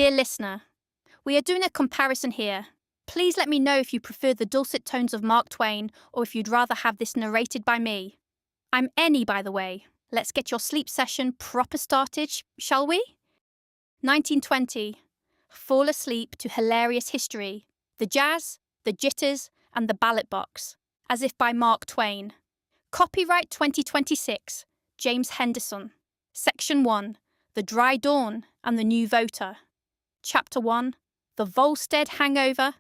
Dear listener, we are doing a comparison here. Please let me know if you prefer the dulcet tones of Mark Twain or if you'd rather have this narrated by me. I'm Ennie, by the way. Let's get your sleep session proper started, shall we? 1920. Fall asleep to hilarious history. The Jazz, the Jitters, and the Ballot box. As if by Mark Twain. Copyright 2026. James Henderson. Section 1. The Dry Dawn and the New Voter. Chapter 1. The Volstead Hangover.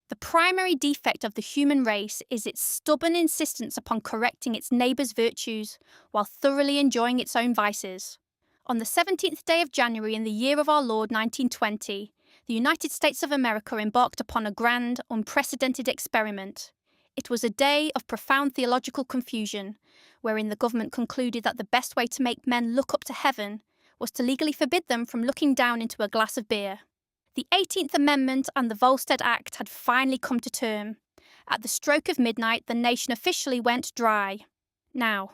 The primary defect of the human race is its stubborn insistence upon correcting its neighbour's virtues while thoroughly enjoying its own vices. On the 17th day of January in the year of our Lord 1920, the United States of America embarked upon a grand, unprecedented experiment. It was a day of profound theological confusion, wherein the government concluded that the best way to make men look up to heaven was to legally forbid them from looking down into a glass of beer. The 18th Amendment and the Volstead Act had finally come to term. At the stroke of midnight, the nation officially went dry. Now,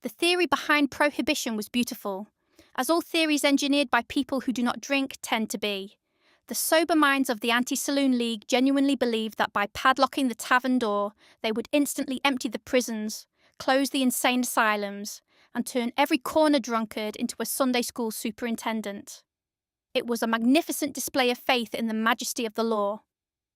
the theory behind prohibition was beautiful, as all theories engineered by people who do not drink tend to be. The sober minds of the Anti-Saloon League genuinely believed that by padlocking the tavern door, they would instantly empty the prisons, close the insane asylums, and turn every corner drunkard into a Sunday school superintendent. It was a magnificent display of faith in the majesty of the law.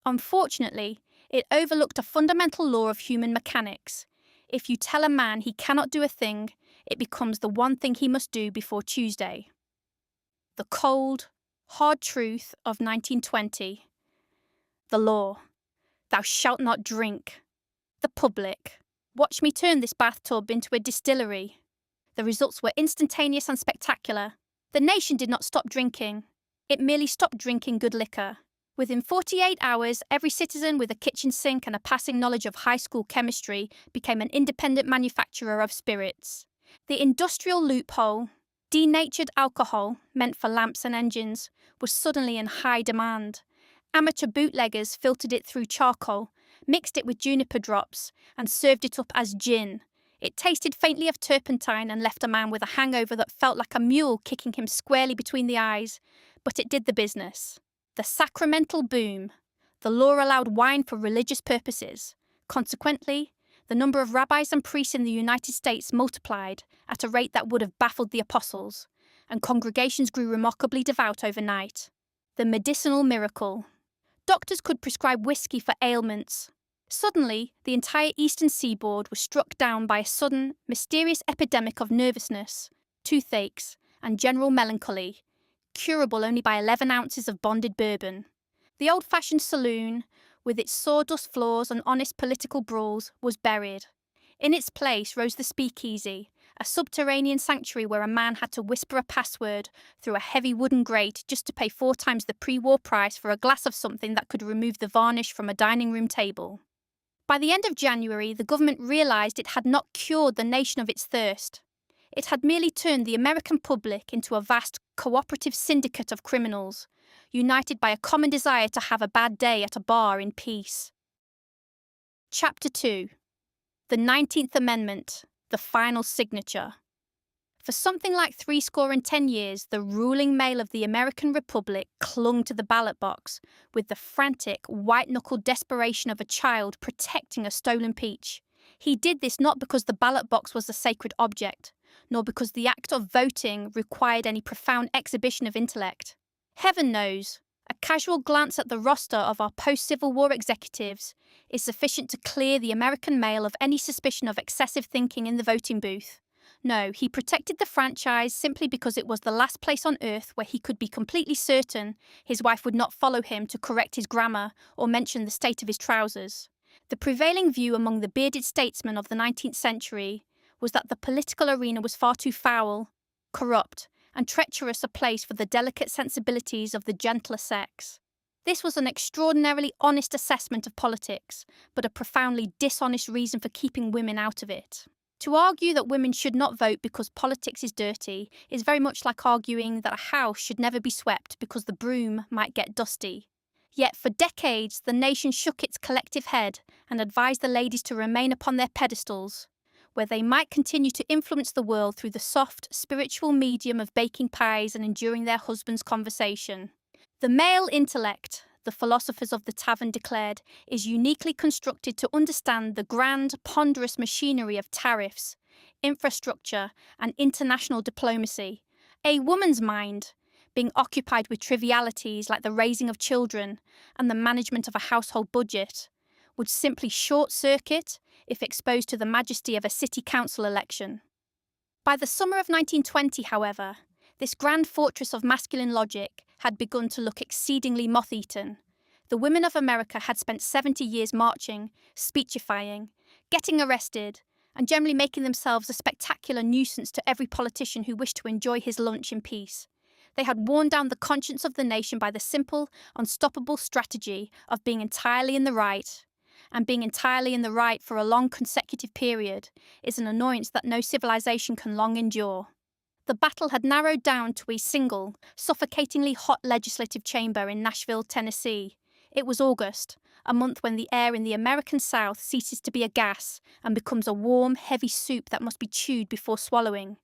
Unfortunately, it overlooked a fundamental law of human mechanics. If you tell a man he cannot do a thing, it becomes the one thing he must do before Tuesday. The cold, hard truth of 1920. The law. Thou shalt not drink. The public. Watch me turn this bathtub into a distillery. The results were instantaneous and spectacular. The nation did not stop drinking. It merely stopped drinking good liquor. Within 48 hours, every citizen with a kitchen sink and a passing knowledge of high school chemistry became an independent manufacturer of spirits. The industrial loophole, denatured alcohol, meant for lamps and engines, was suddenly in high demand. Amateur bootleggers filtered it through charcoal, mixed it with juniper drops, and served it up as gin. It tasted faintly of turpentine and left a man with a hangover that felt like a mule kicking him squarely between the eyes, but it did the business. The sacramental boom. The law allowed wine for religious purposes. Consequently, the number of rabbis and priests in the United States multiplied at a rate that would have baffled the apostles, and congregations grew remarkably devout overnight. The medicinal miracle. Doctors could prescribe whiskey for ailments. Suddenly, the entire eastern seaboard was struck down by a sudden, mysterious epidemic of nervousness, toothaches, and general melancholy, curable only by 11 ounces of bonded bourbon. The old-fashioned saloon, with its sawdust floors and honest political brawls, was buried. In its place rose the speakeasy, a subterranean sanctuary where a man had to whisper a password through a heavy wooden grate just to pay 4 times the pre-war price for a glass of something that could remove the varnish from a dining room table. By the end of January, the government realised it had not cured the nation of its thirst. It had merely turned the American public into a vast cooperative syndicate of criminals, united by a common desire to have a bad day at a bar in peace. Chapter 2. The 19th Amendment, the final signature. For something like 70 years, the ruling male of the American Republic clung to the ballot box with the frantic, white-knuckled desperation of a child protecting a stolen peach. He did this not because the ballot box was a sacred object, nor because the act of voting required any profound exhibition of intellect. Heaven knows, a casual glance at the roster of our post-Civil War executives is sufficient to clear the American male of any suspicion of excessive thinking in the voting booth. No, he protected the franchise simply because it was the last place on earth where he could be completely certain his wife would not follow him to correct his grammar or mention the state of his trousers. The prevailing view among the bearded statesmen of the 19th century was that the political arena was far too foul, corrupt, and treacherous a place for the delicate sensibilities of the gentler sex. This was an extraordinarily honest assessment of politics, but a profoundly dishonest reason for keeping women out of it. To argue that women should not vote because politics is dirty is very much like arguing that a house should never be swept because the broom might get dusty. Yet for decades the nation shook its collective head and advised the ladies to remain upon their pedestals, where they might continue to influence the world through the soft, spiritual medium of baking pies and enduring their husband's conversation. The male intellect, the philosophers of the tavern declared, is uniquely constructed to understand the grand, ponderous machinery of tariffs, infrastructure, and international diplomacy. A woman's mind, being occupied with trivialities like the raising of children and the management of a household budget, would simply short-circuit if exposed to the majesty of a city council election. By the summer of 1920, however, this grand fortress of masculine logic had begun to look exceedingly moth-eaten. The women of America had spent 70 years marching, speechifying, getting arrested, and generally making themselves a spectacular nuisance to every politician who wished to enjoy his lunch in peace. They had worn down the conscience of the nation by the simple, unstoppable strategy of being entirely in the right, and being entirely in the right for a long consecutive period is an annoyance that no civilization can long endure. The battle had narrowed down to a single, suffocatingly hot legislative chamber in Nashville, Tennessee. It was August, a month when the air in the American South ceases to be a gas and becomes a warm, heavy soup that must be chewed before swallowing.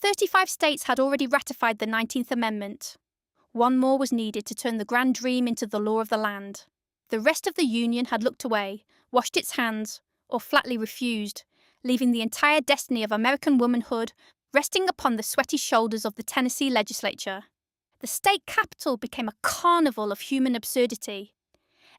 35 states had already ratified the 19th Amendment. One more was needed to turn the grand dream into the law of the land. The rest of the Union had looked away, washed its hands, or flatly refused, leaving the entire destiny of American womanhood resting upon the sweaty shoulders of the Tennessee legislature. The state capitol became a carnival of human absurdity.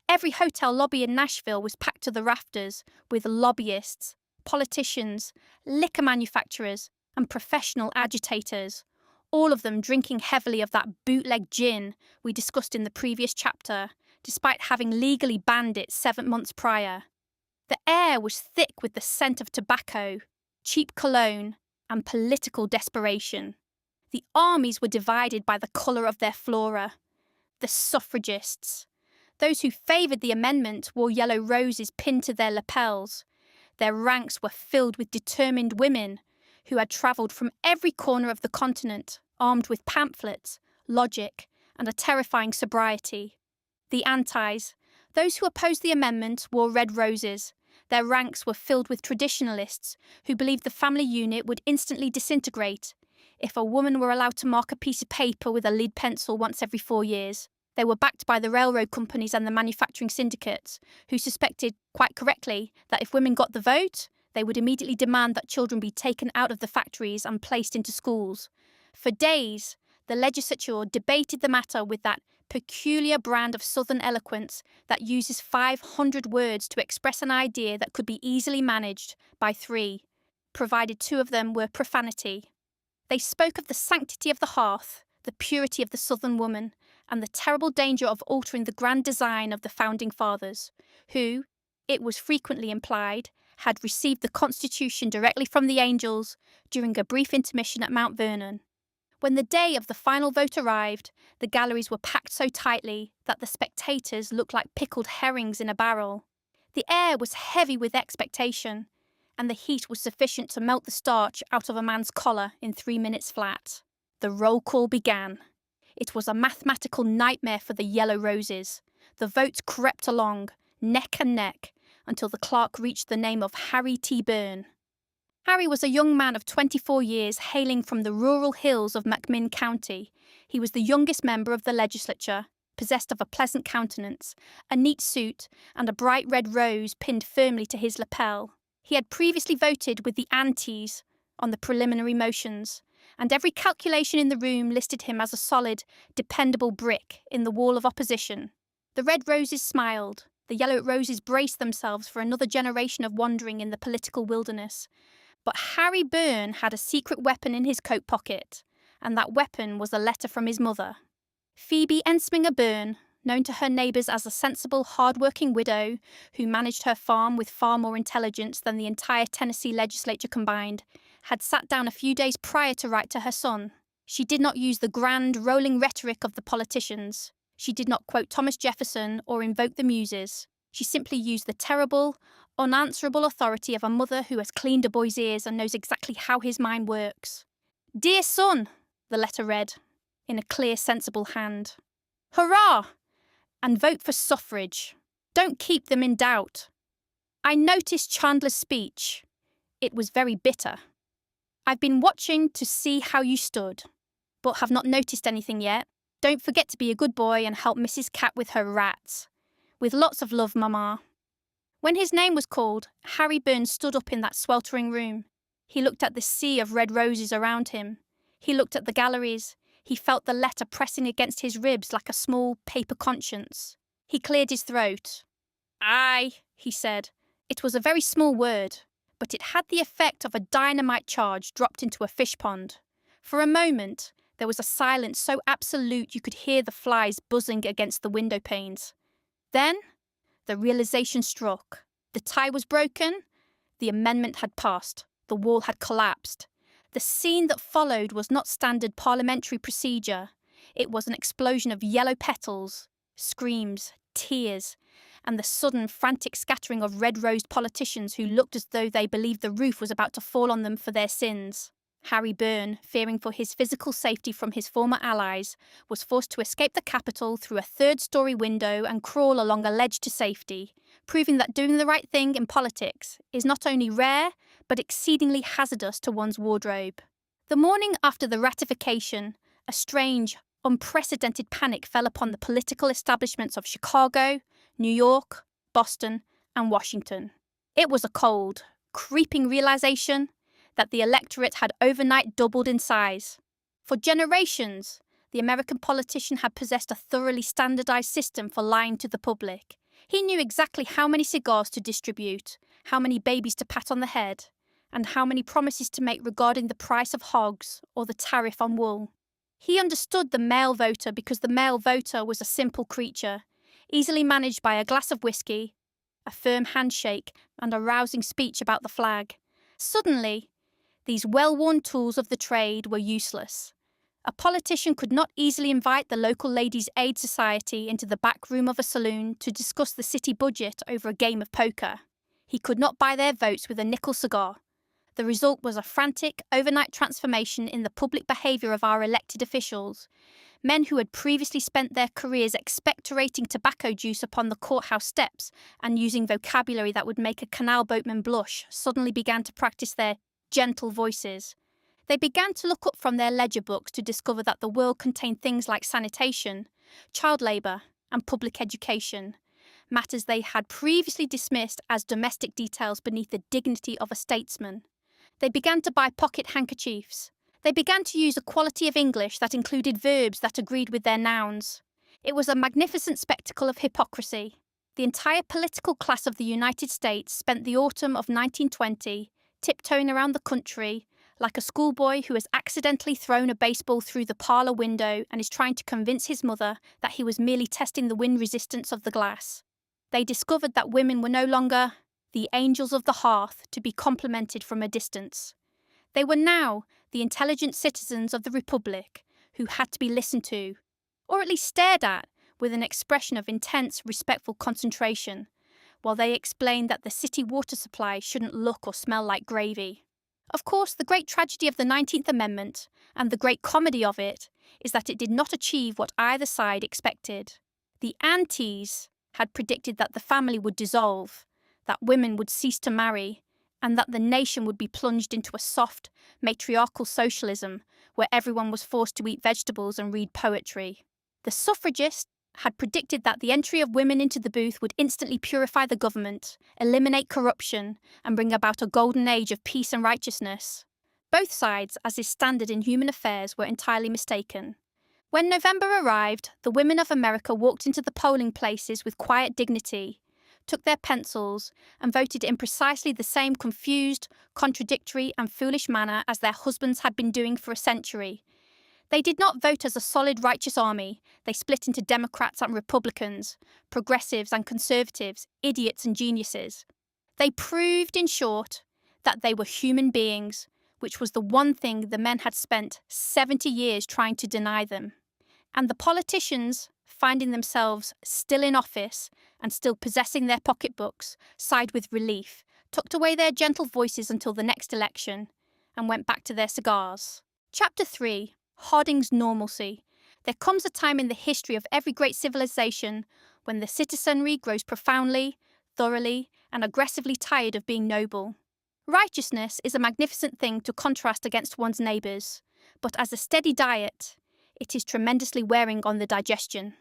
Every hotel lobby in Nashville was packed to the rafters with lobbyists, politicians, liquor manufacturers, and professional agitators, all of them drinking heavily of that bootleg gin we discussed in the previous chapter, despite having legally banned it 7 months prior. The air was thick with the scent of tobacco, cheap cologne, and political desperation. The armies were divided by the colour of their flora. The suffragists, those who favoured the amendment, wore yellow roses pinned to their lapels. Their ranks were filled with determined women who had travelled from every corner of the continent, armed with pamphlets, logic, and a terrifying sobriety. The antis, those who opposed the amendment, wore red roses. Their ranks were filled with traditionalists who believed the family unit would instantly disintegrate if a woman were allowed to mark a piece of paper with a lead pencil once every 4 years. They were backed by the railroad companies and the manufacturing syndicates, who suspected, quite correctly, that if women got the vote, they would immediately demand that children be taken out of the factories and placed into schools. For days, the legislature debated the matter with that peculiar brand of Southern eloquence that uses 500 words to express an idea that could be easily managed by 3, provided 2 of them were profanity. They spoke of the sanctity of the hearth, the purity of the Southern woman, and the terrible danger of altering the grand design of the Founding Fathers, who, it was frequently implied, had received the Constitution directly from the angels during a brief intermission at Mount Vernon. When the day of the final vote arrived, the galleries were packed so tightly that the spectators looked like pickled herrings in a barrel. The air was heavy with expectation, and the heat was sufficient to melt the starch out of a man's collar in 3 minutes flat. The roll call began. It was a mathematical nightmare for the yellow roses. The votes crept along, neck and neck, until the clerk reached the name of Harry T. Byrne. Harry was a young man of 24 years hailing from the rural hills of McMinn County. He was the youngest member of the legislature, possessed of a pleasant countenance, a neat suit, and a bright red rose pinned firmly to his lapel. He had previously voted with the antis on the preliminary motions, and every calculation in the room listed him as a solid, dependable brick in the wall of opposition. The red roses smiled. The yellow roses braced themselves for another generation of wandering in the political wilderness. But Harry Byrne had a secret weapon in his coat pocket, and that weapon was a letter from his mother. Phoebe Ensminger Byrne, known to her neighbours as a sensible, hard-working widow who managed her farm with far more intelligence than the entire Tennessee legislature combined, had sat down a few days prior to write to her son. She did not use the grand, rolling rhetoric of the politicians. She did not quote Thomas Jefferson or invoke the muses. She simply used the terrible, unanswerable authority of a mother who has cleaned a boy's ears and knows exactly how his mind works. "Dear son," the letter read, in a clear, sensible hand. "Hurrah! And vote for suffrage. Don't keep them in doubt. I noticed Chandler's speech. It was very bitter. I've been watching to see how you stood, but have not noticed anything yet. Don't forget to be a good boy and help Mrs. Cat with her rats. With lots of love, Mama. When his name was called, Harry Burns stood up in that sweltering room. He looked at the sea of red roses around him. He looked at the galleries. He felt the letter pressing against his ribs like a small paper conscience. He cleared his throat. "Aye," he said. It was a very small word, but it had the effect of a dynamite charge dropped into a fish pond. For a moment, there was a silence so absolute you could hear the flies buzzing against the window panes. Then, the realization struck. The tie was broken. The amendment had passed. The wall had collapsed. The scene that followed was not standard parliamentary procedure. It was an explosion of yellow petals, screams, tears, and the sudden frantic scattering of red-rosed politicians who looked as though they believed the roof was about to fall on them for their sins. Harry Byrne, fearing for his physical safety from his former allies, was forced to escape the capital through a third-story window and crawl along a ledge to safety, proving that doing the right thing in politics is not only rare, but exceedingly hazardous to one's wardrobe. The morning after the ratification, a strange, unprecedented panic fell upon the political establishments of Chicago, New York, Boston, and Washington. It was a cold, creeping realization that the electorate had overnight doubled in size. For generations, the American politician had possessed a thoroughly standardized system for lying to the public. He knew exactly how many cigars to distribute, how many babies to pat on the head, and how many promises to make regarding the price of hogs or the tariff on wool. He understood the male voter because the male voter was a simple creature, easily managed by a glass of whiskey, a firm handshake, and a rousing speech about the flag. Suddenly, these well-worn tools of the trade were useless. A politician could not easily invite the local Ladies' Aid Society into the back room of a saloon to discuss the city budget over a game of poker. He could not buy their votes with a nickel cigar. The result was a frantic, overnight transformation in the public behaviour of our elected officials. Men who had previously spent their careers expectorating tobacco juice upon the courthouse steps and using vocabulary that would make a canal boatman blush suddenly began to practice their gentle voices. They began to look up from their ledger books to discover that the world contained things like sanitation, child labour, and public education, matters they had previously dismissed as domestic details beneath the dignity of a statesman. They began to buy pocket handkerchiefs. They began to use a quality of English that included verbs that agreed with their nouns. It was a magnificent spectacle of hypocrisy. The entire political class of the United States spent the autumn of 1920 tiptoeing around the country like a schoolboy who has accidentally thrown a baseball through the parlour window and is trying to convince his mother that he was merely testing the wind resistance of the glass. They discovered that women were no longer the angels of the hearth to be complimented from a distance. They were now the intelligent citizens of the Republic who had to be listened to, or at least stared at, with an expression of intense, respectful concentration, while they explained that the city water supply shouldn't look or smell like gravy. Of course, the great tragedy of the 19th Amendment, and the great comedy of it, is that it did not achieve what either side expected. The antis had predicted that the family would dissolve, that women would cease to marry, and that the nation would be plunged into a soft, matriarchal socialism where everyone was forced to eat vegetables and read poetry. The suffragists had predicted that the entry of women into the booth would instantly purify the government, eliminate corruption, and bring about a golden age of peace and righteousness. Both sides, as is standard in human affairs, were entirely mistaken. When November arrived, the women of America walked into the polling places with quiet dignity, took their pencils, and voted in precisely the same confused, contradictory, and foolish manner as their husbands had been doing for a century. They did not vote as a solid righteous army. They split into Democrats and Republicans, progressives and conservatives, idiots and geniuses. They proved, in short, that they were human beings, which was the one thing the men had spent 70 years trying to deny them. And the politicians, finding themselves still in office and still possessing their pocketbooks, sighed with relief, tucked away their gentle voices until the next election, and went back to their cigars. Chapter 3. Harding's Normalcy. There comes a time in the history of every great civilization when the citizenry grows profoundly, thoroughly, and aggressively tired of being noble. Righteousness is a magnificent thing to contrast against one's neighbours, but as a steady diet, It is tremendously wearing on the digestion.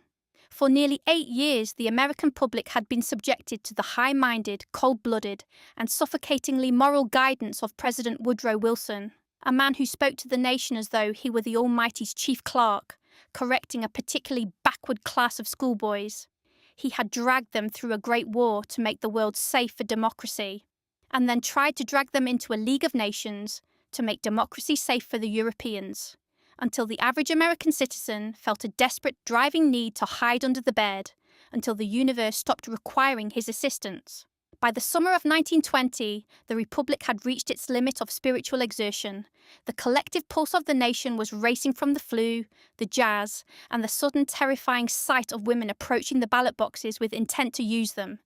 For nearly 8 years, the American public had been subjected to the high-minded, cold-blooded, and suffocatingly moral guidance of President Woodrow Wilson, a man who spoke to the nation as though he were the Almighty's chief clerk, correcting a particularly backward class of schoolboys. He had dragged them through a great war to make the world safe for democracy, and then tried to drag them into a League of Nations to make democracy safe for the Europeans, until the average American citizen felt a desperate driving need to hide under the bed, until the universe stopped requiring his assistance. By the summer of 1920, the Republic had reached its limit of spiritual exertion. The collective pulse of the nation was racing from the flu, the jazz, and the sudden terrifying sight of women approaching the ballot boxes with intent to use them.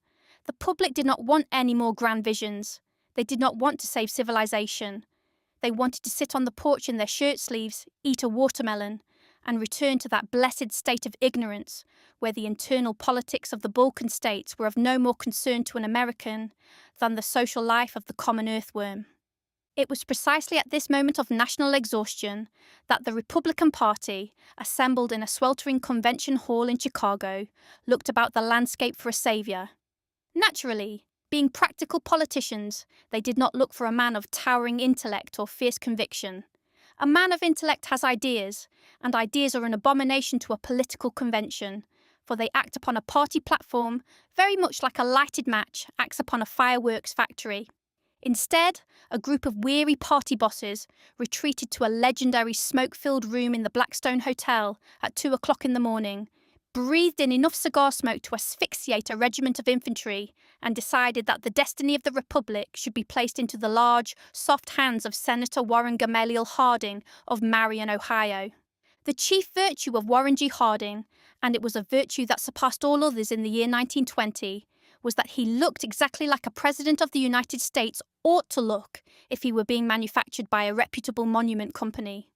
The public did not want any more grand visions. They did not want to save civilization. They wanted to sit on the porch in their shirt sleeves, eat a watermelon, and return to that blessed state of ignorance where the internal politics of the Balkan states were of no more concern to an American than the social life of the common earthworm. It was precisely at this moment of national exhaustion that the Republican Party, assembled in a sweltering convention hall in Chicago, looked about the landscape for a saviour. Naturally, being practical politicians, they did not look for a man of towering intellect or fierce conviction. A man of intellect has ideas, and ideas are an abomination to a political convention, for they act upon a party platform very much like a lighted match acts upon a fireworks factory. Instead, a group of weary party bosses retreated to a legendary smoke-filled room in the Blackstone Hotel at 2 o'clock in the morning, breathed in enough cigar smoke to asphyxiate a regiment of infantry, and decided that the destiny of the Republic should be placed into the large, soft hands of Senator Warren Gamaliel Harding of Marion, Ohio. The chief virtue of Warren G. Harding, and it was a virtue that surpassed all others in the year 1920, was that he looked exactly like a President of the United States ought to look if he were being manufactured by a reputable monument company.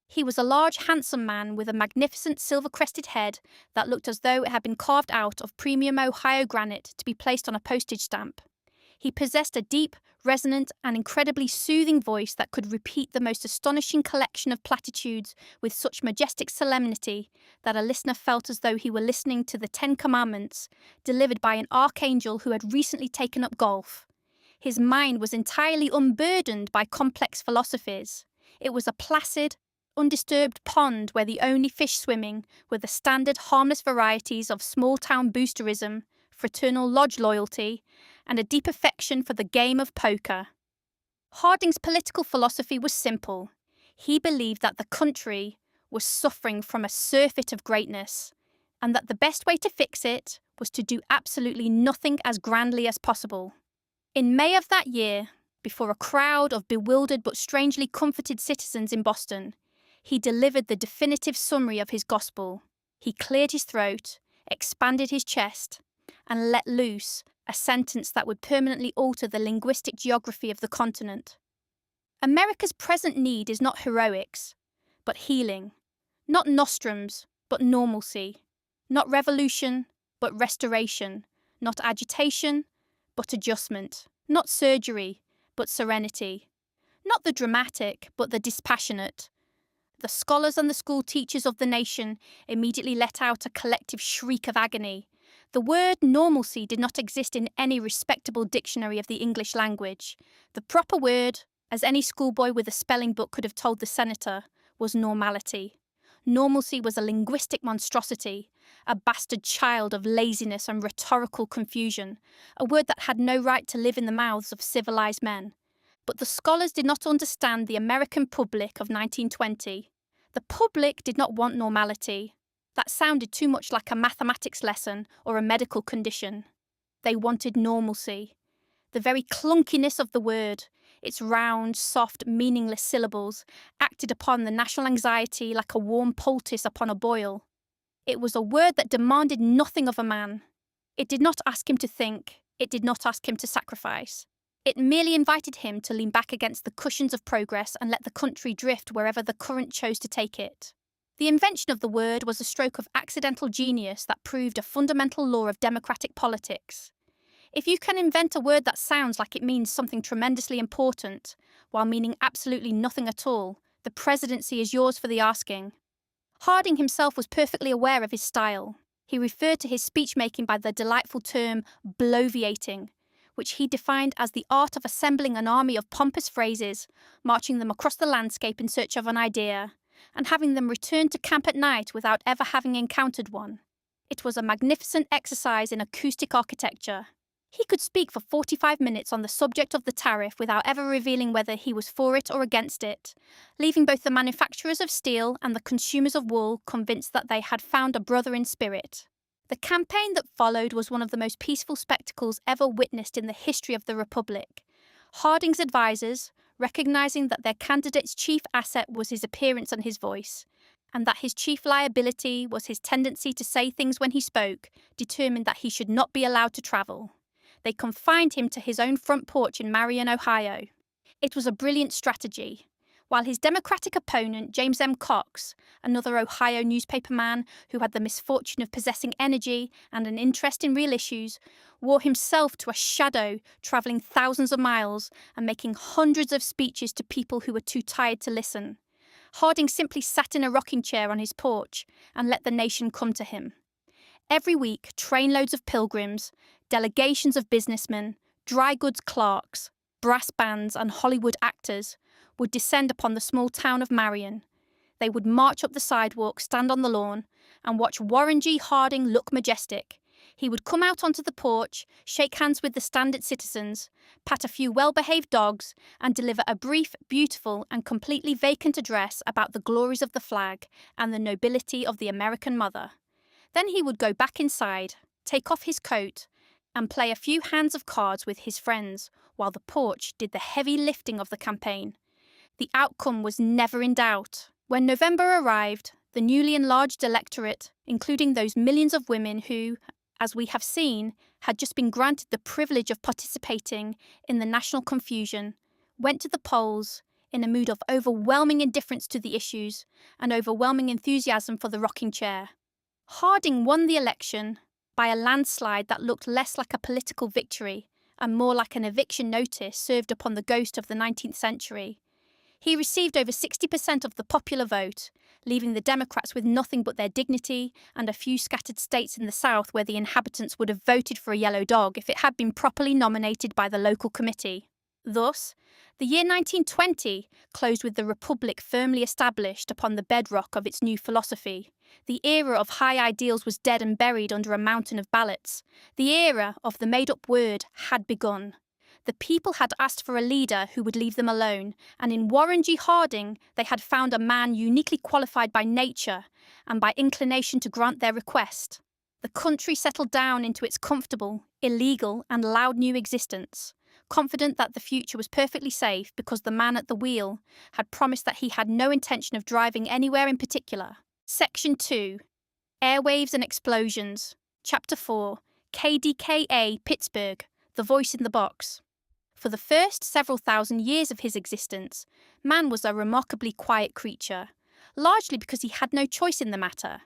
He was a large, handsome man with a magnificent silver-crested head that looked as though it had been carved out of premium Ohio granite to be placed on a postage stamp. He possessed a deep, resonant, and incredibly soothing voice that could repeat the most astonishing collection of platitudes with such majestic solemnity that a listener felt as though he were listening to the 10 Commandments, delivered by an archangel who had recently taken up golf. His mind was entirely unburdened by complex philosophies. It was a placid, undisturbed pond where the only fish swimming were the standard harmless varieties of small-town boosterism, fraternal lodge loyalty, and a deep affection for the game of poker. Harding's political philosophy was simple. He believed that the country was suffering from a surfeit of greatness, and that the best way to fix it was to do absolutely nothing as grandly as possible. In May of that year, before a crowd of bewildered but strangely comforted citizens in Boston, he delivered the definitive summary of his gospel. He cleared his throat, expanded his chest, and let loose a sentence that would permanently alter the linguistic geography of the continent. America's present need is not heroics, but healing. Not nostrums, but normalcy. Not revolution, but restoration. Not agitation, but adjustment. Not surgery, but serenity. Not the dramatic, but the dispassionate. The scholars and the school teachers of the nation immediately let out a collective shriek of agony. The word normalcy did not exist in any respectable dictionary of the English language. The proper word, as any schoolboy with a spelling book could have told the senator, was normality. Normalcy was a linguistic monstrosity, a bastard child of laziness and rhetorical confusion, a word that had no right to live in the mouths of civilized men. But the scholars did not understand the American public of 1920. The public did not want normality. That sounded too much like a mathematics lesson or a medical condition. They wanted normalcy. The very clunkiness of the word, its round, soft, meaningless syllables, acted upon the national anxiety like a warm poultice upon a boil. It was a word that demanded nothing of a man. It did not ask him to think. It did not ask him to sacrifice. It merely invited him to lean back against the cushions of progress and let the country drift wherever the current chose to take it. The invention of the word was a stroke of accidental genius that proved a fundamental law of democratic politics. If you can invent a word that sounds like it means something tremendously important, while meaning absolutely nothing at all, the presidency is yours for the asking. Harding himself was perfectly aware of his style. He referred to his speech-making by the delightful term bloviating, which he defined as the art of assembling an army of pompous phrases, marching them across the landscape in search of an idea, and having them return to camp at night without ever having encountered one. It was a magnificent exercise in acoustic architecture. He could speak for 45 minutes on the subject of the tariff without ever revealing whether he was for it or against it, leaving both the manufacturers of steel and the consumers of wool convinced that they had found a brother in spirit. The campaign that followed was one of the most peaceful spectacles ever witnessed in the history of the Republic. Harding's advisers, recognizing that their candidate's chief asset was his appearance and his voice, and that his chief liability was his tendency to say things when he spoke, determined that he should not be allowed to travel. They confined him to his own front porch in Marion, Ohio. It was a brilliant strategy. While his Democratic opponent, James M. Cox, another Ohio newspaperman who had the misfortune of possessing energy and an interest in real issues, wore himself to a shadow, travelling thousands of miles and making hundreds of speeches to people who were too tired to listen. Harding simply sat in a rocking chair on his porch and let the nation come to him. Every week, trainloads of pilgrims, delegations of businessmen, dry goods clerks, brass bands and Hollywood actors would descend upon the small town of Marion. They would march up the sidewalk, stand on the lawn, and watch Warren G. Harding look majestic. He would come out onto the porch, shake hands with the standard citizens, pat a few well-behaved dogs, and deliver a brief, beautiful, and completely vacant address about the glories of the flag and the nobility of the American mother. Then he would go back inside, take off his coat, and play a few hands of cards with his friends, while the porch did the heavy lifting of the campaign. The outcome was never in doubt. When November arrived, the newly enlarged electorate, including those millions of women who, as we have seen, had just been granted the privilege of participating in the national confusion, went to the polls in a mood of overwhelming indifference to the issues and overwhelming enthusiasm for the rocking chair. Harding won the election by a landslide that looked less like a political victory and more like an eviction notice served upon the ghost of the 19th century. He received over 60% of the popular vote, leaving the Democrats with nothing but their dignity and a few scattered states in the South where the inhabitants would have voted for a yellow dog if it had been properly nominated by the local committee. Thus, the year 1920 closed with the Republic firmly established upon the bedrock of its new philosophy. The era of high ideals was dead and buried under a mountain of ballots. The era of the made-up word had begun. The people had asked for a leader who would leave them alone, and in Warren G. Harding they had found a man uniquely qualified by nature and by inclination to grant their request. The country settled down into its comfortable, illegal, and loud new existence, confident that the future was perfectly safe because the man at the wheel had promised that he had no intention of driving anywhere in particular. Section 2. Airwaves and Explosions. Chapter 4. KDKA Pittsburgh, The Voice in the Box. For the first several thousand years of his existence, man was a remarkably quiet creature, largely because he had no choice in the matter.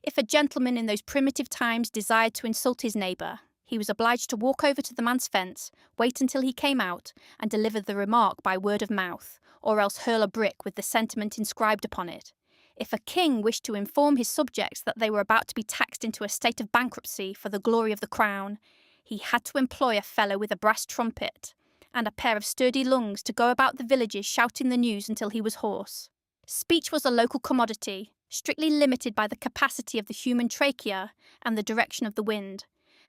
If a gentleman in those primitive times desired to insult his neighbour, he was obliged to walk over to the man's fence, wait until he came out, and deliver the remark by word of mouth, or else hurl a brick with the sentiment inscribed upon it. If a king wished to inform his subjects that they were about to be taxed into a state of bankruptcy for the glory of the crown, he had to employ a fellow with a brass trumpet and a pair of sturdy lungs to go about the villages shouting the news until he was hoarse. Speech was a local commodity, strictly limited by the capacity of the human trachea and the direction of the wind.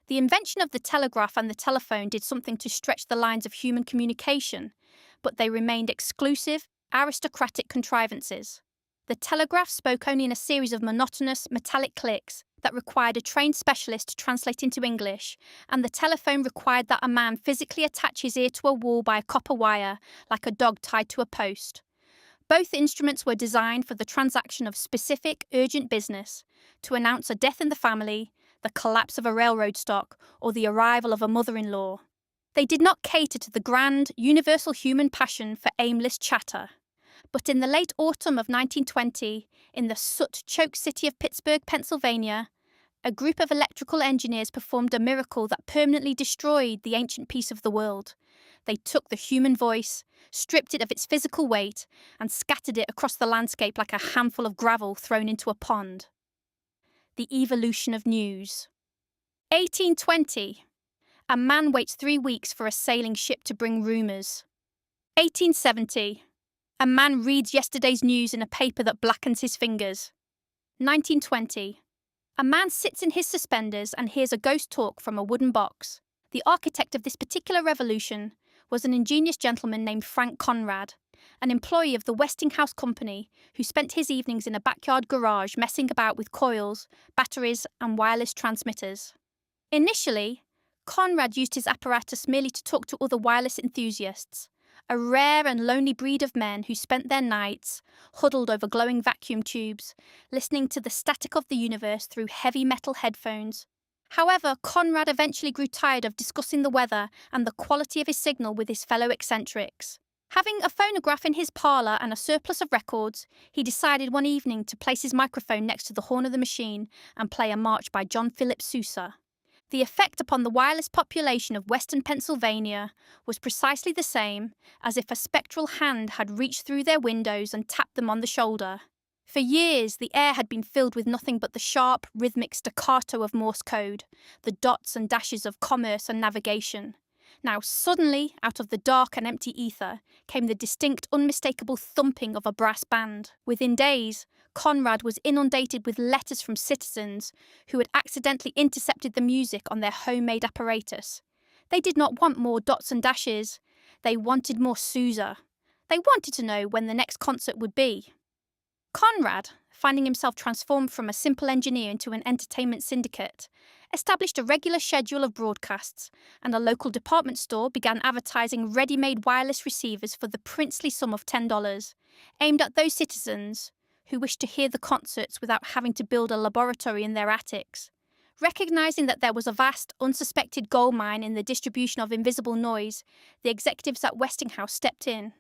The invention of the telegraph and the telephone did something to stretch the lines of human communication, but they remained exclusive, aristocratic contrivances. The telegraph spoke only in a series of monotonous, metallic clicks that required a trained specialist to translate into English, and the telephone required that a man physically attach his ear to a wall by a copper wire, like a dog tied to a post. Both instruments were designed for the transaction of specific, urgent business, to announce a death in the family, the collapse of a railroad stock, or the arrival of a mother-in-law. They did not cater to the grand, universal human passion for aimless chatter. But in the late autumn of 1920, in the soot-choked city of Pittsburgh, Pennsylvania, a group of electrical engineers performed a miracle that permanently destroyed the ancient peace of the world. They took the human voice, stripped it of its physical weight, and scattered it across the landscape like a handful of gravel thrown into a pond. The evolution of news. 1820. A man waits 3 weeks for a sailing ship to bring rumours. 1870. A man reads yesterday's news in a paper that blackens his fingers. 1920. A man sits in his suspenders and hears a ghost talk from a wooden box. The architect of this particular revolution was an ingenious gentleman named Frank Conrad, an employee of the Westinghouse Company who spent his evenings in a backyard garage messing about with coils, batteries, and wireless transmitters. Initially, Conrad used his apparatus merely to talk to other wireless enthusiasts, a rare and lonely breed of men who spent their nights huddled over glowing vacuum tubes, listening to the static of the universe through heavy metal headphones. However, Conrad eventually grew tired of discussing the weather and the quality of his signal with his fellow eccentrics. Having a phonograph in his parlour and a surplus of records, he decided one evening to place his microphone next to the horn of the machine and play a march by John Philip Sousa. The effect upon the wireless population of western Pennsylvania was precisely the same as if a spectral hand had reached through their windows and tapped them on the shoulder. For years, the air had been filled with nothing but the sharp, rhythmic staccato of Morse code, the dots and dashes of commerce and navigation. Now suddenly, out of the dark and empty ether, came the distinct, unmistakable thumping of a brass band. Within days, Conrad was inundated with letters from citizens who had accidentally intercepted the music on their homemade apparatus. They did not want more dots and dashes. They wanted more Sousa. They wanted to know when the next concert would be. Conrad, finding himself transformed from a simple engineer into an entertainment syndicate, established a regular schedule of broadcasts, and a local department store began advertising ready-made wireless receivers for the princely sum of $10, aimed at those citizens who wished to hear the concerts without having to build a laboratory in their attics. Recognizing that there was a vast, unsuspected gold mine in the distribution of invisible noise, the executives at Westinghouse stepped in.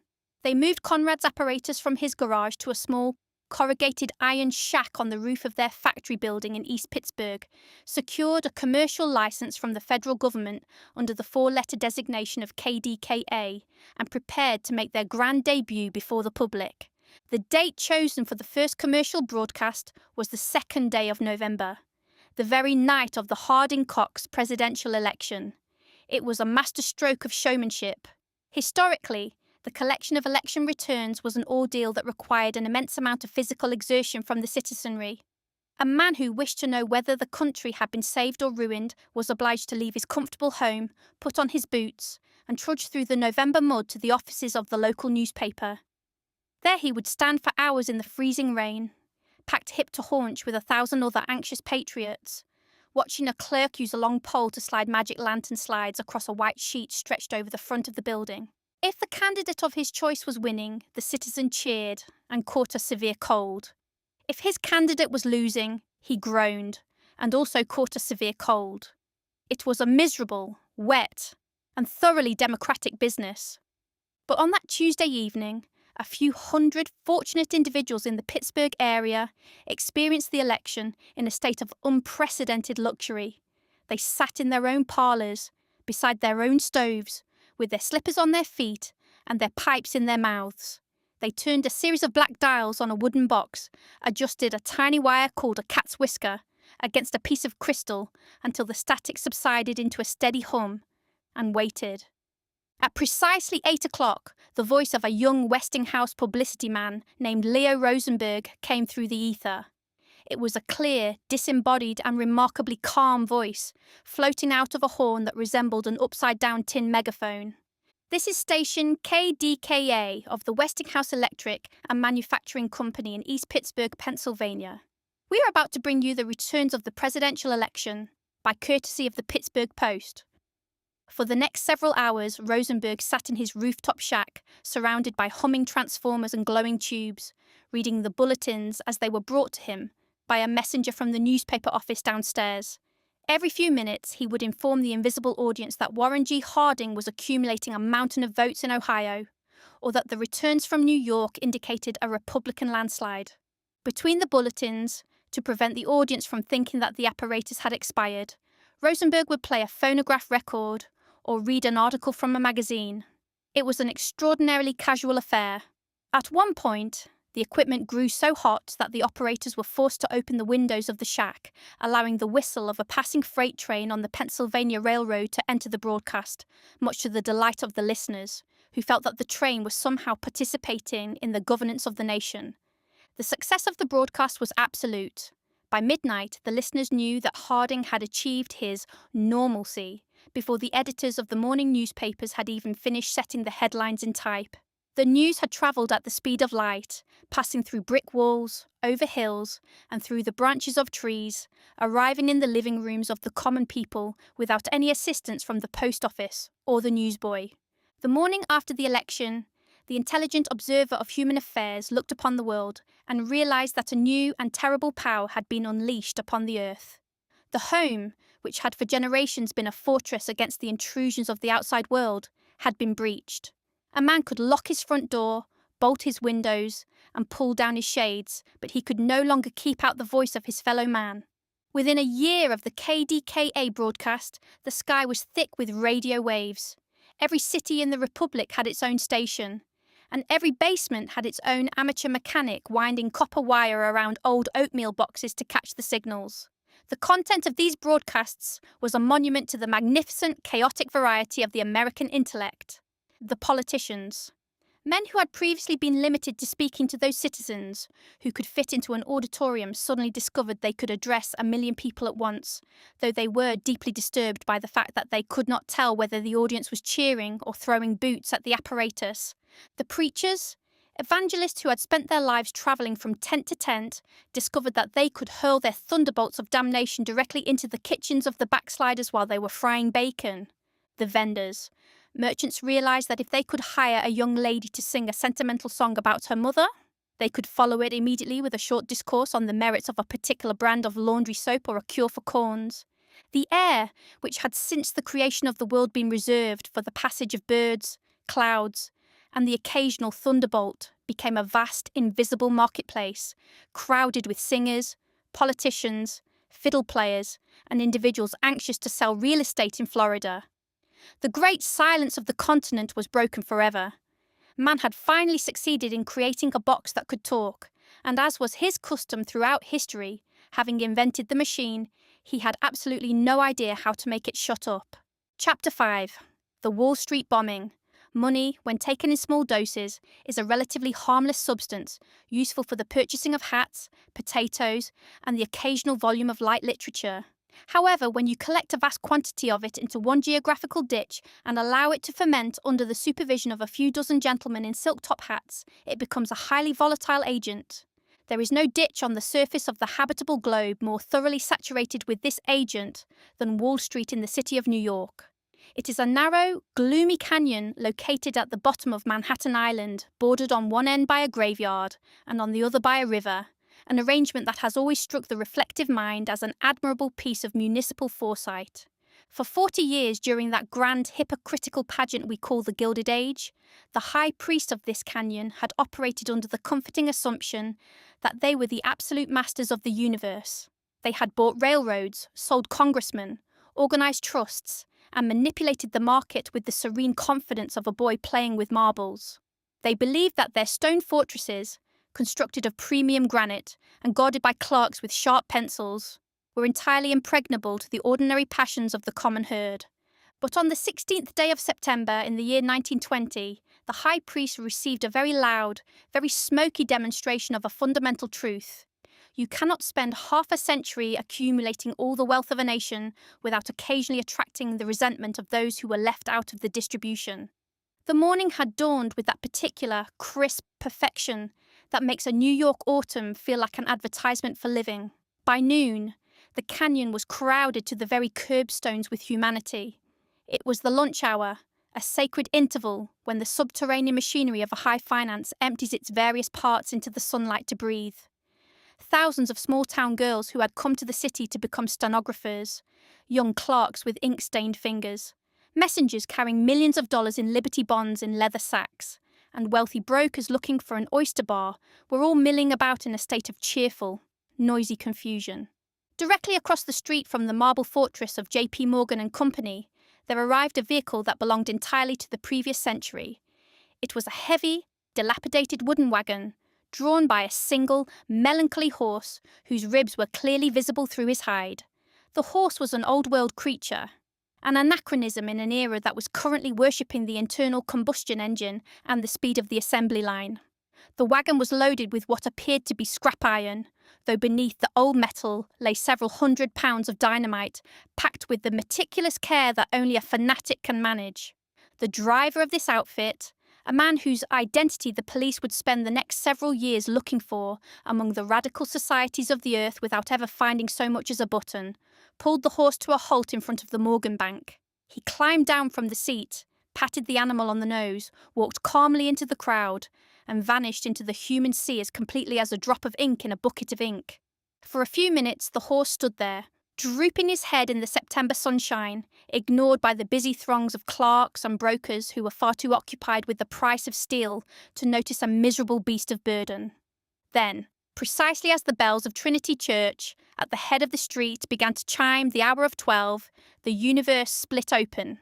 They moved Conrad's apparatus from his garage to a small, corrugated iron shack on the roof of their factory building in East Pittsburgh, secured a commercial license from the federal government under the 4-letter designation of KDKA, and prepared to make their grand debut before the public. The date chosen for the first commercial broadcast was the 2nd day of November, the very night of the Harding-Cox presidential election. It was a masterstroke of showmanship. Historically, the collection of election returns was an ordeal that required an immense amount of physical exertion from the citizenry. A man who wished to know whether the country had been saved or ruined was obliged to leave his comfortable home, put on his boots, and trudge through the November mud to the offices of the local newspaper. There he would stand for hours in the freezing rain, packed hip to haunch with 1,000 other anxious patriots, watching a clerk use a long pole to slide magic lantern slides across a white sheet stretched over the front of the building. If the candidate of his choice was winning, the citizen cheered and caught a severe cold. If his candidate was losing, he groaned and also caught a severe cold. It was a miserable, wet, and thoroughly democratic business. But on that Tuesday evening, a few hundred fortunate individuals in the Pittsburgh area experienced the election in a state of unprecedented luxury. They sat in their own parlours, beside their own stoves, with their slippers on their feet and their pipes in their mouths. They turned a series of black dials on a wooden box, adjusted a tiny wire called a cat's whisker against a piece of crystal until the static subsided into a steady hum, and waited. At precisely 8 o'clock, the voice of a young Westinghouse publicity man named Leo Rosenberg came through the ether. It was a clear, disembodied and remarkably calm voice, floating out of a horn that resembled an upside-down tin megaphone. This is station KDKA of the Westinghouse Electric and Manufacturing Company in East Pittsburgh, Pennsylvania. We are about to bring you the returns of the presidential election, by courtesy of the Pittsburgh Post. For the next several hours, Rosenberg sat in his rooftop shack, surrounded by humming transformers and glowing tubes, reading the bulletins as they were brought to him by a messenger from the newspaper office downstairs. Every few minutes, he would inform the invisible audience that Warren G. Harding was accumulating a mountain of votes in Ohio, or that the returns from New York indicated a Republican landslide. Between the bulletins, to prevent the audience from thinking that the apparatus had expired, Rosenberg would play a phonograph record or read an article from a magazine. It was an extraordinarily casual affair. At one point, the equipment grew so hot that the operators were forced to open the windows of the shack, allowing the whistle of a passing freight train on the Pennsylvania Railroad to enter the broadcast, much to the delight of the listeners, who felt that the train was somehow participating in the governance of the nation. The success of the broadcast was absolute. By midnight, the listeners knew that Harding had achieved his normalcy before the editors of the morning newspapers had even finished setting the headlines in type. The news had travelled at the speed of light, passing through brick walls, over hills, and through the branches of trees, arriving in the living rooms of the common people without any assistance from the post office or the newsboy. The morning after the election, the intelligent observer of human affairs looked upon the world and realised that a new and terrible power had been unleashed upon the earth. The home, which had for generations been a fortress against the intrusions of the outside world, had been breached. A man could lock his front door, bolt his windows, and pull down his shades, but he could no longer keep out the voice of his fellow man. Within a year of the KDKA broadcast, the sky was thick with radio waves. Every city in the Republic had its own station, and every basement had its own amateur mechanic winding copper wire around old oatmeal boxes to catch the signals. The content of these broadcasts was a monument to the magnificent, chaotic variety of the American intellect. The politicians. Men who had previously been limited to speaking to those citizens who could fit into an auditorium suddenly discovered they could address 1 million people at once, though they were deeply disturbed by the fact that they could not tell whether the audience was cheering or throwing boots at the apparatus. The preachers, evangelists who had spent their lives travelling from tent to tent, discovered that they could hurl their thunderbolts of damnation directly into the kitchens of the backsliders while they were frying bacon. The vendors. Merchants realised that if they could hire a young lady to sing a sentimental song about her mother, they could follow it immediately with a short discourse on the merits of a particular brand of laundry soap or a cure for corns. The air, which had since the creation of the world been reserved for the passage of birds, clouds, and the occasional thunderbolt, became a vast, invisible marketplace, crowded with singers, politicians, fiddle players, and individuals anxious to sell real estate in Florida. The great silence of the continent was broken forever. Man had finally succeeded in creating a box that could talk, and as was his custom throughout history, having invented the machine, he had absolutely no idea how to make it shut up. Chapter 5. The Wall Street Bombing. Money, when taken in small doses, is a relatively harmless substance, useful for the purchasing of hats, potatoes, and the occasional volume of light literature. However, when you collect a vast quantity of it into one geographical ditch and allow it to ferment under the supervision of a few dozen gentlemen in silk top hats, it becomes a highly volatile agent. There is no ditch on the surface of the habitable globe more thoroughly saturated with this agent than Wall Street in the city of New York. It is a narrow, gloomy canyon located at the bottom of Manhattan Island, bordered on one end by a graveyard and on the other by a river, an arrangement that has always struck the reflective mind as an admirable piece of municipal foresight. For 40 years during that grand hypocritical pageant we call the Gilded Age, the high priest of this canyon had operated under the comforting assumption that they were the absolute masters of the universe. They had bought railroads, sold congressmen, organised trusts, and manipulated the market with the serene confidence of a boy playing with marbles. They believed that their stone fortresses, constructed of premium granite and guarded by clerks with sharp pencils, were entirely impregnable to the ordinary passions of the common herd. But on the 16th day of September in the year 1920, the high priest received a very loud, very smoky demonstration of a fundamental truth. You cannot spend half a century accumulating all the wealth of a nation without occasionally attracting the resentment of those who were left out of the distribution. The morning had dawned with that particular, crisp perfection that makes a New York autumn feel like an advertisement for living. By noon, the canyon was crowded to the very curbstones with humanity. It was the lunch hour, a sacred interval when the subterranean machinery of a high finance empties its various parts into the sunlight to breathe. Thousands of small-town girls who had come to the city to become stenographers, young clerks with ink-stained fingers, messengers carrying millions of dollars in Liberty bonds in leather sacks, and wealthy brokers looking for an oyster bar were all milling about in a state of cheerful, noisy confusion. Directly across the street from the marble fortress of J.P. Morgan and Company, there arrived a vehicle that belonged entirely to the previous century, It was a heavy, dilapidated wooden wagon, drawn by a single, melancholy horse whose ribs were clearly visible through his hide. The horse was an old-world creature, an anachronism in an era that was currently worshipping the internal combustion engine and the speed of the assembly line. The wagon was loaded with what appeared to be scrap iron, though beneath the old metal lay several £100 of dynamite, packed with the meticulous care that only a fanatic can manage. The driver of this outfit, a man whose identity the police would spend the next several years looking for among the radical societies of the earth without ever finding so much as a button, pulled the horse to a halt in front of the Morgan Bank. He climbed down from the seat, patted the animal on the nose, walked calmly into the crowd, and vanished into the human sea as completely as a drop of ink in a bucket of ink. For a few minutes the horse stood there, drooping his head in the September sunshine, ignored by the busy throngs of clerks and brokers who were far too occupied with the price of steel to notice a miserable beast of burden. Then, precisely as the bells of Trinity Church at the head of the street began to chime the hour of 12, the universe split open.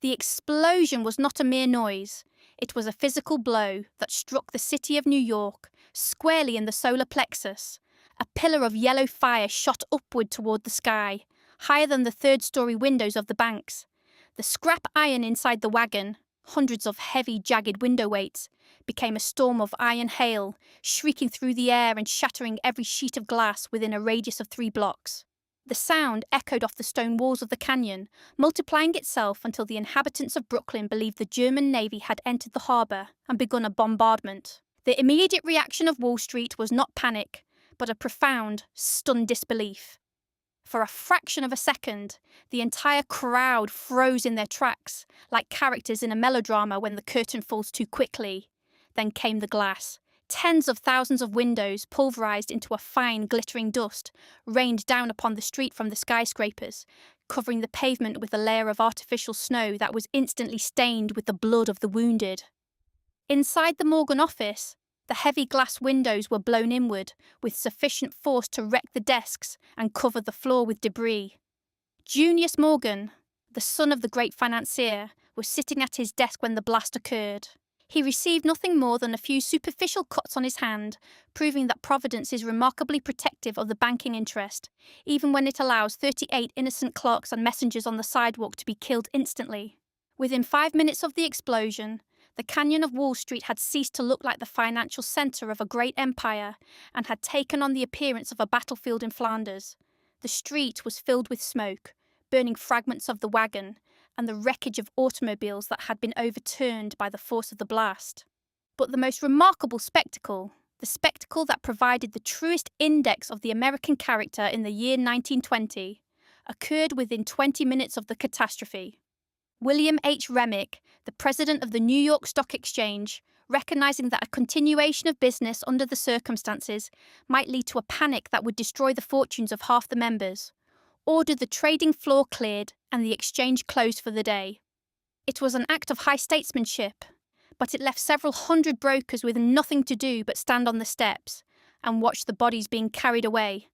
The explosion was not a mere noise. It was a physical blow that struck the city of New York squarely in the solar plexus. A pillar of yellow fire shot upward toward the sky, higher than the third-story windows of the banks. The scrap iron inside the wagon, hundreds of heavy, jagged window weights, became a storm of iron hail, shrieking through the air and shattering every sheet of glass within a radius of 3 blocks. The sound echoed off the stone walls of the canyon, multiplying itself until the inhabitants of Brooklyn believed the German Navy had entered the harbour and begun a bombardment. The immediate reaction of Wall Street was not panic, but a profound, stunned disbelief. For a fraction of a second, the entire crowd froze in their tracks, like characters in a melodrama when the curtain falls too quickly. Then came the glass. Tens of thousands of windows, pulverized into a fine, glittering dust, rained down upon the street from the skyscrapers, covering the pavement with a layer of artificial snow that was instantly stained with the blood of the wounded. Inside the Morgan office, the heavy glass windows were blown inward with sufficient force to wreck the desks and cover the floor with debris. Junius Morgan, the son of the great financier, was sitting at his desk when the blast occurred. He received nothing more than a few superficial cuts on his hand, proving that Providence is remarkably protective of the banking interest, even when it allows 38 innocent clerks and messengers on the sidewalk to be killed instantly. Within 5 minutes of the explosion, the canyon of Wall Street had ceased to look like the financial centre of a great empire and had taken on the appearance of a battlefield in Flanders. The street was filled with smoke, burning fragments of the wagon, and the wreckage of automobiles that had been overturned by the force of the blast. But the most remarkable spectacle, the spectacle that provided the truest index of the American character in the year 1920, occurred within 20 minutes of the catastrophe. William H. Remick, the president of the New York Stock Exchange, recognizing that a continuation of business under the circumstances might lead to a panic that would destroy the fortunes of half the members, ordered the trading floor cleared and the exchange closed for the day. It was an act of high statesmanship, but it left several hundred brokers with nothing to do but stand on the steps and watch the bodies being carried away.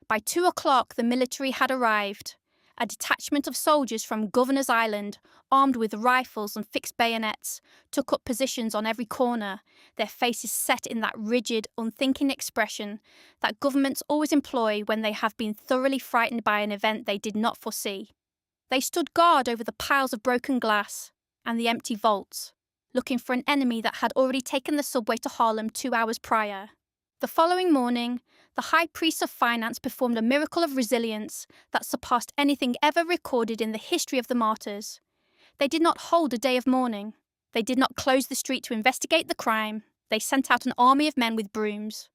By 2 o'clock the military had arrived. A detachment of soldiers from Governor's Island, armed with rifles and fixed bayonets, took up positions on every corner, their faces set in that rigid, unthinking expression that governments always employ when they have been thoroughly frightened by an event they did not foresee. They stood guard over the piles of broken glass and the empty vaults, looking for an enemy that had already taken the subway to Harlem 2 hours prior. The following morning, the high priest of finance performed a miracle of resilience that surpassed anything ever recorded in the history of the martyrs. They did not hold a day of mourning. They did not close the street to investigate the crime. They sent out an army of men with brooms.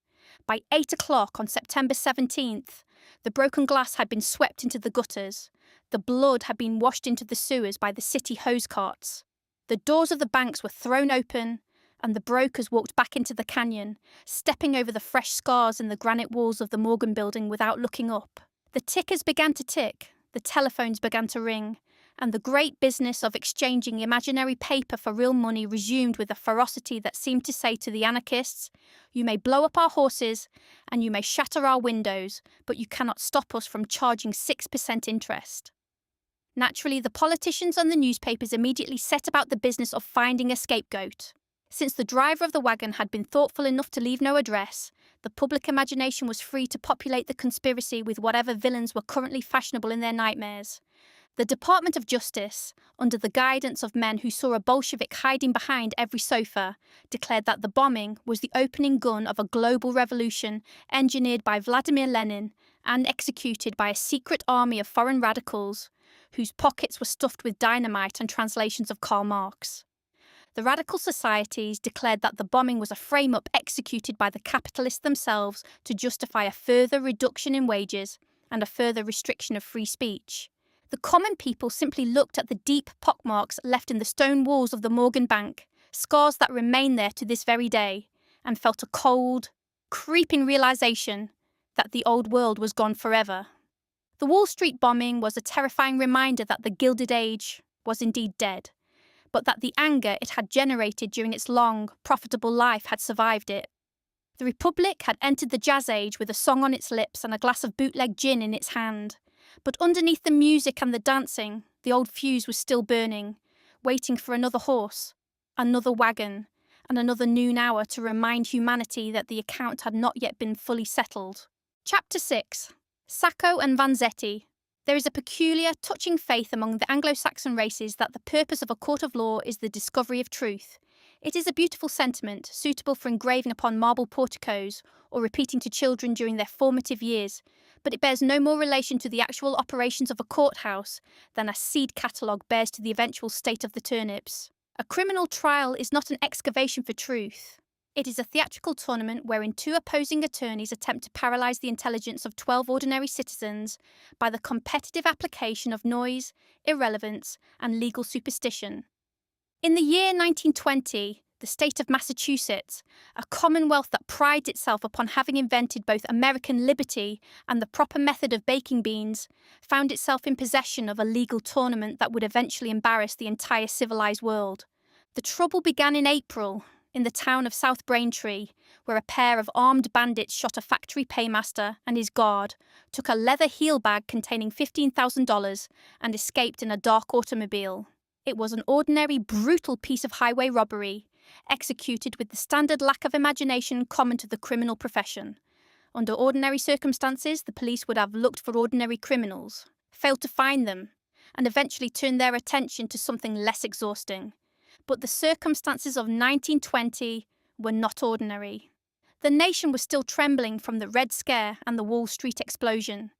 By 8 o'clock on September 17th, the broken glass had been swept into the gutters. The blood had been washed into the sewers by the city hose carts. The doors of the banks were thrown open, and the brokers walked back into the canyon, stepping over the fresh scars in the granite walls of the Morgan building without looking up. The tickers began to tick, the telephones began to ring, and the great business of exchanging imaginary paper for real money resumed with a ferocity that seemed to say to the anarchists, "You may blow up our horses, and you may shatter our windows, but you cannot stop us from charging 6% interest." Naturally, the politicians and the newspapers immediately set about the business of finding a scapegoat. Since the driver of the wagon had been thoughtful enough to leave no address, the public imagination was free to populate the conspiracy with whatever villains were currently fashionable in their nightmares. The Department of Justice, under the guidance of men who saw a Bolshevik hiding behind every sofa, declared that the bombing was the opening gun of a global revolution engineered by Vladimir Lenin and executed by a secret army of foreign radicals whose pockets were stuffed with dynamite and translations of Karl Marx. The radical societies declared that the bombing was a frame-up executed by the capitalists themselves to justify a further reduction in wages and a further restriction of free speech. The common people simply looked at the deep pockmarks left in the stone walls of the Morgan Bank, scars that remain there to this very day, and felt a cold, creeping realization that the old world was gone forever. The Wall Street bombing was a terrifying reminder that the Gilded Age was indeed dead, but that the anger it had generated during its long, profitable life had survived it. The Republic had entered the Jazz Age with a song on its lips and a glass of bootleg gin in its hand. But underneath the music and the dancing, the old fuse was still burning, waiting for another horse, another wagon, and another noon hour to remind humanity that the account had not yet been fully settled. Chapter 6. Sacco and Vanzetti. There is a peculiar, touching faith among the Anglo-Saxon races that the purpose of a court of law is the discovery of truth. It is a beautiful sentiment, suitable for engraving upon marble porticos or repeating to children during their formative years, but it bears no more relation to the actual operations of a courthouse than a seed catalogue bears to the eventual state of the turnips. A criminal trial is not an excavation for truth. It is a theatrical tournament wherein two opposing attorneys attempt to paralyse the intelligence of 12 ordinary citizens by the competitive application of noise, irrelevance, and legal superstition. In the year 1920, the state of Massachusetts, a commonwealth that prides itself upon having invented both American liberty and the proper method of baking beans, found itself in possession of a legal tournament that would eventually embarrass the entire civilized world. The trouble began in April, in the town of South Braintree, where a pair of armed bandits shot a factory paymaster and his guard, took a leather heel bag containing $15,000, and escaped in a dark automobile. It was an ordinary, brutal piece of highway robbery, executed with the standard lack of imagination common to the criminal profession. Under ordinary circumstances, the police would have looked for ordinary criminals, failed to find them, and eventually turned their attention to something less exhausting. But the circumstances of 1920 were not ordinary. The nation was still trembling from the Red Scare and the Wall Street explosion.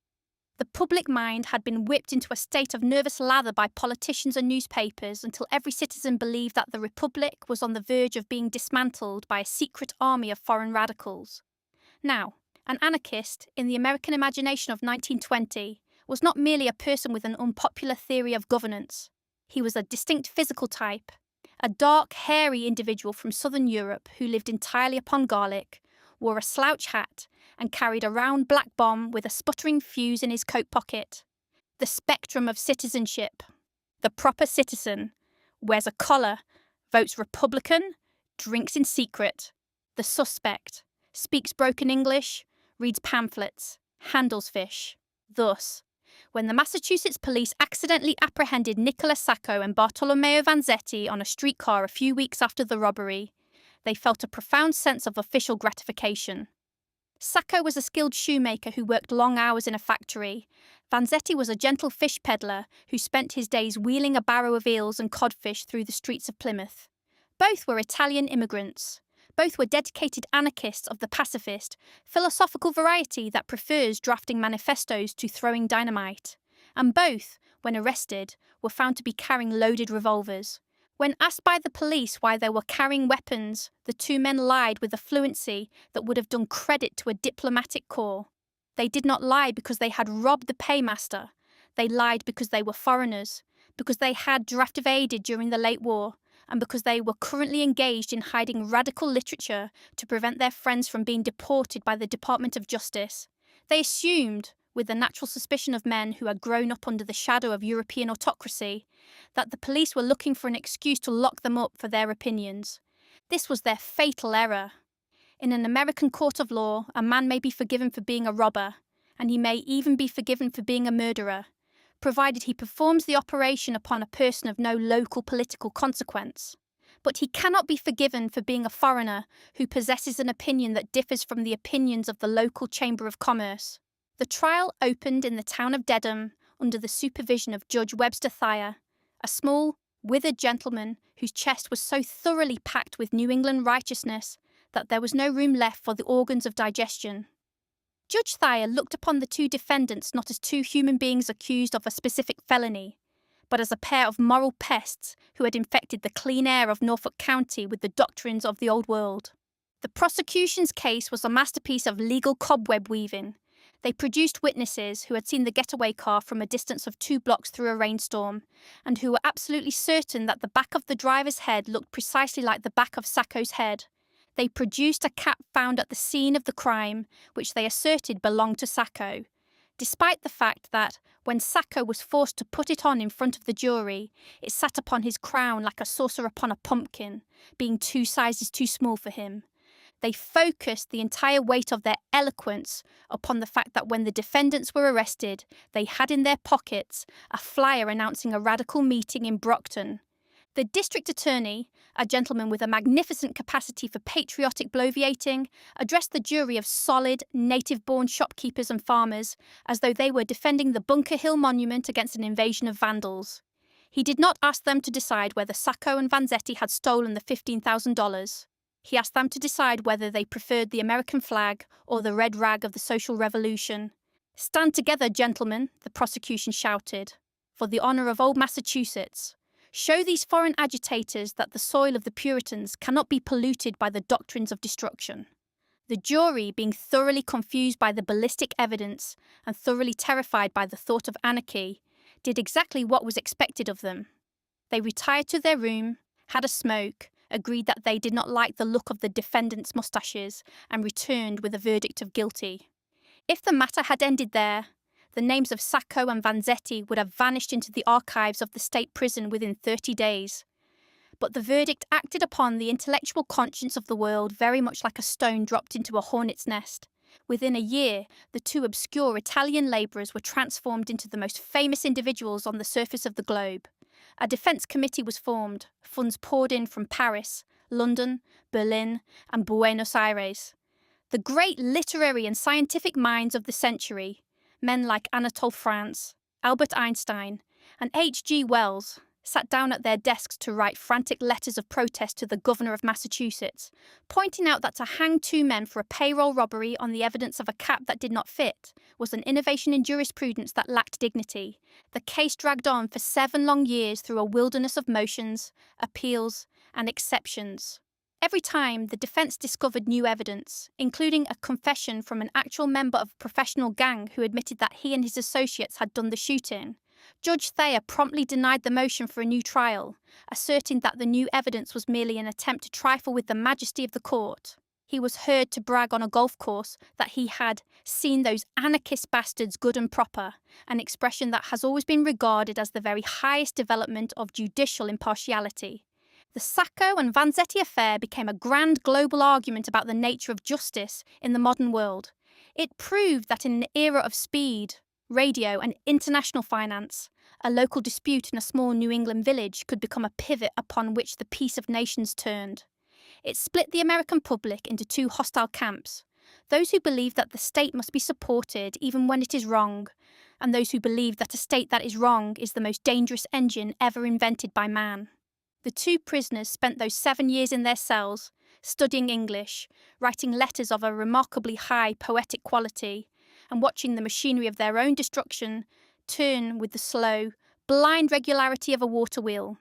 The public mind had been whipped into a state of nervous lather by politicians and newspapers until every citizen believed that the Republic was on the verge of being dismantled by a secret army of foreign radicals. Now, an anarchist, in the American imagination of 1920, was not merely a person with an unpopular theory of governance. He was a distinct physical type, a dark, hairy individual from southern Europe who lived entirely upon garlic, wore a slouch hat, and carried a round black bomb with a sputtering fuse in his coat pocket. The spectrum of citizenship. The proper citizen wears a collar, votes Republican, drinks in secret. The suspect speaks broken English, reads pamphlets, handles fish. Thus, when the Massachusetts police accidentally apprehended Nicola Sacco and Bartolomeo Vanzetti on a streetcar a few weeks after the robbery, they felt a profound sense of official gratification. Sacco was a skilled shoemaker who worked long hours in a factory. Vanzetti was a gentle fish peddler who spent his days wheeling a barrow of eels and codfish through the streets of Plymouth. Both were Italian immigrants. Both were dedicated anarchists of the pacifist, philosophical variety that prefers drafting manifestos to throwing dynamite. And both, when arrested, were found to be carrying loaded revolvers. When asked by the police why they were carrying weapons, the two men lied with a fluency that would have done credit to a diplomatic corps. They did not lie because they had robbed the paymaster. They lied because they were foreigners, because they had draft evaded during the late war, and because they were currently engaged in hiding radical literature to prevent their friends from being deported by the Department of Justice. They assumed, with the natural suspicion of men who had grown up under the shadow of European autocracy, that the police were looking for an excuse to lock them up for their opinions. This was their fatal error. In an American court of law, a man may be forgiven for being a robber, and he may even be forgiven for being a murderer, provided he performs the operation upon a person of no local political consequence. But he cannot be forgiven for being a foreigner who possesses an opinion that differs from the opinions of the local Chamber of Commerce. The trial opened in the town of Dedham under the supervision of Judge Webster Thayer, a small, withered gentleman whose chest was so thoroughly packed with New England righteousness that there was no room left for the organs of digestion. Judge Thayer looked upon the two defendants not as two human beings accused of a specific felony, but as a pair of moral pests who had infected the clean air of Norfolk County with the doctrines of the old world. The prosecution's case was a masterpiece of legal cobweb weaving. They produced witnesses who had seen the getaway car from a distance of 2 blocks through a rainstorm, and who were absolutely certain that the back of the driver's head looked precisely like the back of Sacco's head. They produced a cap found at the scene of the crime, which they asserted belonged to Sacco, despite the fact that, when Sacco was forced to put it on in front of the jury, it sat upon his crown like a saucer upon a pumpkin, being 2 sizes too small for him. They focused the entire weight of their eloquence upon the fact that when the defendants were arrested, they had in their pockets a flyer announcing a radical meeting in Brockton. The district attorney, a gentleman with a magnificent capacity for patriotic bloviating, addressed the jury of solid, native-born shopkeepers and farmers as though they were defending the Bunker Hill Monument against an invasion of vandals. He did not ask them to decide whether Sacco and Vanzetti had stolen the $15,000. He asked them to decide whether they preferred the American flag or the red rag of the social revolution. "Stand together, gentlemen," the prosecution shouted, "for the honour of old Massachusetts. Show these foreign agitators that the soil of the Puritans cannot be polluted by the doctrines of destruction." The jury, being thoroughly confused by the ballistic evidence and thoroughly terrified by the thought of anarchy, did exactly what was expected of them. They retired to their room, had a smoke, agreed that they did not like the look of the defendants' moustaches, and returned with a verdict of guilty. If the matter had ended there, the names of Sacco and Vanzetti would have vanished into the archives of the state prison within 30 days. But the verdict acted upon the intellectual conscience of the world very much like a stone dropped into a hornet's nest. Within a year, the 2 obscure Italian labourers were transformed into the most famous individuals on the surface of the globe. A defence committee was formed, funds poured in from Paris, London, Berlin, and Buenos Aires. The great literary and scientific minds of the century, men like Anatole France, Albert Einstein, and H.G. Wells, sat down at their desks to write frantic letters of protest to the governor of Massachusetts, pointing out that to hang 2 men for a payroll robbery on the evidence of a cap that did not fit was an innovation in jurisprudence that lacked dignity. The case dragged on for 7 long years through a wilderness of motions, appeals, and exceptions. Every time, the defence discovered new evidence, including a confession from an actual member of a professional gang who admitted that he and his associates had done the shooting. Judge Thayer promptly denied the motion for a new trial, asserting that the new evidence was merely an attempt to trifle with the majesty of the court. He was heard to brag on a golf course that he had seen those anarchist bastards good and proper, an expression that has always been regarded as the very highest development of judicial impartiality. The Sacco and Vanzetti affair became a grand global argument about the nature of justice in the modern world. It proved that in an era of speed, radio, and international finance, a local dispute in a small New England village could become a pivot upon which the peace of nations turned. It split the American public into 2 hostile camps: those who believed that the state must be supported even when it is wrong, and those who believed that a state that is wrong is the most dangerous engine ever invented by man. The 2 prisoners spent those 7 years in their cells, studying English, writing letters of a remarkably high poetic quality, and watching the machinery of their own destruction turn with the slow, blind regularity of a water wheel.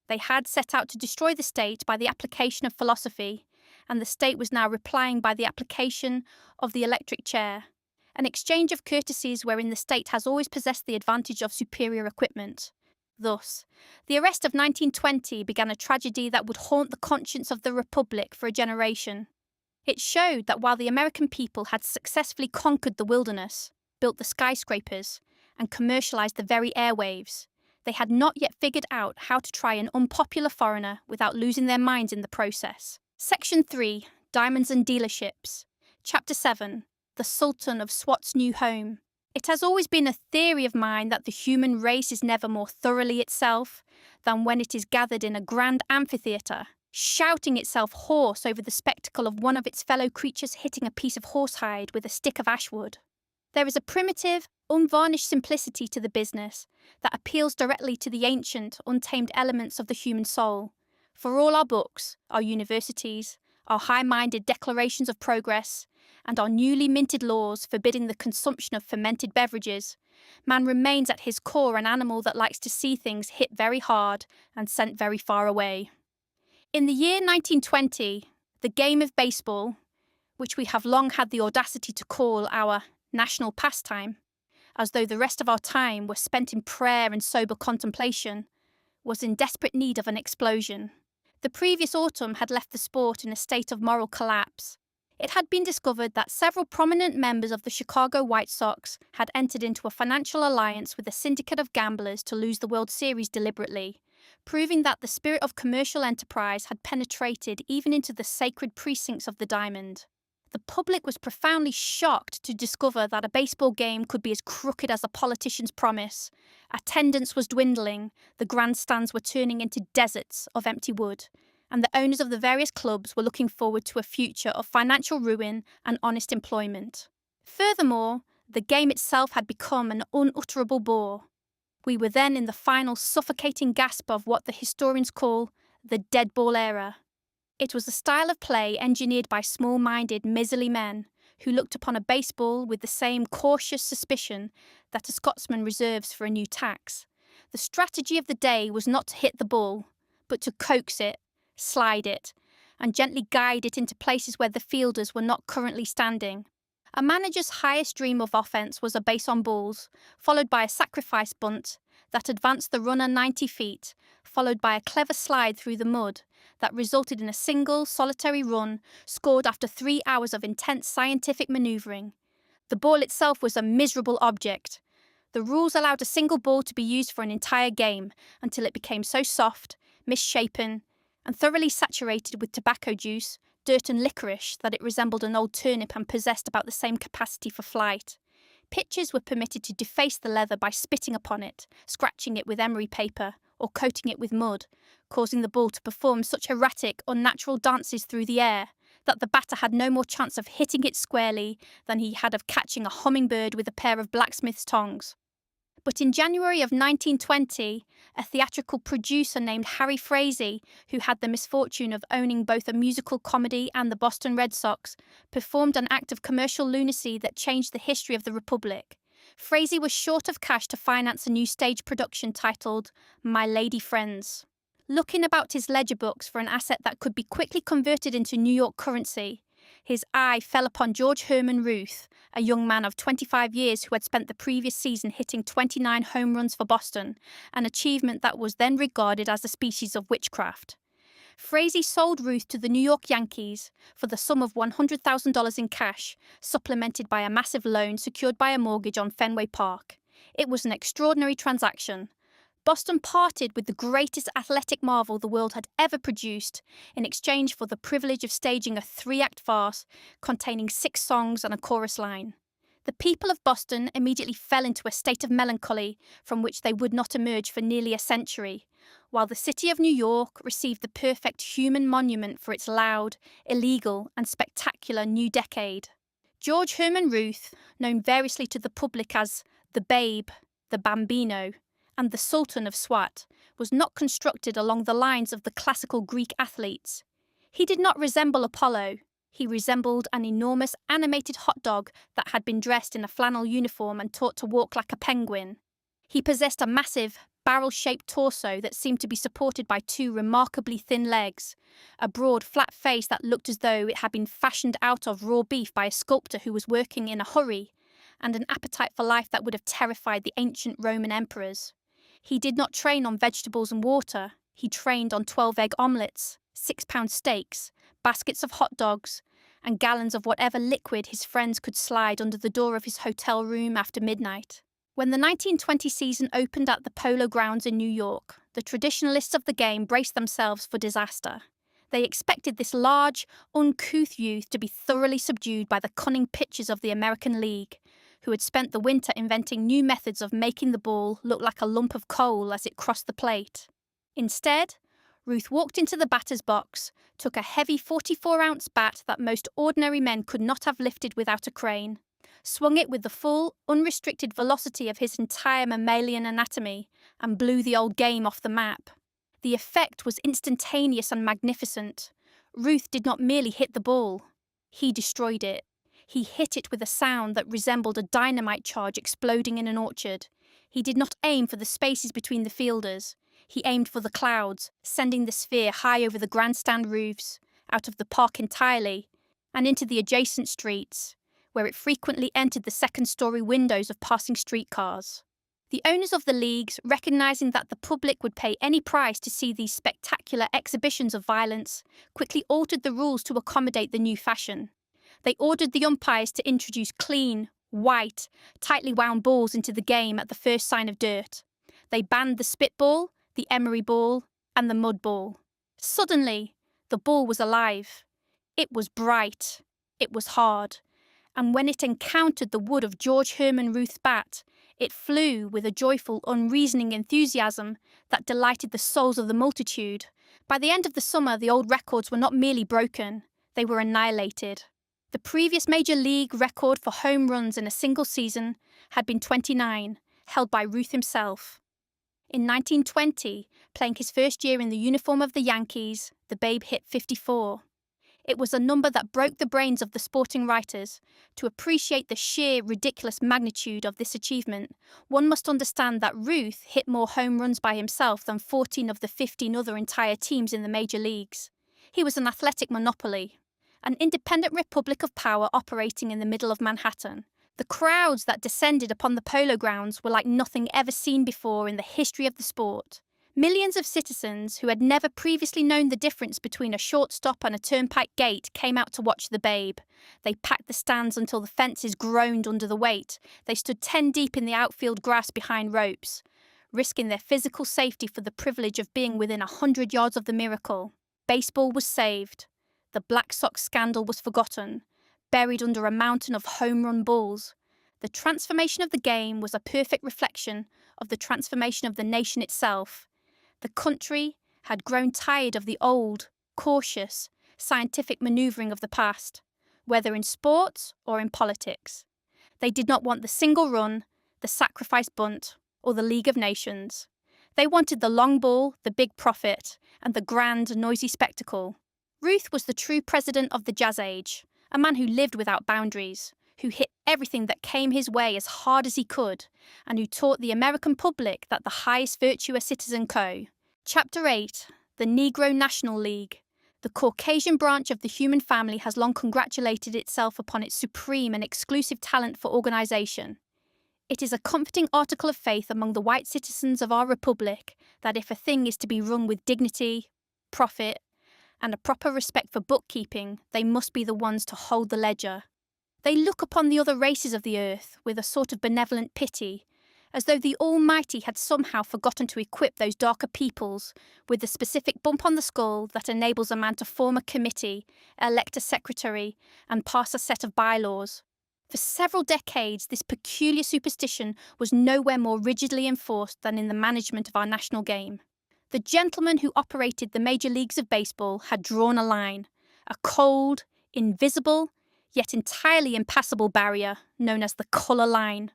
They had set out to destroy the state by the application of philosophy, and the state was now replying by the application of the electric chair, an exchange of courtesies wherein the state has always possessed the advantage of superior equipment. Thus, the arrest of 1920 began a tragedy that would haunt the conscience of the Republic for a generation. It showed that while the American people had successfully conquered the wilderness, built the skyscrapers, and commercialized the very airwaves, they had not yet figured out how to try an unpopular foreigner without losing their minds in the process. Section 3, Diamonds and Dealerships. Chapter 7, The Sultan of Swat's New Home. It has always been a theory of mine that the human race is never more thoroughly itself than when it is gathered in a grand amphitheatre, shouting itself hoarse over the spectacle of one of its fellow creatures hitting a piece of horsehide with a stick of ashwood. There is a primitive, unvarnished simplicity to the business that appeals directly to the ancient, untamed elements of the human soul. For all our books, our universities, our high-minded declarations of progress, and our newly minted laws forbidding the consumption of fermented beverages, man remains at his core an animal that likes to see things hit very hard and sent very far away. In the year 1920, the game of baseball, which we have long had the audacity to call our national pastime, as though the rest of our time were spent in prayer and sober contemplation, was in desperate need of an explosion. The previous autumn had left the sport in a state of moral collapse. It had been discovered that several prominent members of the Chicago White Sox had entered into a financial alliance with a syndicate of gamblers to lose the World Series deliberately, proving that the spirit of commercial enterprise had penetrated even into the sacred precincts of the diamond. The public was profoundly shocked to discover that a baseball game could be as crooked as a politician's promise. Attendance was dwindling, the grandstands were turning into deserts of empty wood, and the owners of the various clubs were looking forward to a future of financial ruin and honest employment. Furthermore, the game itself had become an unutterable bore. We were then in the final suffocating gasp of what the historians call the dead ball era. It was a style of play engineered by small-minded, miserly men who looked upon a baseball with the same cautious suspicion that a Scotsman reserves for a new tax. The strategy of the day was not to hit the ball, but to coax it, slide it, and gently guide it into places where the fielders were not currently standing. A manager's highest dream of offense was a base on balls, followed by a sacrifice bunt that advanced the runner 90 feet, followed by a clever slide through the mud that resulted in a single, solitary run scored after 3 hours of intense scientific manoeuvring. The ball itself was a miserable object. The rules allowed a single ball to be used for an entire game until it became so soft, misshapen, and thoroughly saturated with tobacco juice, dirt and licorice that it resembled an old turnip and possessed about the same capacity for flight. Pitchers were permitted to deface the leather by spitting upon it, scratching it with emery paper, or coating it with mud, causing the ball to perform such erratic, unnatural dances through the air that the batter had no more chance of hitting it squarely than he had of catching a hummingbird with a pair of blacksmith's tongs. But in January of 1920, a theatrical producer named Harry Frazee, who had the misfortune of owning both a musical comedy and the Boston Red Sox, performed an act of commercial lunacy that changed the history of the Republic. Frazee was short of cash to finance a new stage production titled My Lady Friends. Looking about his ledger books for an asset that could be quickly converted into New York currency, his eye fell upon George Herman Ruth, a young man of 25 years who had spent the previous season hitting 29 home runs for Boston, an achievement that was then regarded as a species of witchcraft. Frazee sold Ruth to the New York Yankees for the sum of $100,000 in cash, supplemented by a massive loan secured by a mortgage on Fenway Park. It was an extraordinary transaction. Boston parted with the greatest athletic marvel the world had ever produced in exchange for the privilege of staging a 3-act farce containing 6 songs and a chorus line. The people of Boston immediately fell into a state of melancholy from which they would not emerge for nearly a century, while the city of New York received the perfect human monument for its loud, illegal, and spectacular new decade. George Herman Ruth, known variously to the public as the Babe, the Bambino, and the Sultan of Swat, was not constructed along the lines of the classical Greek athletes. He did not resemble Apollo. He resembled an enormous animated hot dog that had been dressed in a flannel uniform and taught to walk like a penguin. He possessed a massive, barrel-shaped torso that seemed to be supported by 2 remarkably thin legs, a broad, flat face that looked as though it had been fashioned out of raw beef by a sculptor who was working in a hurry, and an appetite for life that would have terrified the ancient Roman emperors. He did not train on vegetables and water. He trained on 12-egg omelettes, 6-pound steaks, baskets of hot dogs, and gallons of whatever liquid his friends could slide under the door of his hotel room after midnight. When the 1920 season opened at the Polo Grounds in New York, the traditionalists of the game braced themselves for disaster. They expected this large, uncouth youth to be thoroughly subdued by the cunning pitchers of the American League, who had spent the winter inventing new methods of making the ball look like a lump of coal as it crossed the plate. Instead, Ruth walked into the batter's box, took a heavy 44-ounce bat that most ordinary men could not have lifted without a crane, swung it with the full, unrestricted velocity of his entire mammalian anatomy, and blew the old game off the map. The effect was instantaneous and magnificent. Ruth did not merely hit the ball. He destroyed it. He hit it with a sound that resembled a dynamite charge exploding in an orchard. He did not aim for the spaces between the fielders. He aimed for the clouds, sending the sphere high over the grandstand roofs, out of the park entirely, and into the adjacent streets, where it frequently entered the second-story windows of passing streetcars. The owners of the leagues, recognizing that the public would pay any price to see these spectacular exhibitions of violence, quickly altered the rules to accommodate the new fashion. They ordered the umpires to introduce clean, white, tightly wound balls into the game at the first sign of dirt. They banned the spitball, the emery ball, and the mud ball. Suddenly, the ball was alive. It was bright. It was hard. And when it encountered the wood of George Herman Ruth's bat, it flew with a joyful, unreasoning enthusiasm that delighted the souls of the multitude. By the end of the summer, the old records were not merely broken, they were annihilated. The previous Major League record for home runs in a single season had been 29, held by Ruth himself. In 1920, playing his first year in the uniform of the Yankees, the Babe hit 54. It was a number that broke the brains of the sporting writers. To appreciate the sheer, ridiculous magnitude of this achievement, one must understand that Ruth hit more home runs by himself than 14 of the 15 other entire teams in the major leagues. He was an athletic monopoly, an independent republic of power operating in the middle of Manhattan. The crowds that descended upon the polo grounds were like nothing ever seen before in the history of the sport. Millions of citizens who had never previously known the difference between a shortstop and a turnpike gate came out to watch the Babe. They packed the stands until the fences groaned under the weight. They stood 10 deep in the outfield grass behind ropes, risking their physical safety for the privilege of being within 100 yards of the miracle. Baseball was saved. The Black Sox scandal was forgotten, buried under a mountain of home run balls. The transformation of the game was a perfect reflection of the transformation of the nation itself. The country had grown tired of the old, cautious, scientific manoeuvring of the past, whether in sports or in politics. They did not want the single run, the sacrifice bunt, or the League of Nations. They wanted the long ball, the big profit, and the grand, noisy spectacle. Ruth was the true president of the Jazz Age, a man who lived without boundaries, who hit everything that came his way as hard as he could, and who taught the American public that the highest virtue a citizen co. Chapter 8, the Negro National League. The Caucasian branch of the human family has long congratulated itself upon its supreme and exclusive talent for organization. It is a comforting article of faith among the white citizens of our republic that if a thing is to be run with dignity, profit, and a proper respect for bookkeeping, they must be the ones to hold the ledger. They look upon the other races of the earth with a sort of benevolent pity, as though the Almighty had somehow forgotten to equip those darker peoples with the specific bump on the skull that enables a man to form a committee, elect a secretary, and pass a set of bylaws. For several decades, this peculiar superstition was nowhere more rigidly enforced than in the management of our national game. The gentleman who operated the major leagues of baseball had drawn a line, a cold, invisible, yet entirely impassable barrier known as the colour line.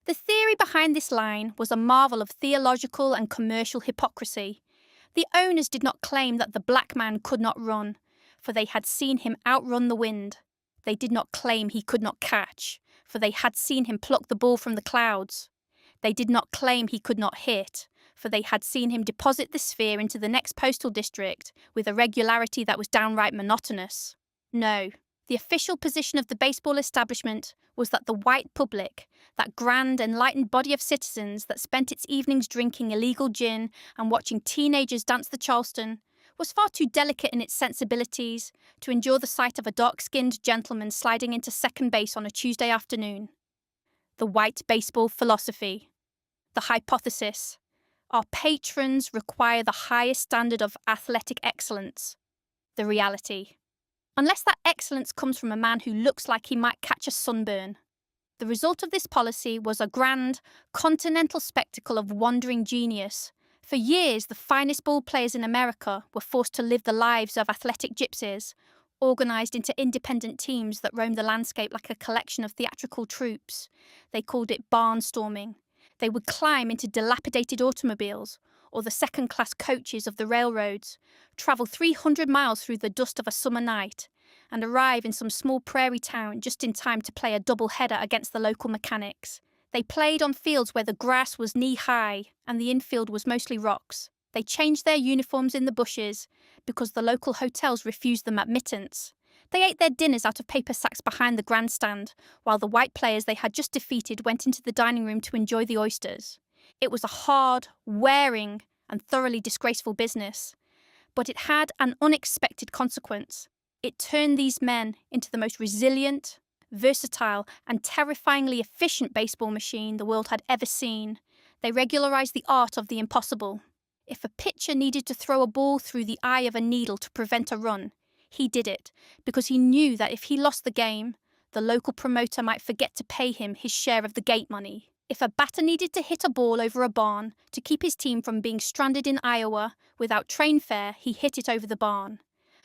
The theory behind this line was a marvel of theological and commercial hypocrisy. The owners did not claim that the black man could not run, for they had seen him outrun the wind. They did not claim he could not catch, for they had seen him pluck the ball from the clouds. They did not claim he could not hit, for they had seen him deposit the sphere into the next postal district with a regularity that was downright monotonous. No, the official position of the baseball establishment was that the white public, that grand, enlightened body of citizens that spent its evenings drinking illegal gin and watching teenagers dance the Charleston, was far too delicate in its sensibilities to endure the sight of a dark-skinned gentleman sliding into second base on a Tuesday afternoon. The white baseball philosophy. The hypothesis. Our patrons require the highest standard of athletic excellence. The reality. Unless that excellence comes from a man who looks like he might catch a sunburn. The result of this policy was a grand, continental spectacle of wandering genius, For years, the finest ball players in America were forced to live the lives of athletic gypsies, organised into independent teams that roamed the landscape like a collection of theatrical troupes. They called it barnstorming. They would climb into dilapidated automobiles, or the second-class coaches of the railroads, travel 300 miles through the dust of a summer night, and arrive in some small prairie town just in time to play a double-header against the local mechanics. They played on fields where the grass was knee-high and the infield was mostly rocks. They changed their uniforms in the bushes because the local hotels refused them admittance. They ate their dinners out of paper sacks behind the grandstand, while the white players they had just defeated went into the dining room to enjoy the oysters. It was a hard, wearing, and thoroughly disgraceful business. But it had an unexpected consequence. It turned these men into the most resilient, versatile, and terrifyingly efficient baseball machine the world had ever seen. They regularized the art of the impossible. If a pitcher needed to throw a ball through the eye of a needle to prevent a run, he did it, because he knew that if he lost the game, the local promoter might forget to pay him his share of the gate money. If a batter needed to hit a ball over a barn to keep his team from being stranded in Iowa without train fare, he hit it over the barn.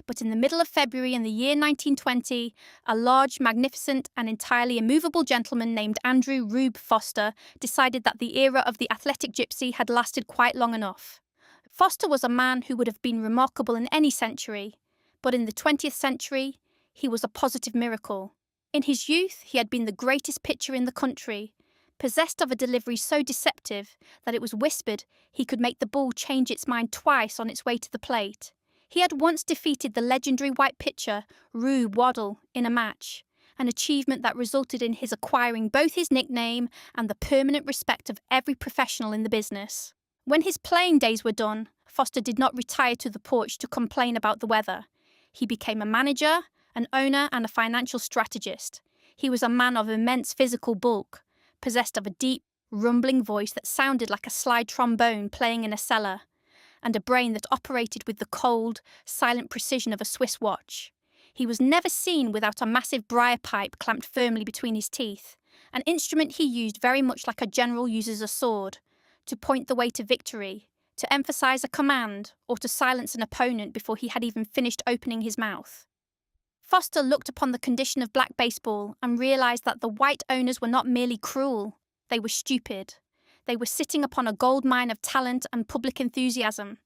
But in the middle of February in the year 1920, a large, magnificent, and entirely immovable gentleman named Andrew Rube Foster decided that the era of the athletic gypsy had lasted quite long enough. Foster was a man who would have been remarkable in any century, but in the 20th century, he was a positive miracle. In his youth, he had been the greatest pitcher in the country, possessed of a delivery so deceptive that it was whispered he could make the ball change its mind twice on its way to the plate. He had once defeated the legendary white pitcher, Rube Waddle, in a match, an achievement that resulted in his acquiring both his nickname and the permanent respect of every professional in the business. When his playing days were done, Foster did not retire to the porch to complain about the weather. He became a manager, an owner, and a financial strategist. He was a man of immense physical bulk, possessed of a deep, rumbling voice that sounded like a slide trombone playing in a cellar, and a brain that operated with the cold, silent precision of a Swiss watch. He was never seen without a massive briar pipe clamped firmly between his teeth, an instrument he used very much like a general uses a sword, to point the way to victory, to emphasize a command, or to silence an opponent before he had even finished opening his mouth. Foster looked upon the condition of black baseball and realized that the white owners were not merely cruel, they were stupid. They were sitting upon a gold mine of talent and public enthusiasm,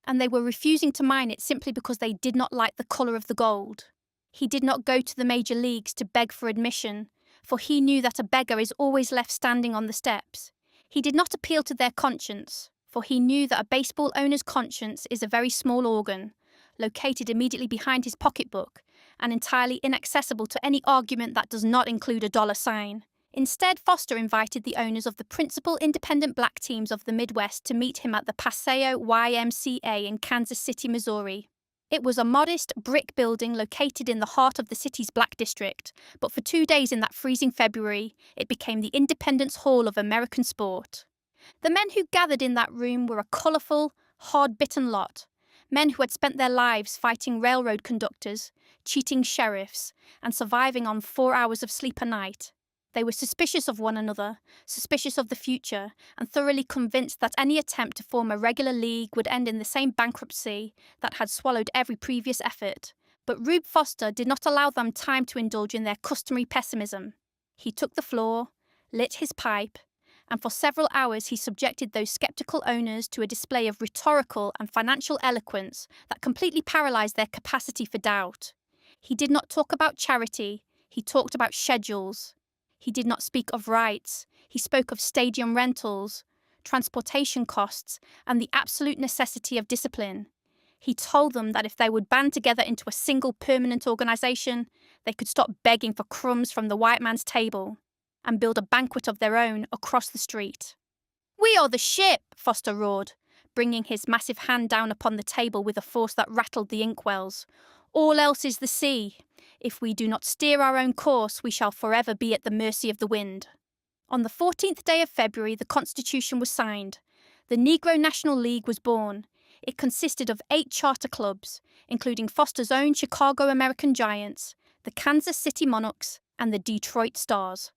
and they were refusing to mine it simply because they did not like the colour of the gold. He did not go to the major leagues to beg for admission, for he knew that a beggar is always left standing on the steps. He did not appeal to their conscience, for he knew that a baseball owner's conscience is a very small organ, located immediately behind his pocketbook, and entirely inaccessible to any argument that does not include a dollar sign. Instead, Foster invited the owners of the principal independent black teams of the Midwest to meet him at the Paseo YMCA in Kansas City, Missouri. It was a modest brick building located in the heart of the city's black district, but for 2 days in that freezing February, it became the Independence Hall of American sport. The men who gathered in that room were a colourful, hard-bitten lot, men who had spent their lives fighting railroad conductors, cheating sheriffs, and surviving on 4 hours of sleep a night. They were suspicious of one another, suspicious of the future, and thoroughly convinced that any attempt to form a regular league would end in the same bankruptcy that had swallowed every previous effort. But Rube Foster did not allow them time to indulge in their customary pessimism. He took the floor, lit his pipe, and for several hours he subjected those sceptical owners to a display of rhetorical and financial eloquence that completely paralyzed their capacity for doubt. He did not talk about charity, he talked about schedules. He did not speak of rights, he spoke of stadium rentals, transportation costs, and the absolute necessity of discipline. He told them that if they would band together into a single permanent organization, they could stop begging for crumbs from the white man's table and build a banquet of their own across the street. "We are the ship," Foster roared, bringing his massive hand down upon the table with a force that rattled the inkwells. "All else is the sea. If we do not steer our own course, we shall forever be at the mercy of the wind." On the 14th day of February, the Constitution was signed. The Negro National League was born. It consisted of 8 charter clubs, including Foster's own Chicago American Giants, the Kansas City Monarchs, and the Detroit Stars.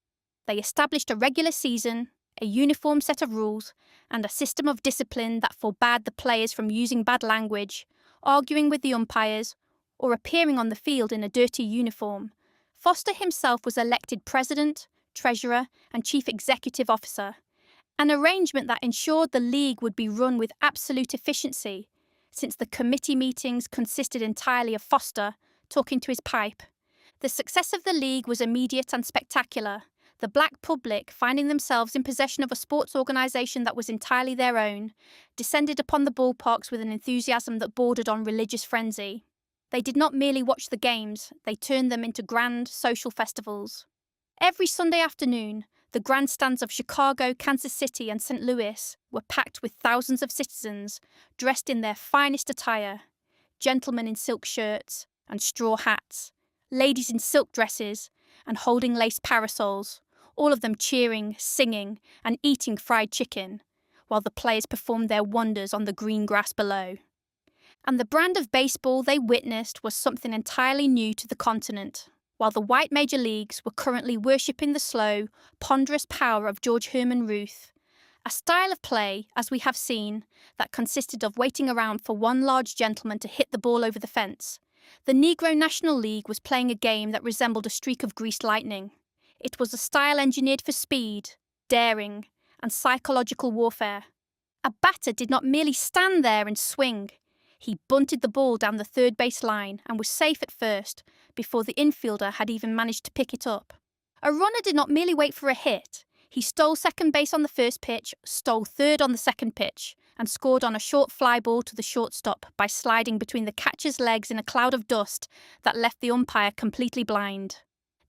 They established a regular season, a uniform set of rules, and a system of discipline that forbade the players from using bad language, arguing with the umpires, or appearing on the field in a dirty uniform, Foster himself was elected president, treasurer, and chief executive officer, an arrangement that ensured the league would be run with absolute efficiency, since the committee meetings consisted entirely of Foster talking to his pipe. The success of the league was immediate and spectacular, the black public, finding themselves in possession of a sports organisation that was entirely their own, descended upon the ballparks with an enthusiasm that bordered on religious frenzy. They did not merely watch the games, they turned them into grand social festivals. Every Sunday afternoon, the grandstands of Chicago, Kansas City, and St. Louis were packed with thousands of citizens dressed in their finest attire, gentlemen in silk shirts and straw hats, ladies in silk dresses and holding lace parasols, all of them cheering, singing, and eating fried chicken, while the players performed their wonders on the green grass below. And the brand of baseball they witnessed was something entirely new to the continent, while the white major leagues were currently worshipping the slow, ponderous power of George Herman Ruth, a style of play, as we have seen, that consisted of waiting around for one large gentleman to hit the ball over the fence. The Negro National League was playing a game that resembled a streak of greased lightning. It was a style engineered for speed, daring, and psychological warfare. A batter did not merely stand there and swing. He bunted the ball down the third base line and was safe at first before the infielder had even managed to pick it up. A runner did not merely wait for a hit. He stole second base on the first pitch, stole third on the second pitch, and scored on a short fly ball to the shortstop by sliding between the catcher's legs in a cloud of dust that left the umpire completely blind.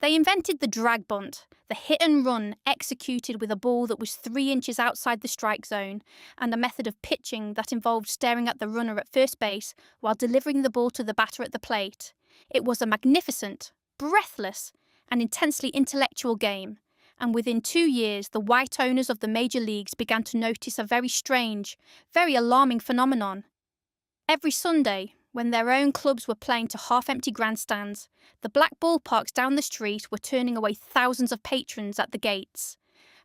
They invented the drag bunt, the hit and run executed with a ball that was 3 inches outside the strike zone, and a method of pitching that involved staring at the runner at first base while delivering the ball to the batter at the plate. It was a magnificent, breathless, and intensely intellectual game, and within 2 years the white owners of the major leagues began to notice a very strange, very alarming phenomenon. Every Sunday, when their own clubs were playing to half-empty grandstands, the black ballparks down the street were turning away thousands of patrons at the gates.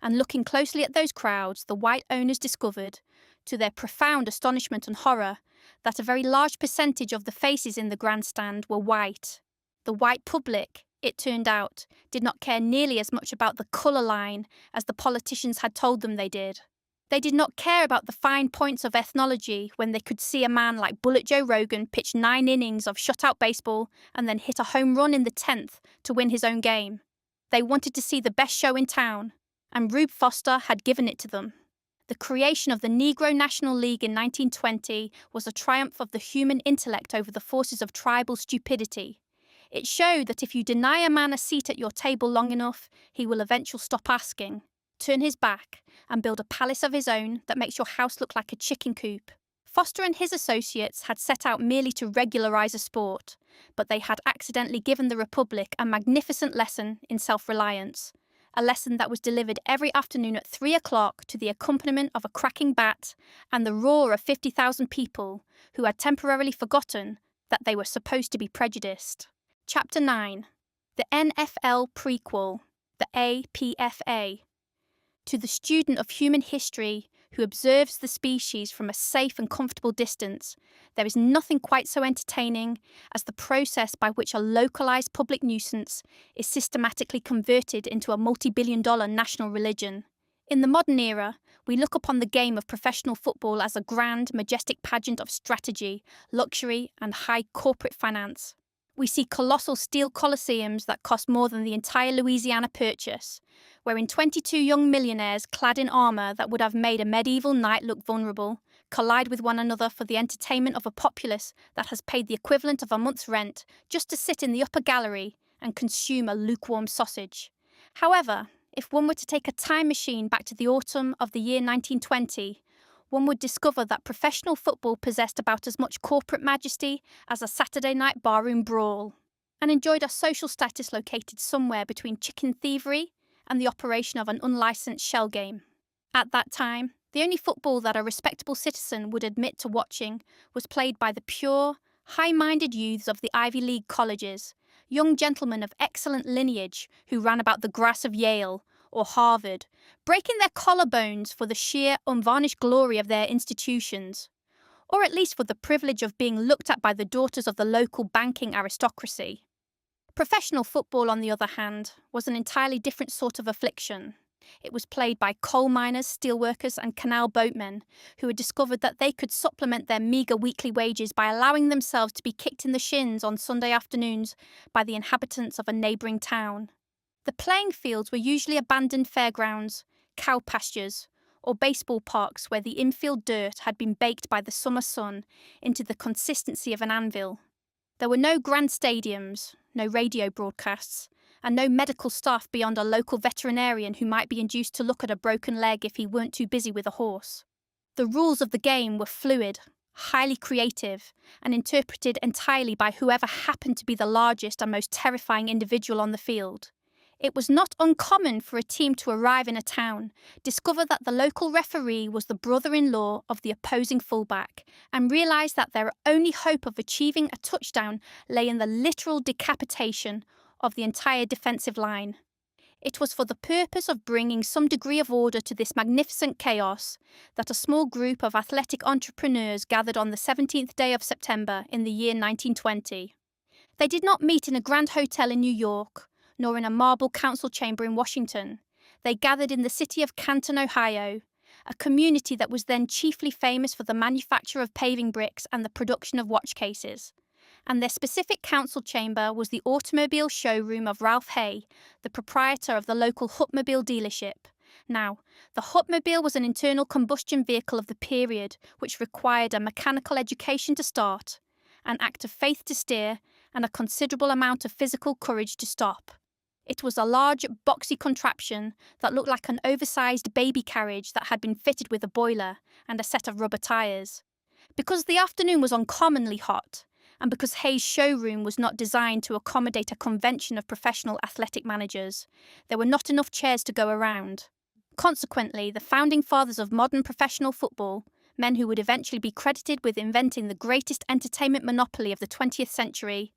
And looking closely at those crowds, the white owners discovered, to their profound astonishment and horror, that a very large percentage of the faces in the grandstand were white. The white public, it turned out, did not care nearly as much about the colour line as the politicians had told them they did. They did not care about the fine points of ethnology when they could see a man like Bullet Joe Rogan pitch 9 innings of shutout baseball and then hit a home run in the 10th to win his own game. They wanted to see the best show in town, and Rube Foster had given it to them. The creation of the Negro National League in 1920 was a triumph of the human intellect over the forces of tribal stupidity. It showed that if you deny a man a seat at your table long enough, he will eventually stop asking, turn his back, and build a palace of his own that makes your house look like a chicken coop. Foster and his associates had set out merely to regularise a sport, but they had accidentally given the Republic a magnificent lesson in self-reliance, a lesson that was delivered every afternoon at 3 o'clock to the accompaniment of a cracking bat and the roar of 50,000 people who had temporarily forgotten that they were supposed to be prejudiced. Chapter 9. The NFL Prequel, the APFA. To the student of human history who observes the species from a safe and comfortable distance, there is nothing quite so entertaining as the process by which a localised public nuisance is systematically converted into a multi-billion-dollar national religion. In the modern era, we look upon the game of professional football as a grand, majestic pageant of strategy, luxury, and high corporate finance. We see colossal steel coliseums that cost more than the entire Louisiana Purchase, wherein 22 young millionaires clad in armour that would have made a medieval knight look vulnerable collide with one another for the entertainment of a populace that has paid the equivalent of a month's rent just to sit in the upper gallery and consume a lukewarm sausage. However, if one were to take a time machine back to the autumn of the year 1920, one would discover that professional football possessed about as much corporate majesty as a Saturday night barroom brawl, and enjoyed a social status located somewhere between chicken thievery and the operation of an unlicensed shell game. At that time, the only football that a respectable citizen would admit to watching was played by the pure, high-minded youths of the Ivy League colleges, young gentlemen of excellent lineage who ran about the grass of Yale, or Harvard, breaking their collarbones for the sheer, unvarnished glory of their institutions, or at least for the privilege of being looked at by the daughters of the local banking aristocracy. Professional football, on the other hand, was an entirely different sort of affliction. It was played by coal miners, steelworkers, and canal boatmen who had discovered that they could supplement their meagre weekly wages by allowing themselves to be kicked in the shins on Sunday afternoons by the inhabitants of a neighbouring town. The playing fields were usually abandoned fairgrounds, cow pastures, or baseball parks where the infield dirt had been baked by the summer sun into the consistency of an anvil. There were no grand stadiums, no radio broadcasts, and no medical staff beyond a local veterinarian who might be induced to look at a broken leg if he weren't too busy with a horse. The rules of the game were fluid, highly creative, and interpreted entirely by whoever happened to be the largest and most terrifying individual on the field. It was not uncommon for a team to arrive in a town, discover that the local referee was the brother-in-law of the opposing fullback, and realise that their only hope of achieving a touchdown lay in the literal decapitation of the entire defensive line. It was for the purpose of bringing some degree of order to this magnificent chaos that a small group of athletic entrepreneurs gathered on the 17th day of September in the year 1920. They did not meet in a grand hotel in New York, nor in a marble council chamber in Washington. They gathered in the city of Canton, Ohio, a community that was then chiefly famous for the manufacture of paving bricks and the production of watch cases. And their specific council chamber was the automobile showroom of Ralph Hay, the proprietor of the local Hupmobile dealership. Now, the Hupmobile was an internal combustion vehicle of the period which required a mechanical education to start, an act of faith to steer, and a considerable amount of physical courage to stop. It was a large, boxy contraption that looked like an oversized baby carriage that had been fitted with a boiler and a set of rubber tyres. Because the afternoon was uncommonly hot, and because Hay's showroom was not designed to accommodate a convention of professional athletic managers, there were not enough chairs to go around. Consequently, the founding fathers of modern professional football, men who would eventually be credited with inventing the greatest entertainment monopoly of the 20th century,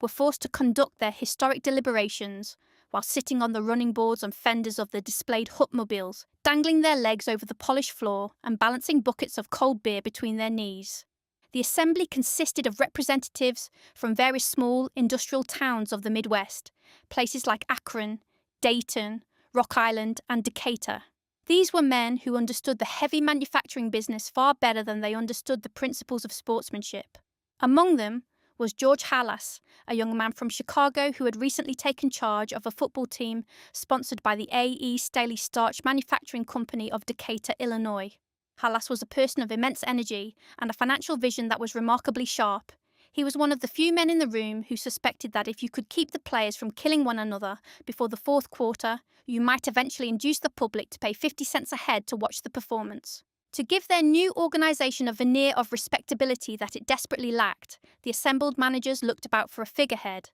were forced to conduct their historic deliberations while sitting on the running boards and fenders of the displayed Hupmobiles, dangling their legs over the polished floor and balancing buckets of cold beer between their knees. The assembly consisted of representatives from various small industrial towns of the Midwest, places like Akron, Dayton, Rock Island, and Decatur. These were men who understood the heavy manufacturing business far better than they understood the principles of sportsmanship. Among them was George Halas, a young man from Chicago who had recently taken charge of a football team sponsored by the A.E. Staley Starch Manufacturing Company of Decatur, Illinois. Halas was a person of immense energy and a financial vision that was remarkably sharp. He was one of the few men in the room who suspected that if you could keep the players from killing one another before the fourth quarter, you might eventually induce the public to pay 50 cents a head to watch the performance. To give their new organisation a veneer of respectability that it desperately lacked, the assembled managers looked about for a figurehead,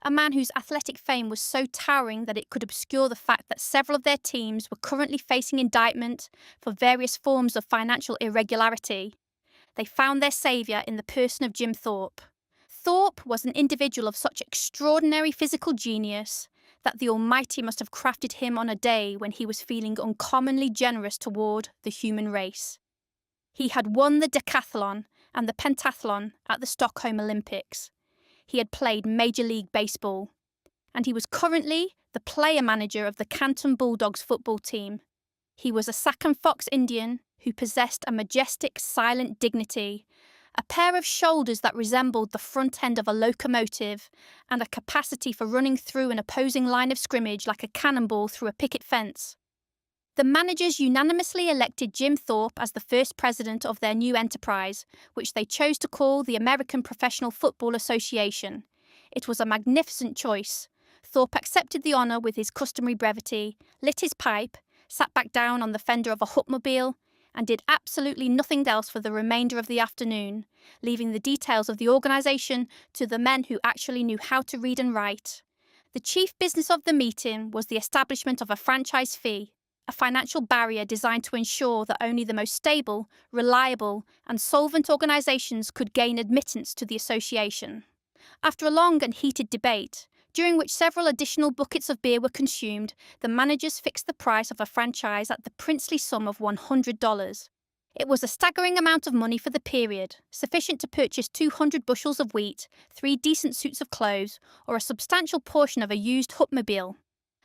a man whose athletic fame was so towering that it could obscure the fact that several of their teams were currently facing indictment for various forms of financial irregularity. They found their saviour in the person of Jim Thorpe. Thorpe was an individual of such extraordinary physical genius that the Almighty must have crafted him on a day when he was feeling uncommonly generous toward the human race. He had won the decathlon and the pentathlon at the Stockholm Olympics. He had played Major League Baseball, and he was currently the player manager of the Canton Bulldogs football team. He was a Sac and Fox Indian who possessed a majestic, silent dignity, a pair of shoulders that resembled the front end of a locomotive, and a capacity for running through an opposing line of scrimmage like a cannonball through a picket fence. The managers unanimously elected Jim Thorpe as the first president of their new enterprise, which they chose to call the American Professional Football Association. It was a magnificent choice. Thorpe accepted the honour with his customary brevity, lit his pipe, sat back down on the fender of a Hupmobile, and did absolutely nothing else for the remainder of the afternoon, leaving the details of the organisation to the men who actually knew how to read and write. The chief business of the meeting was the establishment of a franchise fee, a financial barrier designed to ensure that only the most stable, reliable, and solvent organisations could gain admittance to the association. After a long and heated debate, during which several additional buckets of beer were consumed. The managers fixed the price of a franchise at the princely sum of $100. It was a staggering amount of money for the period, sufficient to purchase 200 bushels of wheat, 3 decent suits of clothes, or a substantial portion of a used hutmobile.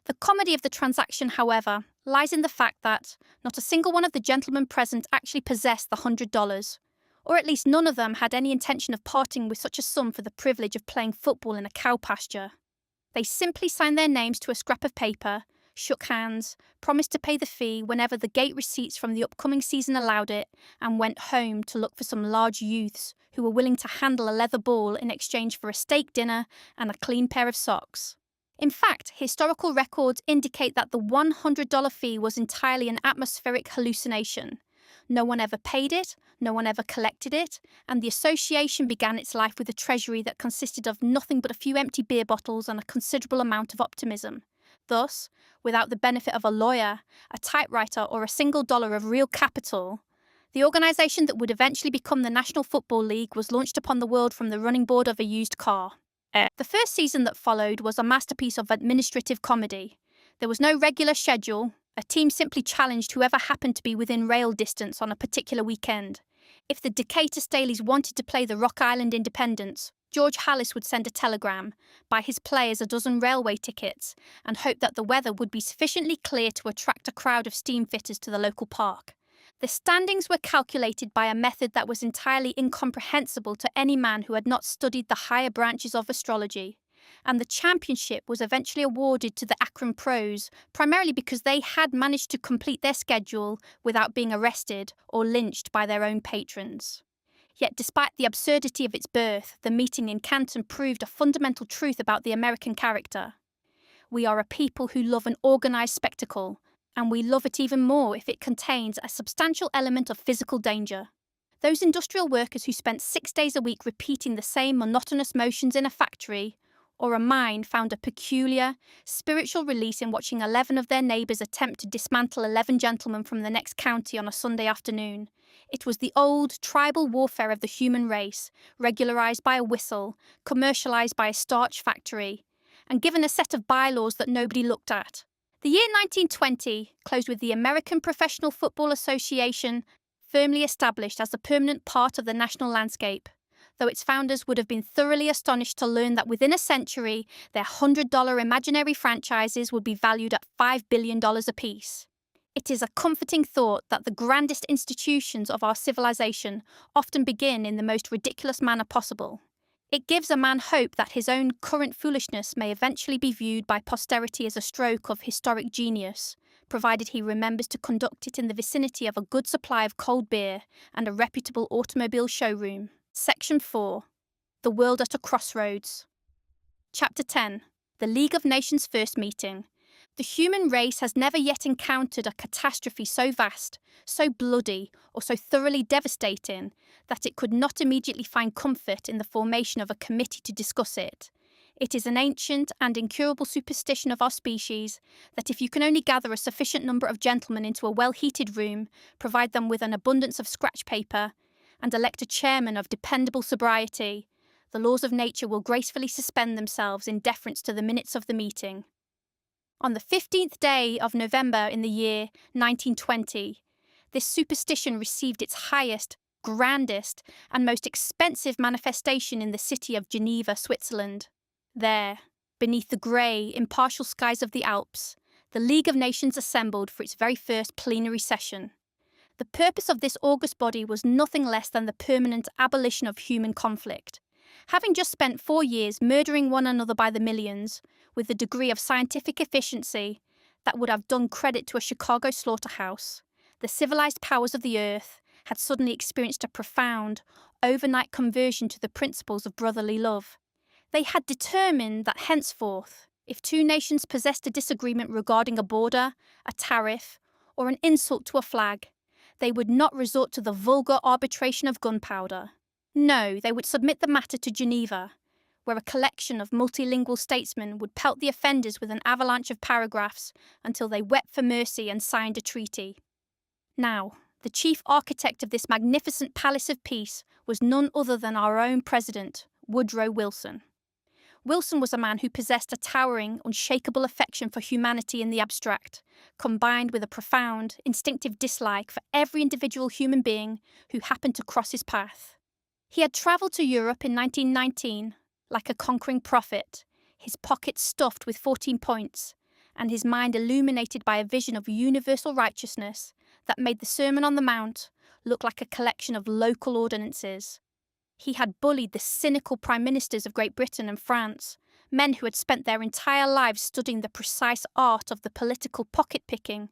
The comedy of the transaction, however, lies in the fact that not a single one of the gentlemen present actually possessed the $100, or at least none of them had any intention of parting with such a sum for the privilege of playing football in a cow pasture. They simply signed their names to a scrap of paper, shook hands, promised to pay the fee whenever the gate receipts from the upcoming season allowed it, and went home to look for some large youths who were willing to handle a leather ball in exchange for a steak dinner and a clean pair of socks. In fact, historical records indicate that the $100 fee was entirely an atmospheric hallucination. No one ever paid it, no one ever collected it, and the association began its life with a treasury that consisted of nothing but a few empty beer bottles and a considerable amount of optimism. Thus, without the benefit of a lawyer, a typewriter, or a single dollar of real capital, the organisation that would eventually become the National Football League was launched upon the world from the running board of a used car. The first season that followed was a masterpiece of administrative comedy. There was no regular schedule. A team simply challenged whoever happened to be within rail distance on a particular weekend. If the Decatur Staleys wanted to play the Rock Island Independents, George Hallis would send a telegram, buy his players a dozen railway tickets, and hope that the weather would be sufficiently clear to attract a crowd of steam fitters to the local park. The standings were calculated by a method that was entirely incomprehensible to any man who had not studied the higher branches of astrology, and the championship was eventually awarded to the Akron Pros, primarily because they had managed to complete their schedule without being arrested or lynched by their own patrons. Yet despite the absurdity of its birth, the meeting in Canton proved a fundamental truth about the American character. We are a people who love an organised spectacle, and we love it even more if it contains a substantial element of physical danger. Those industrial workers who spent 6 days a week repeating the same monotonous motions in a factory or a mine found a peculiar, spiritual release in watching 11 of their neighbours attempt to dismantle 11 gentlemen from the next county on a Sunday afternoon. It was the old, tribal warfare of the human race, regularised by a whistle, commercialised by a starch factory, and given a set of bylaws that nobody looked at. The year 1920 closed with the American Professional Football Association firmly established as a permanent part of the national landscape, though its founders would have been thoroughly astonished to learn that within a century, their $100 imaginary franchises would be valued at $5 billion apiece. It is a comforting thought that the grandest institutions of our civilization often begin in the most ridiculous manner possible. It gives a man hope that his own current foolishness may eventually be viewed by posterity as a stroke of historic genius, provided he remembers to conduct it in the vicinity of a good supply of cold beer and a reputable automobile showroom. Section 4. The World at a Crossroads. Chapter 10. The League of Nations First Meeting. The human race has never yet encountered a catastrophe so vast, so bloody, or so thoroughly devastating that it could not immediately find comfort in the formation of a committee to discuss it. It is an ancient and incurable superstition of our species that if you can only gather a sufficient number of gentlemen into a well-heated room, provide them with an abundance of scratch paper, and elect a chairman of dependable sobriety, the laws of nature will gracefully suspend themselves in deference to the minutes of the meeting. On the 15th day of November in the year 1920, this superstition received its highest, grandest, and most expensive manifestation in the city of Geneva, Switzerland. There, beneath the grey, impartial skies of the Alps, the League of Nations assembled for its very first plenary session. The purpose of this august body was nothing less than the permanent abolition of human conflict. Having just spent 4 years murdering one another by the millions, with the degree of scientific efficiency that would have done credit to a Chicago slaughterhouse, the civilized powers of the earth had suddenly experienced a profound, overnight conversion to the principles of brotherly love. They had determined that henceforth, if two nations possessed a disagreement regarding a border, a tariff, or an insult to a flag, they would not resort to the vulgar arbitration of gunpowder. No, they would submit the matter to Geneva, where a collection of multilingual statesmen would pelt the offenders with an avalanche of paragraphs until they wept for mercy and signed a treaty. Now, the chief architect of this magnificent palace of peace was none other than our own president, Woodrow Wilson. Wilson was a man who possessed a towering, unshakable affection for humanity in the abstract, combined with a profound, instinctive dislike for every individual human being who happened to cross his path. He had travelled to Europe in 1919 like a conquering prophet, his pockets stuffed with 14 points, and his mind illuminated by a vision of universal righteousness that made the Sermon on the Mount look like a collection of local ordinances. He had bullied the cynical prime ministers of Great Britain and France, men who had spent their entire lives studying the precise art of the political pocket-picking,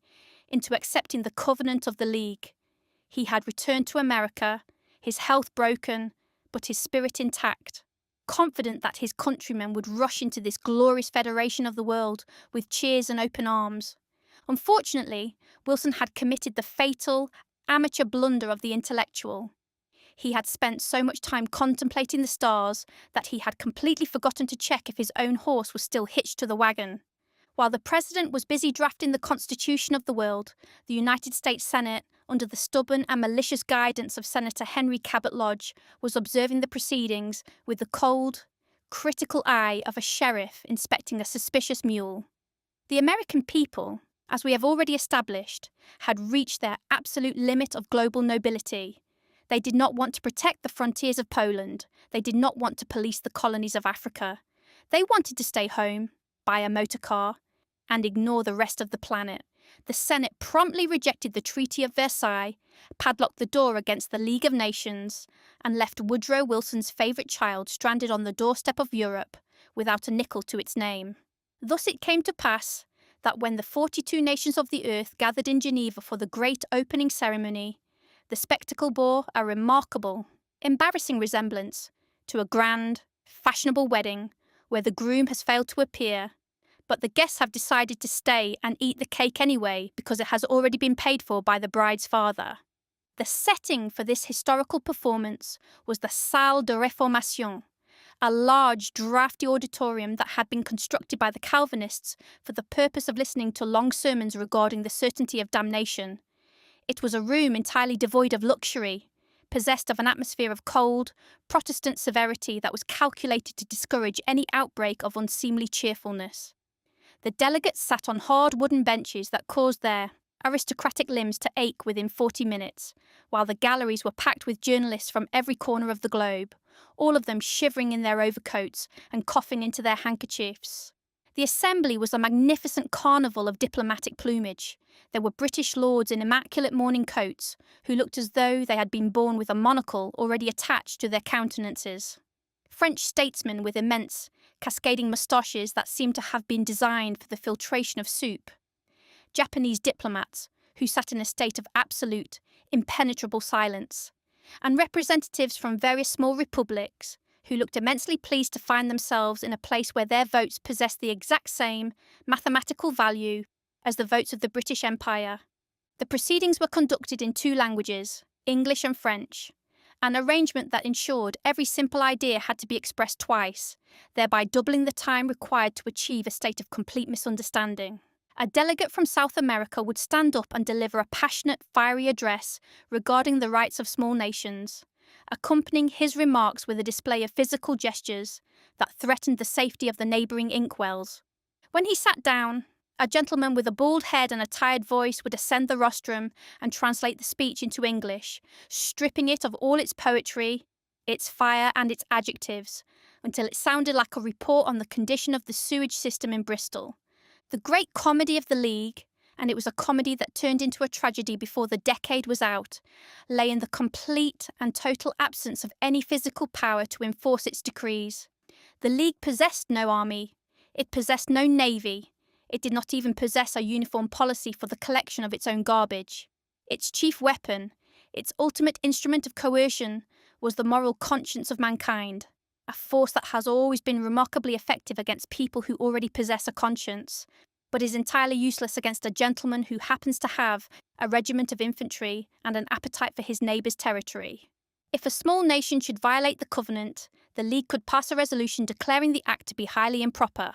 into accepting the covenant of the League. He had returned to America, his health broken, but his spirit intact, confident that his countrymen would rush into this glorious federation of the world with cheers and open arms. Unfortunately, Wilson had committed the fatal, amateur blunder of the intellectual. He had spent so much time contemplating the stars that he had completely forgotten to check if his own horse was still hitched to the wagon. While the President was busy drafting the Constitution of the world, the United States Senate, under the stubborn and malicious guidance of Senator Henry Cabot Lodge, was observing the proceedings with the cold, critical eye of a sheriff inspecting a suspicious mule. The American people, as we have already established, had reached their absolute limit of global nobility. They did not want to protect the frontiers of Poland. They did not want to police the colonies of Africa. They wanted to stay home, buy a motor car, and ignore the rest of the planet. The Senate promptly rejected the Treaty of Versailles, padlocked the door against the League of Nations, and left Woodrow Wilson's favourite child stranded on the doorstep of Europe without a nickel to its name. Thus it came to pass that when the 42 nations of the earth gathered in Geneva for the great opening ceremony, the spectacle bore a remarkable, embarrassing resemblance to a grand, fashionable wedding where the groom has failed to appear, but the guests have decided to stay and eat the cake anyway because it has already been paid for by the bride's father. The setting for this historical performance was the Salle de Réformation, a large, drafty auditorium that had been constructed by the Calvinists for the purpose of listening to long sermons regarding the certainty of damnation. It was a room entirely devoid of luxury, possessed of an atmosphere of cold, Protestant severity that was calculated to discourage any outbreak of unseemly cheerfulness. The delegates sat on hard wooden benches that caused their aristocratic limbs to ache within 40 minutes, while the galleries were packed with journalists from every corner of the globe, all of them shivering in their overcoats and coughing into their handkerchiefs. The assembly was a magnificent carnival of diplomatic plumage. There were British lords in immaculate morning coats, who looked as though they had been born with a monocle already attached to their countenances. French statesmen with immense, cascading moustaches that seemed to have been designed for the filtration of soup. Japanese diplomats, who sat in a state of absolute, impenetrable silence. And representatives from various small republics, who looked immensely pleased to find themselves in a place where their votes possessed the exact same mathematical value as the votes of the British Empire. The proceedings were conducted in two languages, English and French, an arrangement that ensured every simple idea had to be expressed twice, thereby doubling the time required to achieve a state of complete misunderstanding. A delegate from South America would stand up and deliver a passionate, fiery address regarding the rights of small nations, accompanying his remarks with a display of physical gestures that threatened the safety of the neighbouring inkwells. When he sat down, a gentleman with a bald head and a tired voice would ascend the rostrum and translate the speech into English, stripping it of all its poetry, its fire and its adjectives, until it sounded like a report on the condition of the sewage system in Bristol. The great comedy of the League, and it was a comedy that turned into a tragedy before the decade was out, lay in the complete and total absence of any physical power to enforce its decrees. The League possessed no army, it possessed no navy, it did not even possess a uniform policy for the collection of its own garbage. Its chief weapon, its ultimate instrument of coercion, was the moral conscience of mankind, a force that has always been remarkably effective against people who already possess a conscience, but is entirely useless against a gentleman who happens to have a regiment of infantry and an appetite for his neighbour's territory. If a small nation should violate the covenant, the League could pass a resolution declaring the act to be highly improper.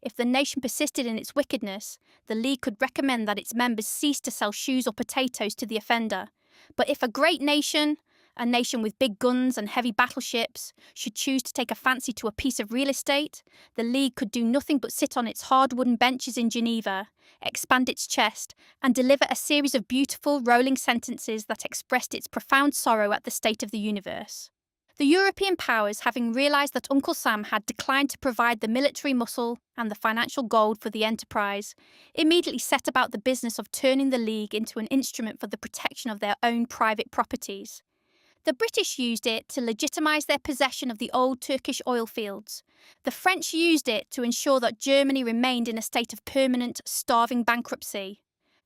If the nation persisted in its wickedness, the League could recommend that its members cease to sell shoes or potatoes to the offender. But if a great nation, a nation with big guns and heavy battleships, should choose to take a fancy to a piece of real estate, the League could do nothing but sit on its hard wooden benches in Geneva, expand its chest, and deliver a series of beautiful, rolling sentences that expressed its profound sorrow at the state of the universe. The European powers, having realised that Uncle Sam had declined to provide the military muscle and the financial gold for the enterprise, immediately set about the business of turning the League into an instrument for the protection of their own private properties. The British used it to legitimise their possession of the old Turkish oil fields. The French used it to ensure that Germany remained in a state of permanent, starving bankruptcy.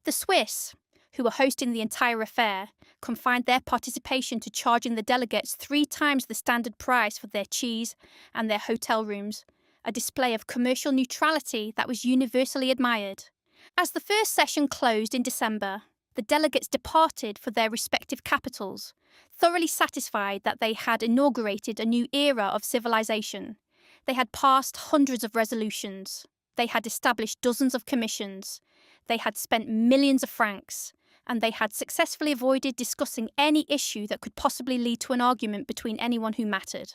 The Swiss, who were hosting the entire affair, confined their participation to charging the delegates 3 times the standard price for their cheese and their hotel rooms, a display of commercial neutrality that was universally admired. As the first session closed in December, the delegates departed for their respective capitals, thoroughly satisfied that they had inaugurated a new era of civilization. They had passed hundreds of resolutions. They had established dozens of commissions. They had spent millions of francs, and they had successfully avoided discussing any issue that could possibly lead to an argument between anyone who mattered.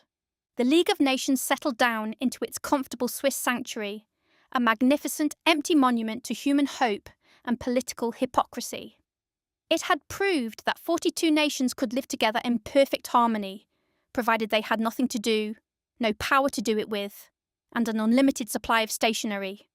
The League of Nations settled down into its comfortable Swiss sanctuary, a magnificent, empty monument to human hope and political hypocrisy. It had proved that 42 nations could live together in perfect harmony, provided they had nothing to do, no power to do it with, and an unlimited supply of stationery.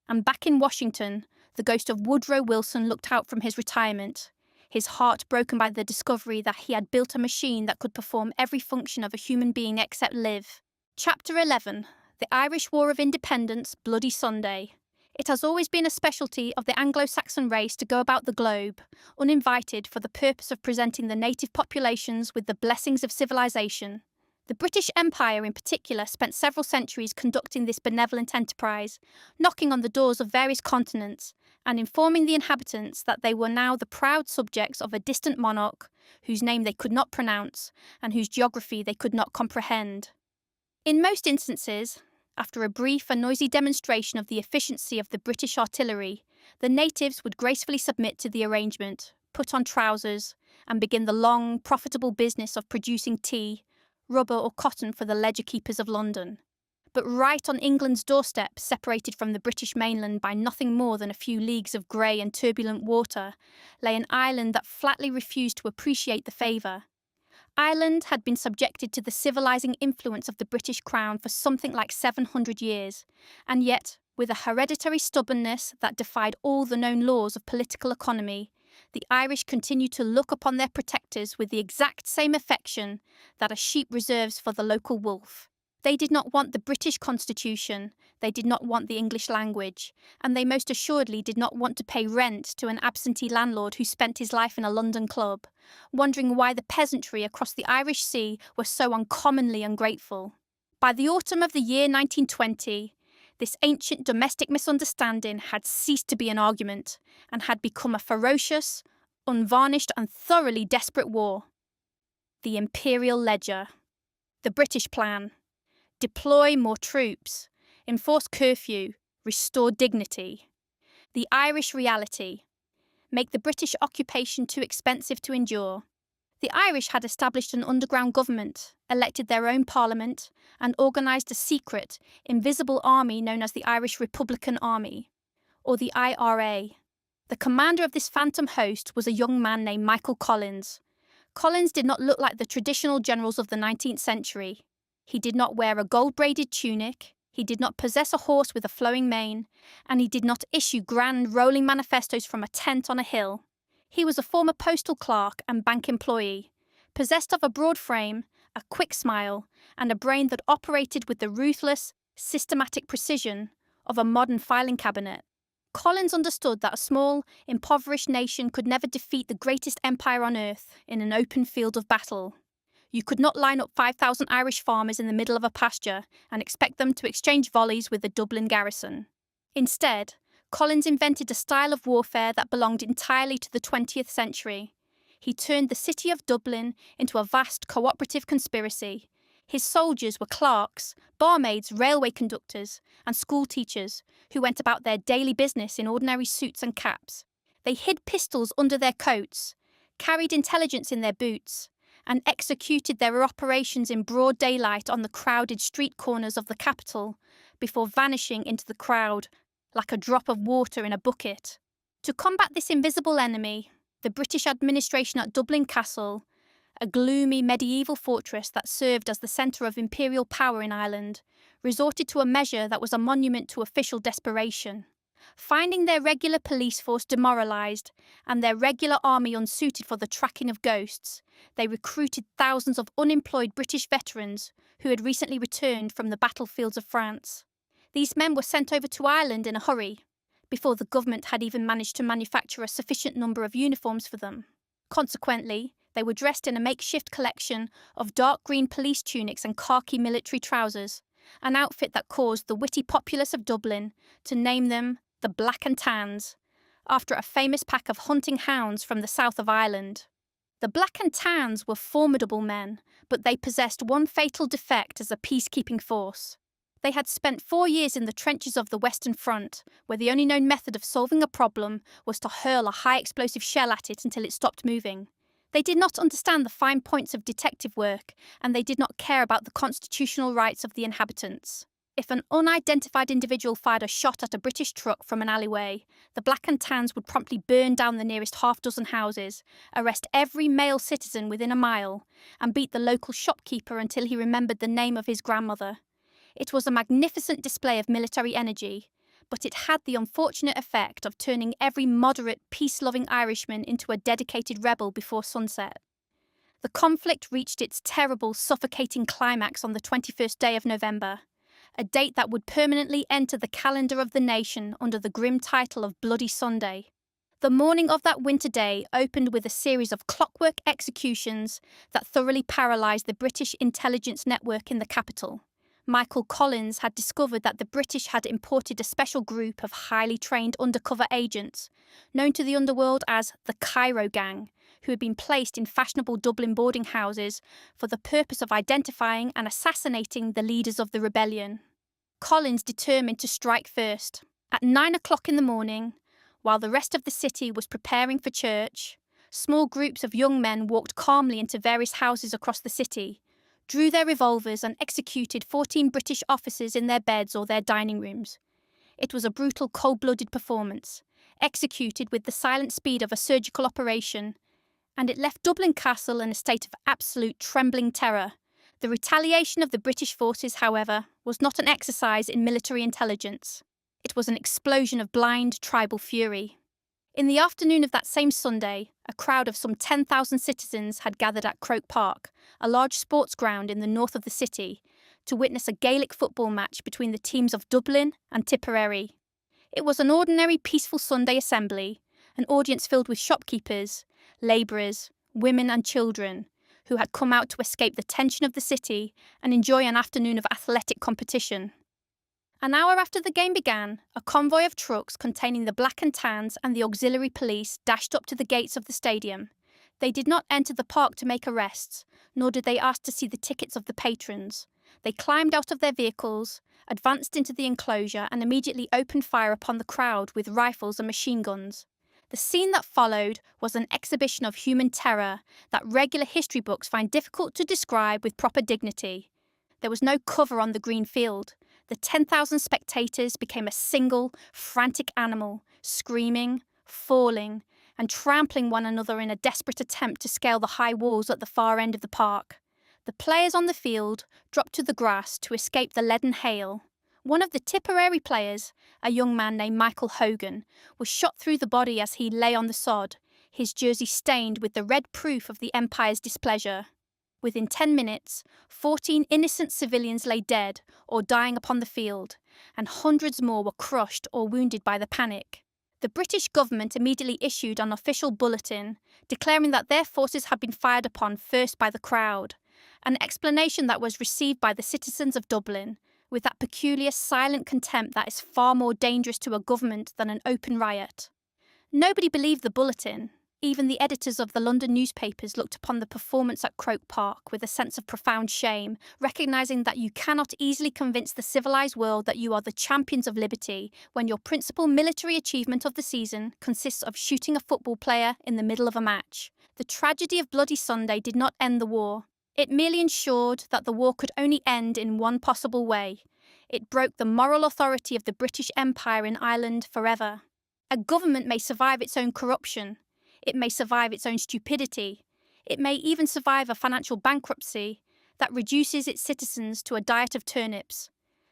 And back in Washington, the ghost of Woodrow Wilson looked out from his retirement, his heart broken by the discovery that he had built a machine that could perform every function of a human being except live. Chapter 11. The Irish War of Independence, Bloody Sunday. It has always been a specialty of the Anglo-Saxon race to go about the globe, uninvited, for the purpose of presenting the native populations with the blessings of civilization. The British Empire in particular spent several centuries conducting this benevolent enterprise, knocking on the doors of various continents and informing the inhabitants that they were now the proud subjects of a distant monarch whose name they could not pronounce and whose geography they could not comprehend. In most instances, after a brief and noisy demonstration of the efficiency of the British artillery, the natives would gracefully submit to the arrangement, put on trousers, and begin the long, profitable business of producing tea, rubber or cotton for the ledger keepers of London. But right on England's doorstep, separated from the British mainland by nothing more than a few leagues of grey and turbulent water, lay an island that flatly refused to appreciate the favour. Ireland had been subjected to the civilising influence of the British Crown for something like 700 years, and yet, with a hereditary stubbornness that defied all the known laws of political economy, the Irish continued to look upon their protectors with the exact same affection that a sheep reserves for the local wolf. They did not want the British Constitution, they did not want the English language, and they most assuredly did not want to pay rent to an absentee landlord who spent his life in a London club, wondering why the peasantry across the Irish Sea were so uncommonly ungrateful. By the autumn of the year 1920, this ancient domestic misunderstanding had ceased to be an argument and had become a ferocious, unvarnished and thoroughly desperate war. The Imperial Ledger. The British Plan. Deploy more troops. Enforce curfew. Restore dignity. The Irish Reality. Make the British occupation too expensive to endure. The Irish had established an underground government, elected their own parliament, and organised a secret, invisible army known as the Irish Republican Army, or the IRA. The commander of this phantom host was a young man named Michael Collins. Collins did not look like the traditional generals of the 19th century. He did not wear a gold-braided tunic, he did not possess a horse with a flowing mane, and he did not issue grand, rolling manifestos from a tent on a hill. He was a former postal clerk and bank employee, possessed of a broad frame, a quick smile, and a brain that operated with the ruthless, systematic precision of a modern filing cabinet. Collins understood that a small, impoverished nation could never defeat the greatest empire on earth in an open field of battle. You could not line up 5,000 Irish farmers in the middle of a pasture and expect them to exchange volleys with the Dublin garrison. Instead, Collins invented a style of warfare that belonged entirely to the 20th century. He turned the city of Dublin into a vast cooperative conspiracy. His soldiers were clerks, barmaids, railway conductors, and school teachers who went about their daily business in ordinary suits and caps. They hid pistols under their coats, carried intelligence in their boots, and executed their operations in broad daylight on the crowded street corners of the capital before vanishing into the crowd like a drop of water in a bucket. To combat this invisible enemy, the British administration at Dublin Castle, a gloomy medieval fortress that served as the centre of imperial power in Ireland, resorted to a measure that was a monument to official desperation. Finding their regular police force demoralised and their regular army unsuited for the tracking of ghosts, they recruited thousands of unemployed British veterans who had recently returned from the battlefields of France. These men were sent over to Ireland in a hurry, before the government had even managed to manufacture a sufficient number of uniforms for them. Consequently, they were dressed in a makeshift collection of dark green police tunics and khaki military trousers, an outfit that caused the witty populace of Dublin to name them the Black and Tans, after a famous pack of hunting hounds from the south of Ireland. The Black and Tans were formidable men, but they possessed one fatal defect as a peacekeeping force. They had spent 4 years in the trenches of the Western Front, where the only known method of solving a problem was to hurl a high-explosive shell at it until it stopped moving. They did not understand the fine points of detective work, and they did not care about the constitutional rights of the inhabitants. If an unidentified individual fired a shot at a British truck from an alleyway, the Black and Tans would promptly burn down the nearest half-dozen houses, arrest every male citizen within a mile, and beat the local shopkeeper until he remembered the name of his grandmother. It was a magnificent display of military energy, but it had the unfortunate effect of turning every moderate, peace-loving Irishman into a dedicated rebel before sunset. The conflict reached its terrible, suffocating climax on the 21st day of November, a date that would permanently enter the calendar of the nation under the grim title of Bloody Sunday. The morning of that winter day opened with a series of clockwork executions that thoroughly paralysed the British intelligence network in the capital. Michael Collins had discovered that the British had imported a special group of highly trained undercover agents, known to the underworld as the Cairo Gang, who had been placed in fashionable Dublin boarding houses for the purpose of identifying and assassinating the leaders of the rebellion. Collins determined to strike first. At 9 o'clock in the morning, while the rest of the city was preparing for church, small groups of young men walked calmly into various houses across the city, drew their revolvers and executed 14 British officers in their beds or their dining rooms. It was a brutal, cold-blooded performance, executed with the silent speed of a surgical operation, and it left Dublin Castle in a state of absolute trembling terror. The retaliation of the British forces, however, was not an exercise in military intelligence. It was an explosion of blind tribal fury. In the afternoon of that same Sunday, a crowd of some 10,000 citizens had gathered at Croke Park, a large sports ground in the north of the city, to witness a Gaelic football match between the teams of Dublin and Tipperary. It was an ordinary peaceful Sunday assembly, an audience filled with shopkeepers, labourers, women and children, who had come out to escape the tension of the city and enjoy an afternoon of athletic competition. An hour after the game began, a convoy of trucks containing the Black and Tans and the auxiliary police dashed up to the gates of the stadium. They did not enter the park to make arrests, nor did they ask to see the tickets of the patrons. They climbed out of their vehicles, advanced into the enclosure and immediately opened fire upon the crowd with rifles and machine guns. The scene that followed was an exhibition of human terror that regular history books find difficult to describe with proper dignity. There was no cover on the green field. The 10,000 spectators became a single, frantic animal, screaming, falling, and trampling one another in a desperate attempt to scale the high walls at the far end of the park. The players on the field dropped to the grass to escape the leaden hail. One of the Tipperary players, a young man named Michael Hogan, was shot through the body as he lay on the sod, his jersey stained with the red proof of the Empire's displeasure. Within 10 minutes, 14 innocent civilians lay dead or dying upon the field, and hundreds more were crushed or wounded by the panic. The British government immediately issued an official bulletin declaring that their forces had been fired upon first by the crowd, an explanation that was received by the citizens of Dublin with that peculiar silent contempt that is far more dangerous to a government than an open riot. Nobody believed the bulletin. Even the editors of the London newspapers looked upon the performance at Croke Park with a sense of profound shame, recognising that you cannot easily convince the civilised world that you are the champions of liberty when your principal military achievement of the season consists of shooting a football player in the middle of a match. The tragedy of Bloody Sunday did not end the war. It merely ensured that the war could only end in one possible way. It broke the moral authority of the British Empire in Ireland forever. A government may survive its own corruption. It may survive its own stupidity. It may even survive a financial bankruptcy that reduces its citizens to a diet of turnips.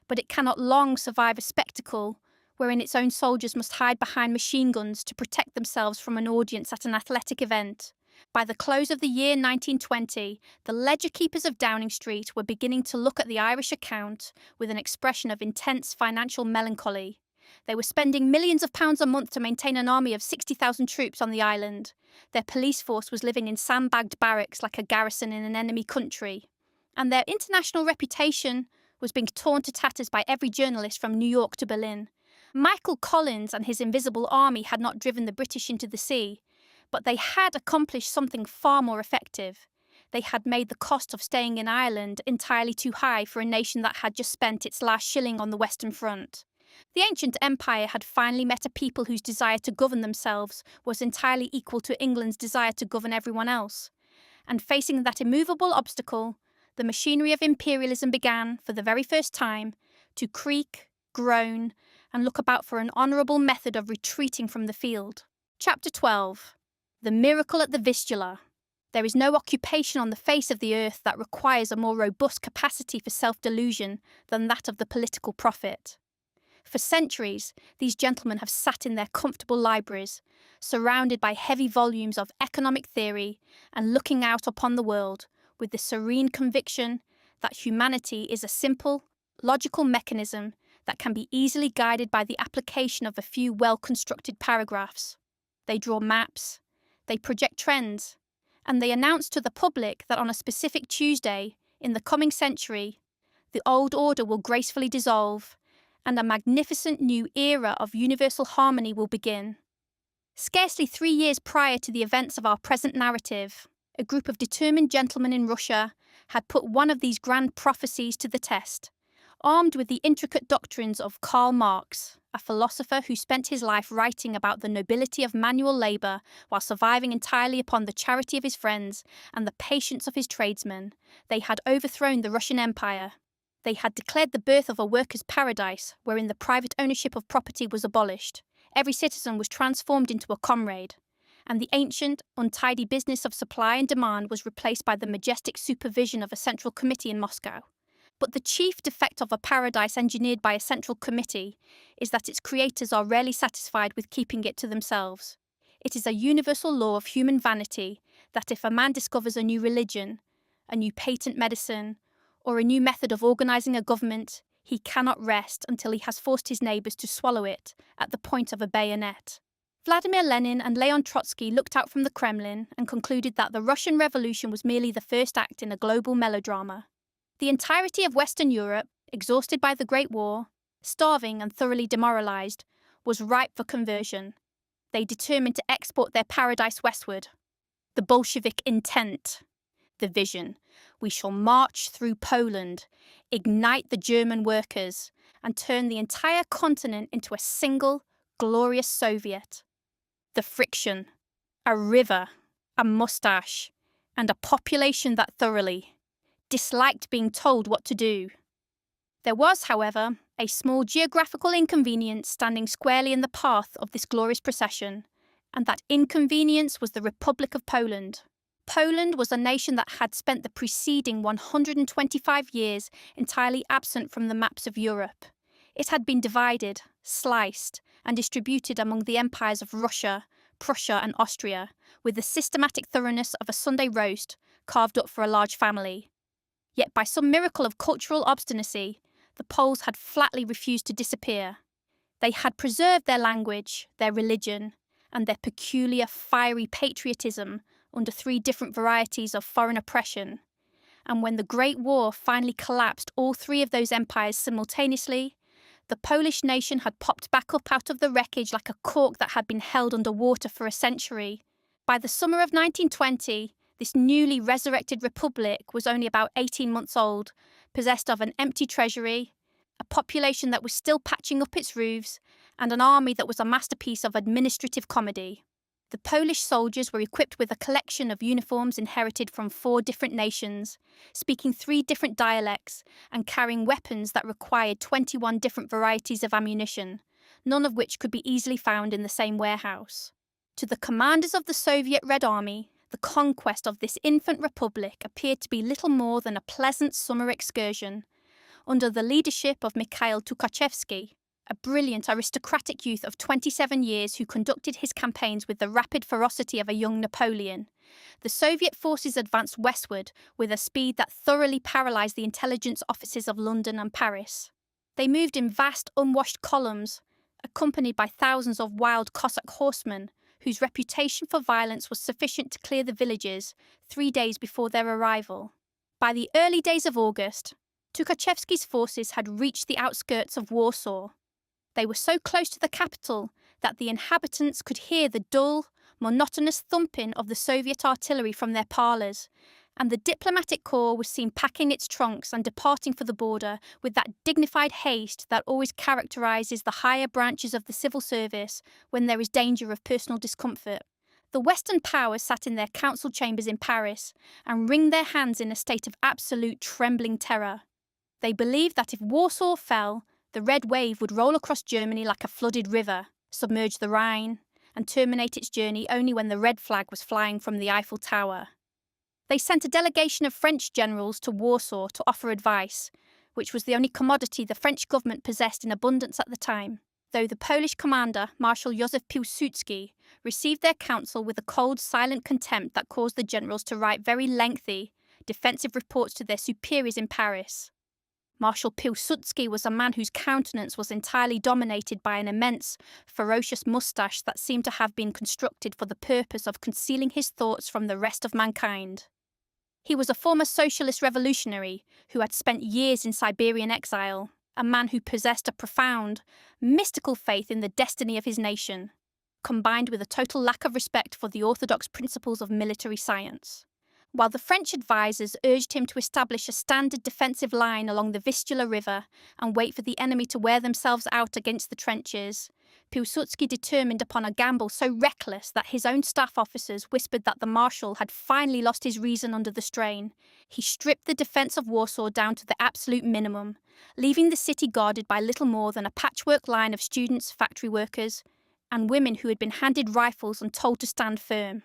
But it cannot long survive a spectacle wherein its own soldiers must hide behind machine guns to protect themselves from an audience at an athletic event. By the close of the year 1920, the ledger keepers of Downing Street were beginning to look at the Irish account with an expression of intense financial melancholy. They were spending millions of pounds a month to maintain an army of 60,000 troops on the island. Their police force was living in sandbagged barracks like a garrison in an enemy country. And their international reputation was being torn to tatters by every journalist from New York to Berlin. Michael Collins and his invisible army had not driven the British into the sea, but they had accomplished something far more effective. They had made the cost of staying in Ireland entirely too high for a nation that had just spent its last shilling on the Western Front. The ancient empire had finally met a people whose desire to govern themselves was entirely equal to England's desire to govern everyone else. And facing that immovable obstacle, the machinery of imperialism began, for the very first time, to creak, groan, and look about for an honourable method of retreating from the field. Chapter 12. The Miracle at the Vistula. There is no occupation on the face of the earth that requires a more robust capacity for self-delusion than that of the political prophet. For centuries, these gentlemen have sat in their comfortable libraries, surrounded by heavy volumes of economic theory and looking out upon the world with the serene conviction that humanity is a simple, logical mechanism that can be easily guided by the application of a few well-constructed paragraphs. They draw maps, they project trends, and they announce to the public that on a specific Tuesday in the coming century, the old order will gracefully dissolve and a magnificent new era of universal harmony will begin. Scarcely 3 years prior to the events of our present narrative, a group of determined gentlemen in Russia had put one of these grand prophecies to the test. Armed with the intricate doctrines of Karl Marx, a philosopher who spent his life writing about the nobility of manual labour while surviving entirely upon the charity of his friends and the patience of his tradesmen, they had overthrown the Russian Empire. They had declared the birth of a workers' paradise wherein the private ownership of property was abolished. Every citizen was transformed into a comrade, and the ancient, untidy business of supply and demand was replaced by the majestic supervision of a central committee in Moscow. But the chief defect of a paradise engineered by a central committee is that its creators are rarely satisfied with keeping it to themselves. It is a universal law of human vanity that if a man discovers a new religion, a new patent medicine, or a new method of organising a government, he cannot rest until he has forced his neighbours to swallow it at the point of a bayonet. Vladimir Lenin and Leon Trotsky looked out from the Kremlin and concluded that the Russian Revolution was merely the first act in a global melodrama. The entirety of Western Europe, exhausted by the Great War, starving and thoroughly demoralised, was ripe for conversion. They determined to export their paradise westward. The Bolshevik intent. The vision. We shall march through Poland, ignite the German workers, and turn the entire continent into a single, glorious Soviet. The friction. A river, a moustache, and a population that thoroughly disliked being told what to do. There was, however, a small geographical inconvenience standing squarely in the path of this glorious procession, and that inconvenience was the Republic of Poland. Poland was a nation that had spent the preceding 125 years entirely absent from the maps of Europe. It had been divided, sliced, and distributed among the empires of Russia, Prussia, and Austria, with the systematic thoroughness of a Sunday roast carved up for a large family. Yet by some miracle of cultural obstinacy, the Poles had flatly refused to disappear. They had preserved their language, their religion, and their peculiar fiery patriotism under 3 different varieties of foreign oppression, and when the Great War finally collapsed all 3 of those empires simultaneously, the Polish nation had popped back up out of the wreckage like a cork that had been held under water for a century. By the summer of 1920, this newly resurrected republic was only about 18 months old, possessed of an empty treasury, a population that was still patching up its roofs, and an army that was a masterpiece of administrative comedy. The Polish soldiers were equipped with a collection of uniforms inherited from 4 different nations, speaking 3 different dialects, and carrying weapons that required 21 different varieties of ammunition, none of which could be easily found in the same warehouse. To the commanders of the Soviet Red Army, the conquest of this infant republic appeared to be little more than a pleasant summer excursion, under the leadership of Mikhail Tukhachevsky, a brilliant aristocratic youth of 27 years who conducted his campaigns with the rapid ferocity of a young Napoleon. The Soviet forces advanced westward with a speed that thoroughly paralysed the intelligence offices of London and Paris. They moved in vast, unwashed columns, accompanied by thousands of wild Cossack horsemen, whose reputation for violence was sufficient to clear the villages 3 days before their arrival. By the early days of August, Tukhachevsky's forces had reached the outskirts of Warsaw. They were so close to the capital that the inhabitants could hear the dull, monotonous thumping of the Soviet artillery from their parlours, and the diplomatic corps was seen packing its trunks and departing for the border with that dignified haste that always characterises the higher branches of the civil service when there is danger of personal discomfort. The Western powers sat in their council chambers in Paris and wringed their hands in a state of absolute trembling terror. They believed that if Warsaw fell, the red wave would roll across Germany like a flooded river, submerge the Rhine, and terminate its journey only when the red flag was flying from the Eiffel Tower. They sent a delegation of French generals to Warsaw to offer advice, which was the only commodity the French government possessed in abundance at the time, though the Polish commander, Marshal Józef Piłsudski, received their counsel with a cold, silent contempt that caused the generals to write very lengthy, defensive reports to their superiors in Paris. Marshal Piłsudski was a man whose countenance was entirely dominated by an immense, ferocious moustache that seemed to have been constructed for the purpose of concealing his thoughts from the rest of mankind. He was a former socialist revolutionary who had spent years in Siberian exile, a man who possessed a profound, mystical faith in the destiny of his nation, combined with a total lack of respect for the orthodox principles of military science. While the French advisers urged him to establish a standard defensive line along the Vistula River and wait for the enemy to wear themselves out against the trenches, Piłsudski determined upon a gamble so reckless that his own staff officers whispered that the marshal had finally lost his reason under the strain. He stripped the defence of Warsaw down to the absolute minimum, leaving the city guarded by little more than a patchwork line of students, factory workers, and women who had been handed rifles and told to stand firm.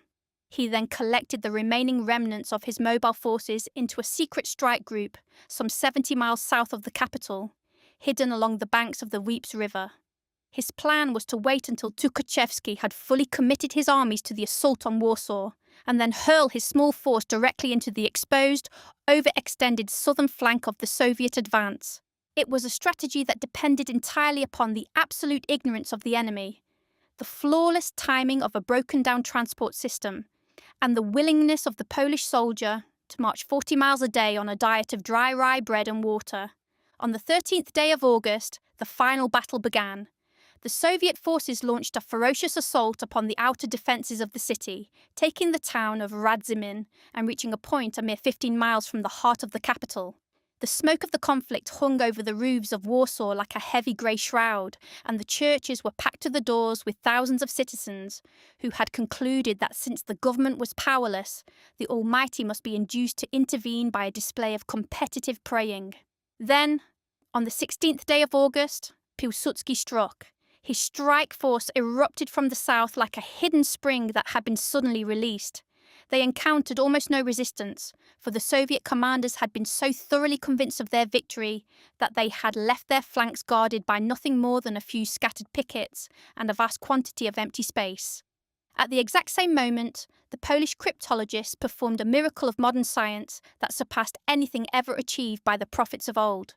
He then collected the remaining remnants of his mobile forces into a secret strike group some 70 miles south of the capital, hidden along the banks of the Weeps River. His plan was to wait until Tukhachevsky had fully committed his armies to the assault on Warsaw, and then hurl his small force directly into the exposed, overextended southern flank of the Soviet advance. It was a strategy that depended entirely upon the absolute ignorance of the enemy, the flawless timing of a broken-down transport system, and the willingness of the Polish soldier to march 40 miles a day on a diet of dry rye bread and water. On the 13th day of August, the final battle began. The Soviet forces launched a ferocious assault upon the outer defences of the city, taking the town of Radzymin and reaching a point a mere 15 miles from the heart of the capital. The smoke of the conflict hung over the roofs of Warsaw like a heavy grey shroud, and the churches were packed to the doors with thousands of citizens who had concluded that since the government was powerless, the Almighty must be induced to intervene by a display of competitive praying. Then, on the 16th day of August, Piłsudski struck. His strike force erupted from the south like a hidden spring that had been suddenly released. They encountered almost no resistance, for the Soviet commanders had been so thoroughly convinced of their victory that they had left their flanks guarded by nothing more than a few scattered pickets and a vast quantity of empty space. At the exact same moment, the Polish cryptologists performed a miracle of modern science that surpassed anything ever achieved by the prophets of old.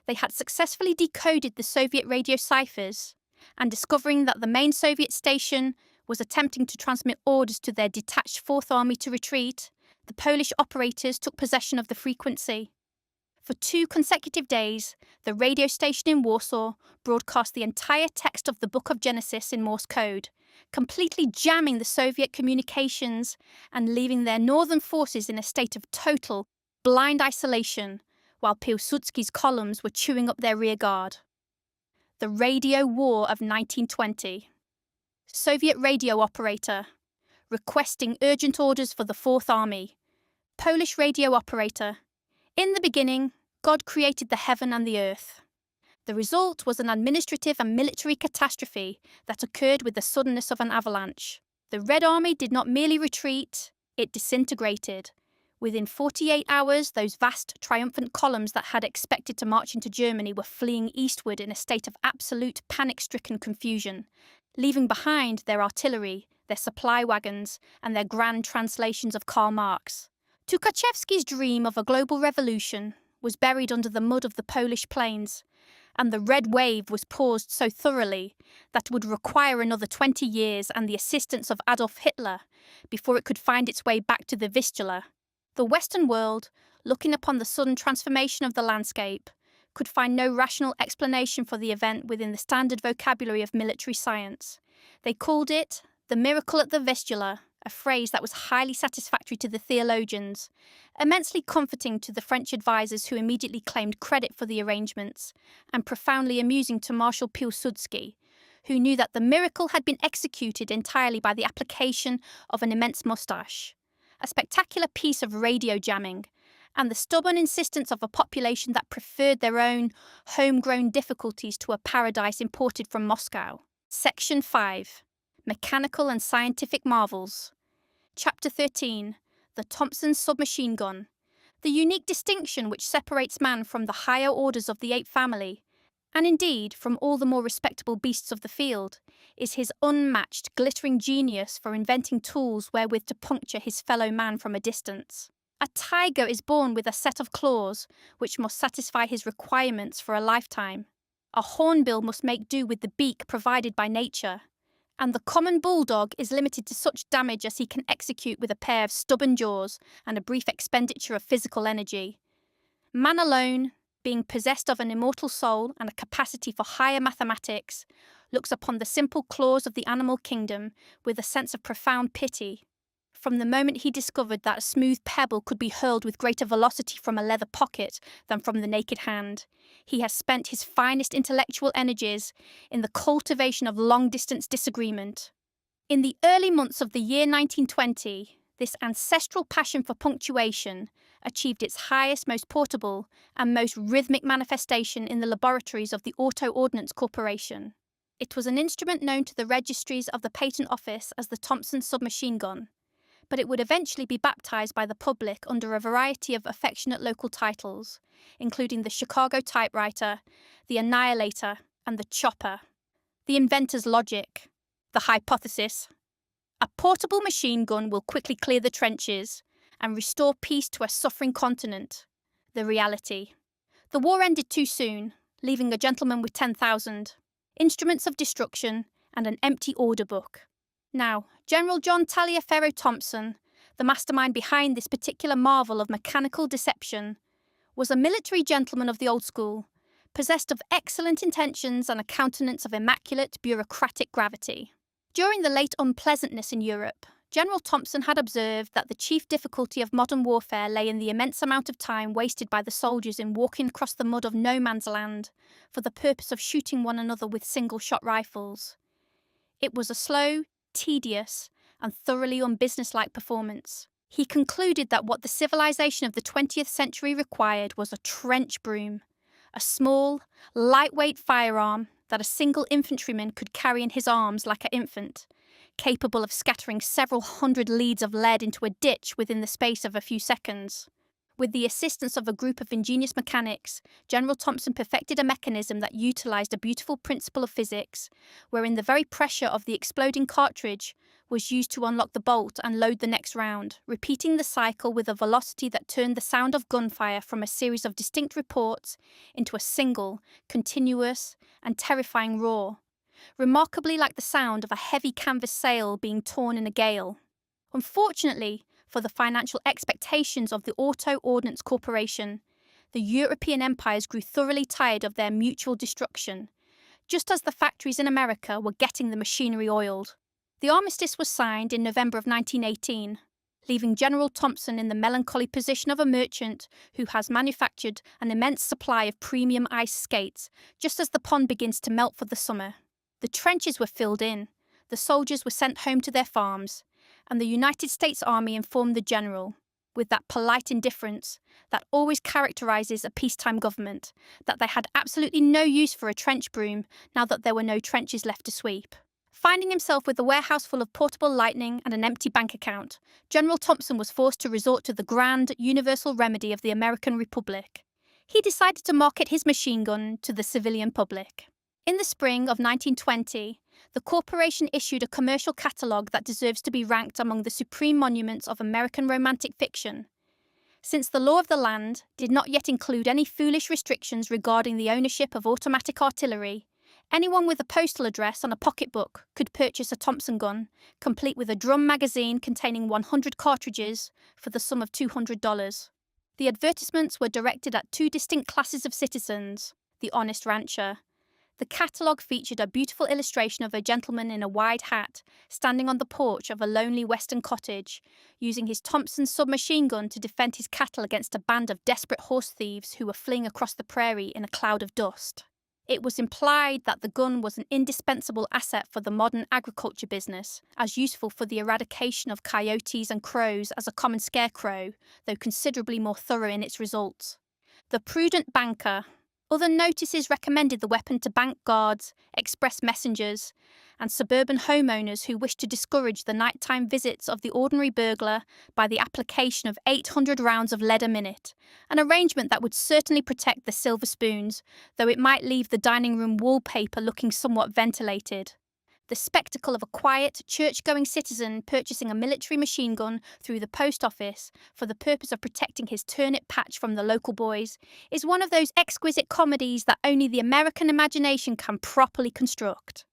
They had successfully decoded the Soviet radio ciphers, and discovering that the main Soviet station was attempting to transmit orders to their detached Fourth Army to retreat, the Polish operators took possession of the frequency. For 2 consecutive days, the radio station in Warsaw broadcast the entire text of the Book of Genesis in Morse code, completely jamming the Soviet communications and leaving their northern forces in a state of total, blind isolation, while Piłsudski's columns were chewing up their rearguard. The Radio War of 1920. Soviet radio operator. requesting urgent orders for the Fourth Army. Polish radio operator. In the beginning, God created the heaven and the earth. The result was an administrative and military catastrophe that occurred with the suddenness of an avalanche. The Red Army did not merely retreat, it disintegrated. Within 48 hours, those vast, triumphant columns that had expected to march into Germany were fleeing eastward in a state of absolute panic-stricken confusion, leaving behind their artillery, their supply wagons, and their grand translations of Karl Marx. Tukhachevsky's dream of a global revolution was buried under the mud of the Polish plains, and the Red Wave was paused so thoroughly that it would require another 20 years and the assistance of Adolf Hitler before it could find its way back to the Vistula. The Western world, looking upon the sudden transformation of the landscape, could find no rational explanation for the event within the standard vocabulary of military science. They called it the miracle at the Vistula, a phrase that was highly satisfactory to the theologians, immensely comforting to the French advisers who immediately claimed credit for the arrangements, and profoundly amusing to Marshal Piłsudski, who knew that the miracle had been executed entirely by the application of an immense moustache, a spectacular piece of radio jamming, and the stubborn insistence of a population that preferred their own homegrown difficulties to a paradise imported from Moscow. Section 5. Mechanical and Scientific Marvels. Chapter 13. The Thompson Submachine Gun. The unique distinction which separates man from the higher orders of the ape family, and indeed from all the more respectable beasts of the field, is his unmatched, glittering genius for inventing tools wherewith to puncture his fellow man from a distance. A tiger is born with a set of claws which must satisfy his requirements for a lifetime. A hornbill must make do with the beak provided by nature, and the common bulldog is limited to such damage as he can execute with a pair of stubborn jaws and a brief expenditure of physical energy. Man alone, being possessed of an immortal soul and a capacity for higher mathematics, looks upon the simple claws of the animal kingdom with a sense of profound pity. From the moment he discovered that a smooth pebble could be hurled with greater velocity from a leather pocket than from the naked hand, he has spent his finest intellectual energies in the cultivation of long-distance disagreement. In the early months of the year 1920, this ancestral passion for punctuation achieved its highest, most portable, and most rhythmic manifestation in the laboratories of the Auto Ordnance Corporation. It was an instrument known to the registries of the Patent Office as the Thompson submachine gun, but it would eventually be baptized by the public under a variety of affectionate local titles, including the Chicago typewriter, the Annihilator, and the Chopper, the inventor's logic, the hypothesis. A portable machine gun will quickly clear the trenches and restore peace to a suffering continent, the reality. The war ended too soon, leaving a gentleman with 10,000, instruments of destruction, and an empty order book. Now, General John Taliaferro Thompson, the mastermind behind this particular marvel of mechanical deception, was a military gentleman of the old school, possessed of excellent intentions and a countenance of immaculate bureaucratic gravity. During the late unpleasantness in Europe, General Thompson had observed that the chief difficulty of modern warfare lay in the immense amount of time wasted by the soldiers in walking across the mud of no man's land for the purpose of shooting one another with single-shot rifles. It was a slow, tedious, and thoroughly unbusinesslike performance. He concluded that what the civilization of the 20th century required was a trench broom, a small, lightweight firearm that a single infantryman could carry in his arms like an infant, capable of scattering several hundred leads of lead into a ditch within the space of a few seconds. With the assistance of a group of ingenious mechanics, General Thompson perfected a mechanism that utilized a beautiful principle of physics, wherein the very pressure of the exploding cartridge was used to unlock the bolt and load the next round, repeating the cycle with a velocity that turned the sound of gunfire from a series of distinct reports into a single, continuous, and terrifying roar, remarkably like the sound of a heavy canvas sail being torn in a gale. Unfortunately, for the financial expectations of the Auto Ordnance Corporation, the European empires grew thoroughly tired of their mutual destruction, just as the factories in America were getting the machinery oiled. The armistice was signed in November of 1918, leaving General Thompson in the melancholy position of a merchant who has manufactured an immense supply of premium ice skates just as the pond begins to melt for the summer. The trenches were filled in, the soldiers were sent home to their farms, and the United States Army informed the general, with that polite indifference that always characterizes a peacetime government, that they had absolutely no use for a trench broom now that there were no trenches left to sweep. Finding himself with a warehouse full of portable lightning and an empty bank account, General Thompson was forced to resort to the grand, universal remedy of the American Republic. He decided to market his machine gun to the civilian public. In the spring of 1920, the corporation issued a commercial catalogue that deserves to be ranked among the supreme monuments of American romantic fiction. Since the law of the land did not yet include any foolish restrictions regarding the ownership of automatic artillery, anyone with a postal address on a pocketbook could purchase a Thompson gun, complete with a drum magazine containing 100 cartridges for the sum of $200. The advertisements were directed at two distinct classes of citizens: the honest rancher. The catalogue featured a beautiful illustration of a gentleman in a wide hat standing on the porch of a lonely western cottage, using his Thompson submachine gun to defend his cattle against a band of desperate horse thieves who were fleeing across the prairie in a cloud of dust. It was implied that the gun was an indispensable asset for the modern agriculture business, as useful for the eradication of coyotes and crows as a common scarecrow, though considerably more thorough in its results. The prudent banker. Other notices recommended the weapon to bank guards, express messengers, and suburban homeowners who wished to discourage the nighttime visits of the ordinary burglar by the application of 800 rounds of lead a minute, an arrangement that would certainly protect the silver spoons, though it might leave the dining room wallpaper looking somewhat ventilated. The spectacle of a quiet, church-going citizen purchasing a military machine gun through the post office for the purpose of protecting his turnip patch from the local boys is one of those exquisite comedies that only the American imagination can properly construct.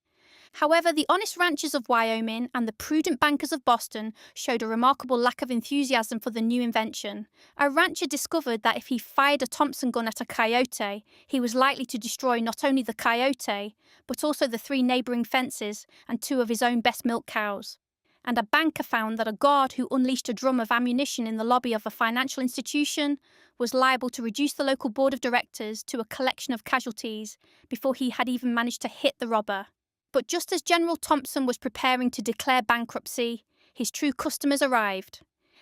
However, the honest ranchers of Wyoming and the prudent bankers of Boston showed a remarkable lack of enthusiasm for the new invention. A rancher discovered that if he fired a Thompson gun at a coyote, he was likely to destroy not only the coyote, but also the 3 neighbouring fences and 2 of his own best milk cows. And a banker found that a guard who unleashed a drum of ammunition in the lobby of a financial institution was liable to reduce the local board of directors to a collection of casualties before he had even managed to hit the robber. But just as General Thompson was preparing to declare bankruptcy, his true customers arrived.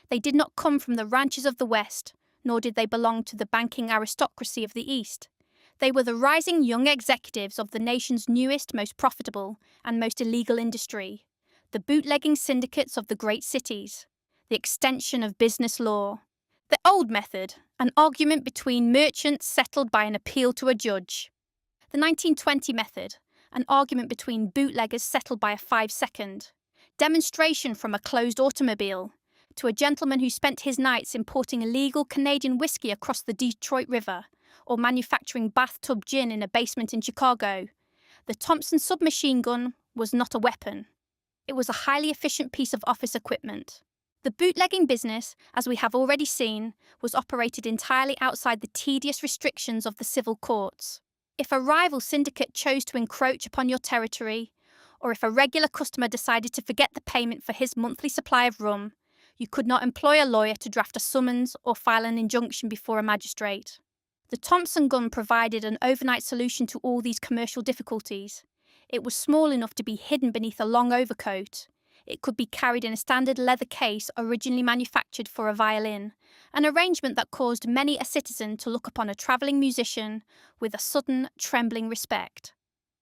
They did not come from the ranches of the West, nor did they belong to the banking aristocracy of the East. They were the rising young executives of the nation's newest, most profitable, and most illegal industry, the bootlegging syndicates of the great cities, the extension of business law. The old method, an argument between merchants settled by an appeal to a judge. The 1920 method, an argument between bootleggers settled by a 5-second. Demonstration from a closed automobile to a gentleman who spent his nights importing illegal Canadian whiskey across the Detroit River or manufacturing bathtub gin in a basement in Chicago. The Thompson submachine gun was not a weapon. It was a highly efficient piece of office equipment. The bootlegging business, as we have already seen, was operated entirely outside the tedious restrictions of the civil courts. If a rival syndicate chose to encroach upon your territory, or if a regular customer decided to forget the payment for his monthly supply of rum, you could not employ a lawyer to draft a summons or file an injunction before a magistrate. The Thompson gun provided an overnight solution to all these commercial difficulties. It was small enough to be hidden beneath a long overcoat. It could be carried in a standard leather case originally manufactured for a violin, an arrangement that caused many a citizen to look upon a travelling musician with a sudden, trembling respect.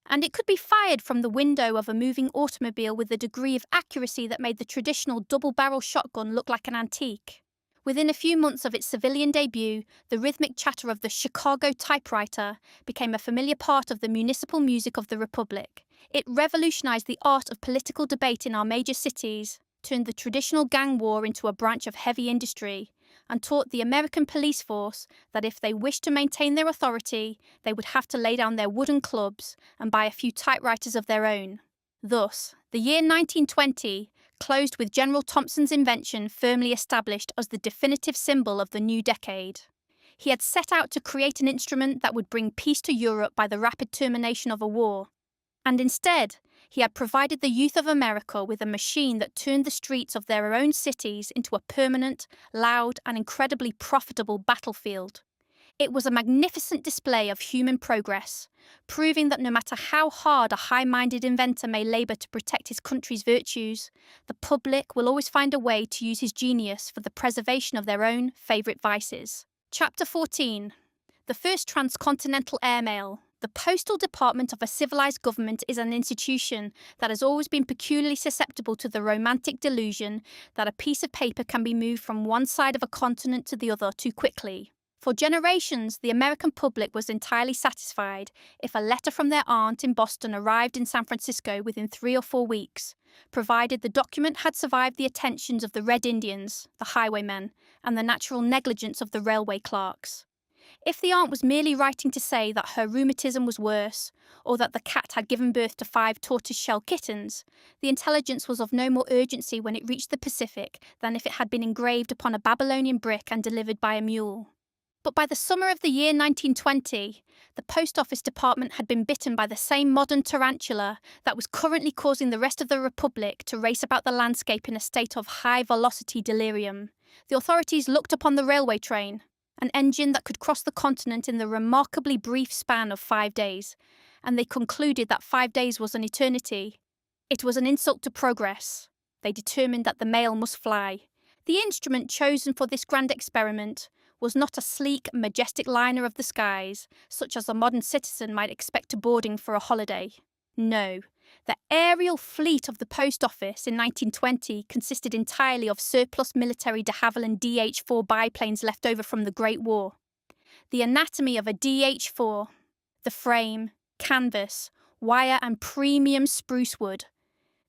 And it could be fired from the window of a moving automobile with a degree of accuracy that made the traditional double-barrel shotgun look like an antique. Within a few months of its civilian debut, the rhythmic chatter of the Chicago typewriter became a familiar part of the municipal music of the Republic. It revolutionized the art of political debate in our major cities, turned the traditional gang war into a branch of heavy industry, and taught the American police force that if they wished to maintain their authority, they would have to lay down their wooden clubs and buy a few typewriters of their own. Thus, the year 1920 closed with General Thompson's invention firmly established as the definitive symbol of the new decade. He had set out to create an instrument that would bring peace to Europe by the rapid termination of a war. And instead, he had provided the youth of America with a machine that turned the streets of their own cities into a permanent, loud, and incredibly profitable battlefield. It was a magnificent display of human progress, proving that no matter how hard a high-minded inventor may labour to protect his country's virtues, the public will always find a way to use his genius for the preservation of their own favourite vices. Chapter 14. The first transcontinental airmail. The postal department of a civilized government is an institution that has always been peculiarly susceptible to the romantic delusion that a piece of paper can be moved from one side of a continent to the other too quickly. For generations, the American public was entirely satisfied if a letter from their aunt in Boston arrived in San Francisco within 3 or 4 weeks, provided the document had survived the attentions of the Red Indians, the highwaymen, and the natural negligence of the railway clerks. If the aunt was merely writing to say that her rheumatism was worse, or that the cat had given birth to 5 tortoise-shell kittens, the intelligence was of no more urgency when it reached the Pacific than if it had been engraved upon a Babylonian brick and delivered by a mule. But by the summer of the year 1920, the Post Office Department had been bitten by the same modern tarantula that was currently causing the rest of the Republic to race about the landscape in a state of high-velocity delirium. The authorities looked upon the railway train, an engine that could cross the continent in the remarkably brief span of 5 days, and they concluded that 5 days was an eternity. It was an insult to progress. They determined that the mail must fly. The instrument chosen for this grand experiment was not a sleek, majestic liner of the skies, such as a modern citizen might expect to boarding for a holiday. No, the aerial fleet of the post office in 1920 consisted entirely of surplus military de Havilland DH-4 biplanes left over from the Great War. The anatomy of a DH-4, the frame, canvas, wire and premium spruce wood.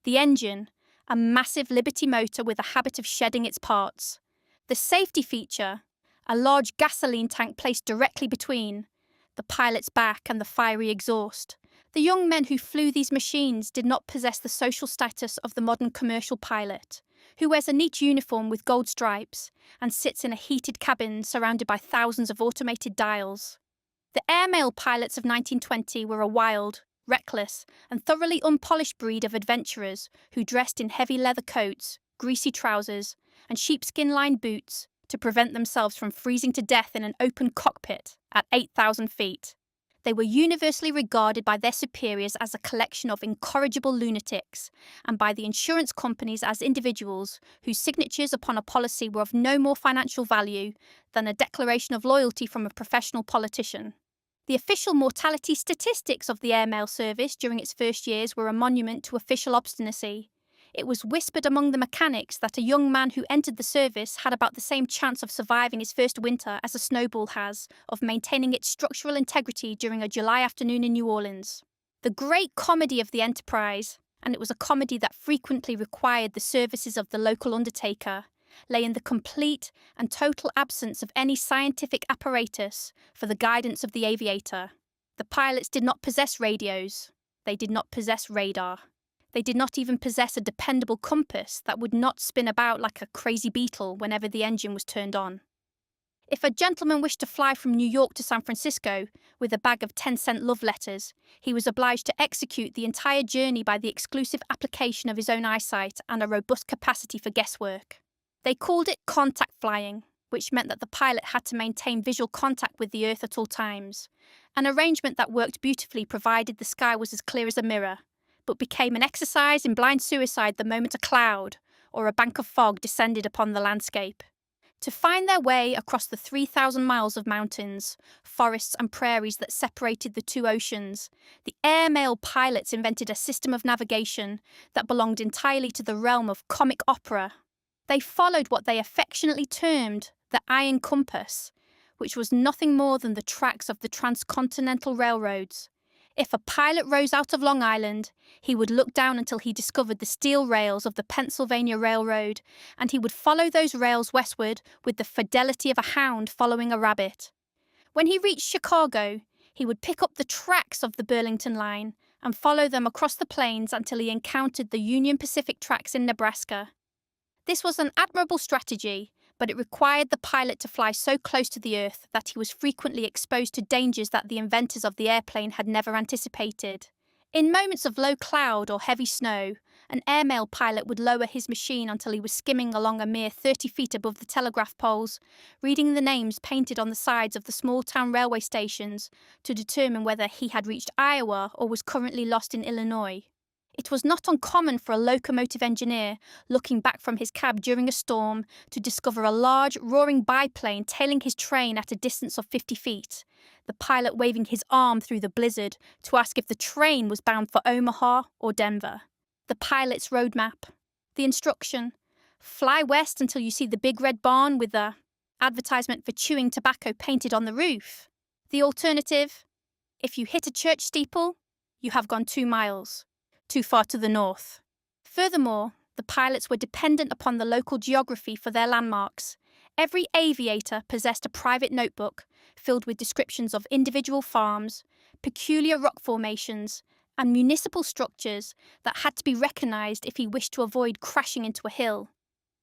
The engine, a massive Liberty motor with a habit of shedding its parts. The safety feature, a large gasoline tank placed directly between the pilot's back and the fiery exhaust. The young men who flew these machines did not possess the social status of the modern commercial pilot, who wears a neat uniform with gold stripes and sits in a heated cabin surrounded by thousands of automated dials. The airmail pilots of 1920 were a wild, reckless, and thoroughly unpolished breed of adventurers who dressed in heavy leather coats, greasy trousers, and sheepskin-lined boots to prevent themselves from freezing to death in an open cockpit at 8,000 feet. They were universally regarded by their superiors as a collection of incorrigible lunatics, and by the insurance companies as individuals whose signatures upon a policy were of no more financial value than a declaration of loyalty from a professional politician. The official mortality statistics of the airmail service during its first years were a monument to official obstinacy. It was whispered among the mechanics that a young man who entered the service had about the same chance of surviving his first winter as a snowball has of maintaining its structural integrity during a July afternoon in New Orleans. The great comedy of the enterprise, and it was a comedy that frequently required the services of the local undertaker, lay in the complete and total absence of any scientific apparatus for the guidance of the aviator. The pilots did not possess radios. They did not possess radar. They did not even possess a dependable compass that would not spin about like a crazy beetle whenever the engine was turned on. If a gentleman wished to fly from New York to San Francisco with a bag of 10-cent love letters, he was obliged to execute the entire journey by the exclusive application of his own eyesight and a robust capacity for guesswork. They called it contact flying, which meant that the pilot had to maintain visual contact with the earth at all times, an arrangement that worked beautifully provided the sky was as clear as a mirror, but became an exercise in blind suicide the moment a cloud or a bank of fog descended upon the landscape. To find their way across the 3,000 miles of mountains, forests and prairies that separated the two oceans, the airmail pilots invented a system of navigation that belonged entirely to the realm of comic opera. They followed what they affectionately termed the iron compass, which was nothing more than the tracks of the transcontinental railroads. If a pilot rose out of Long Island, he would look down until he discovered the steel rails of the Pennsylvania Railroad, and he would follow those rails westward with the fidelity of a hound following a rabbit. When he reached Chicago, he would pick up the tracks of the Burlington line and follow them across the plains until he encountered the Union Pacific tracks in Nebraska. This was an admirable strategy, but it required the pilot to fly so close to the earth that he was frequently exposed to dangers that the inventors of the airplane had never anticipated. In moments of low cloud or heavy snow, An airmail pilot would lower his machine until he was skimming along a mere 30 feet above the telegraph poles, reading the names painted on the sides of the small-town railway stations to determine whether he had reached Iowa or was currently lost in Illinois. It was not uncommon for a locomotive engineer, looking back from his cab during a storm, to discover a large, roaring biplane tailing his train at a distance of 50 feet, the pilot waving his arm through the blizzard to ask if the train was bound for Omaha or Denver. The pilot's roadmap. The instruction: fly west until you see the big red barn with the advertisement for chewing tobacco painted on the roof. The alternative: if you hit a church steeple, you have gone 2 miles. Too far to the north. Furthermore, the pilots were dependent upon the local geography for their landmarks. Every aviator possessed a private notebook filled with descriptions of individual farms, peculiar rock formations, and municipal structures that had to be recognized if he wished to avoid crashing into a hill.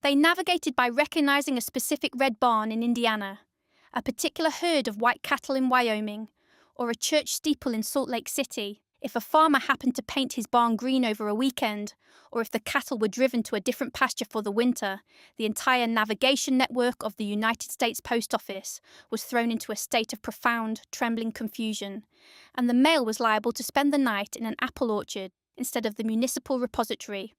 They navigated by recognizing a specific red barn in Indiana, a particular herd of white cattle in Wyoming, or a church steeple in Salt Lake City, if a farmer happened to paint his barn green over a weekend, or if the cattle were driven to a different pasture for the winter. The entire navigation network of the United States Post Office was thrown into a state of profound, trembling confusion, and the mail was liable to spend the night in an apple orchard instead of the municipal repository.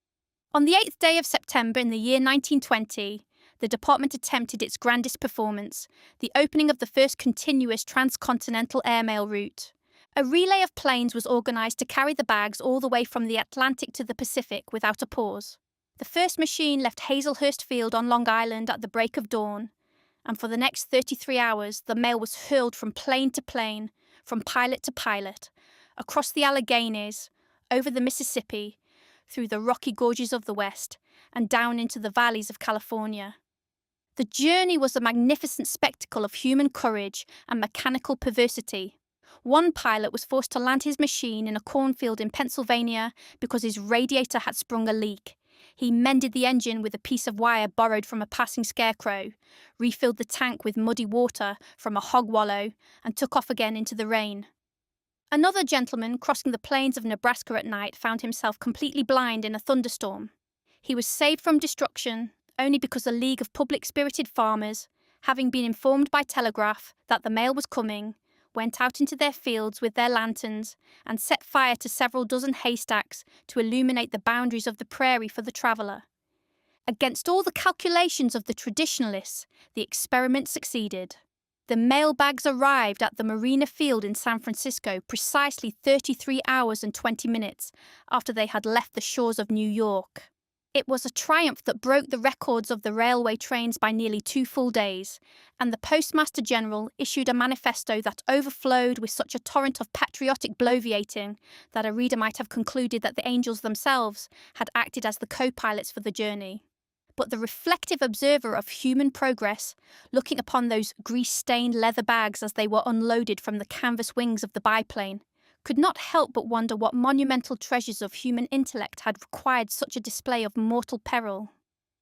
On the 8th day of September in the year 1920, the department attempted its grandest performance, the opening of the first continuous transcontinental airmail route. A relay of planes was organised to carry the bags all the way from the Atlantic to the Pacific without a pause. The first machine left Hazelhurst Field on Long Island at the break of dawn, and for the next 33 hours the mail was hurled from plane to plane, from pilot to pilot, across the Alleghenies, over the Mississippi, through the rocky gorges of the West, and down into the valleys of California. The journey was a magnificent spectacle of human courage and mechanical perversity. One pilot was forced to land his machine in a cornfield in Pennsylvania because his radiator had sprung a leak. He mended the engine with a piece of wire borrowed from a passing scarecrow, refilled the tank with muddy water from a hog wallow, and took off again into the rain. Another gentleman crossing the plains of Nebraska at night found himself completely blind in a thunderstorm. He was saved from destruction only because a league of public-spirited farmers, having been informed by telegraph that the mail was coming, went out into their fields with their lanterns and set fire to several dozen haystacks to illuminate the boundaries of the prairie for the traveller. Against all the calculations of the traditionalists, the experiment succeeded. The mailbags arrived at the Marina Field in San Francisco precisely 33 hours and 20 minutes after they had left the shores of New York. It was a triumph that broke the records of the railway trains by nearly 2 full days, and the Postmaster General issued a manifesto that overflowed with such a torrent of patriotic bloviating that a reader might have concluded that the angels themselves had acted as the co-pilots for the journey. But the reflective observer of human progress, looking upon those grease-stained leather bags as they were unloaded from the canvas wings of the biplane, could not help but wonder what monumental treasures of human intellect had required such a display of mortal peril.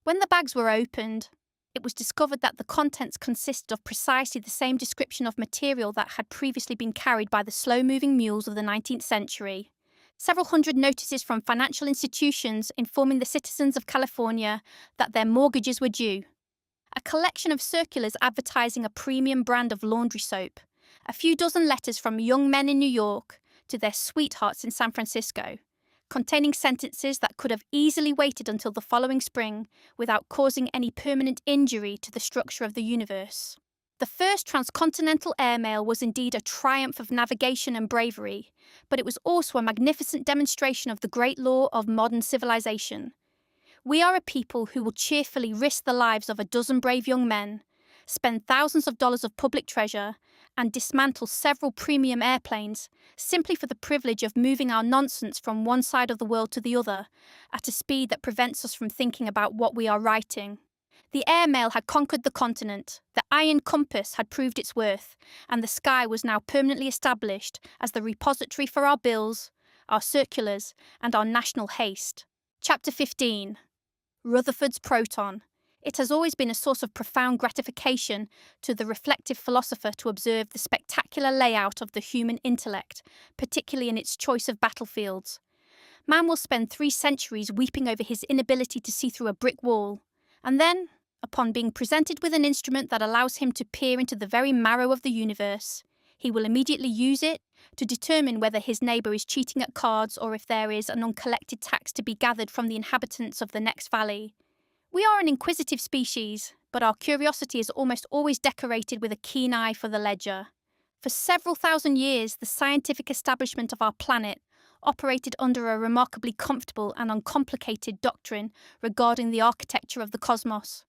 When the bags were opened, it was discovered that the contents consisted of precisely the same description of material that had previously been carried by the slow-moving mules of the 19th century. Several hundred notices from financial institutions informing the citizens of California that their mortgages were due. A collection of circulars advertising a premium brand of laundry soap. A few dozen letters from young men in New York to their sweethearts in San Francisco, containing sentences that could have easily waited until the following spring without causing any permanent injury to the structure of the universe. The first transcontinental airmail was indeed a triumph of navigation and bravery, but it was also a magnificent demonstration of the great law of modern civilization. We are a people who will cheerfully risk the lives of a dozen brave young men, spend thousands of dollars of public treasure, and dismantle several premium airplanes simply for the privilege of moving our nonsense from one side of the world to the other at a speed that prevents us from thinking about what we are writing. The airmail had conquered the continent, the iron compass had proved its worth, and the sky was now permanently established as the repository for our bills, our circulars, and our national haste. Chapter 15. Rutherford's Proton. It has always been a source of profound gratification to the reflective philosopher to observe the spectacular layout of the human intellect, particularly in its choice of battlefields. Man will spend 3 centuries weeping over his inability to see through a brick wall, and then, upon being presented with an instrument that allows him to peer into the very marrow of the universe, he will immediately use it to determine whether his neighbour is cheating at cards or if there is an uncollected tax to be gathered from the inhabitants of the next valley. We are an inquisitive species, but our curiosity is almost always decorated with a keen eye for the ledger. For several thousand years, the scientific establishment of our planet operated under a remarkably comfortable and uncomplicated doctrine regarding the architecture of the cosmos.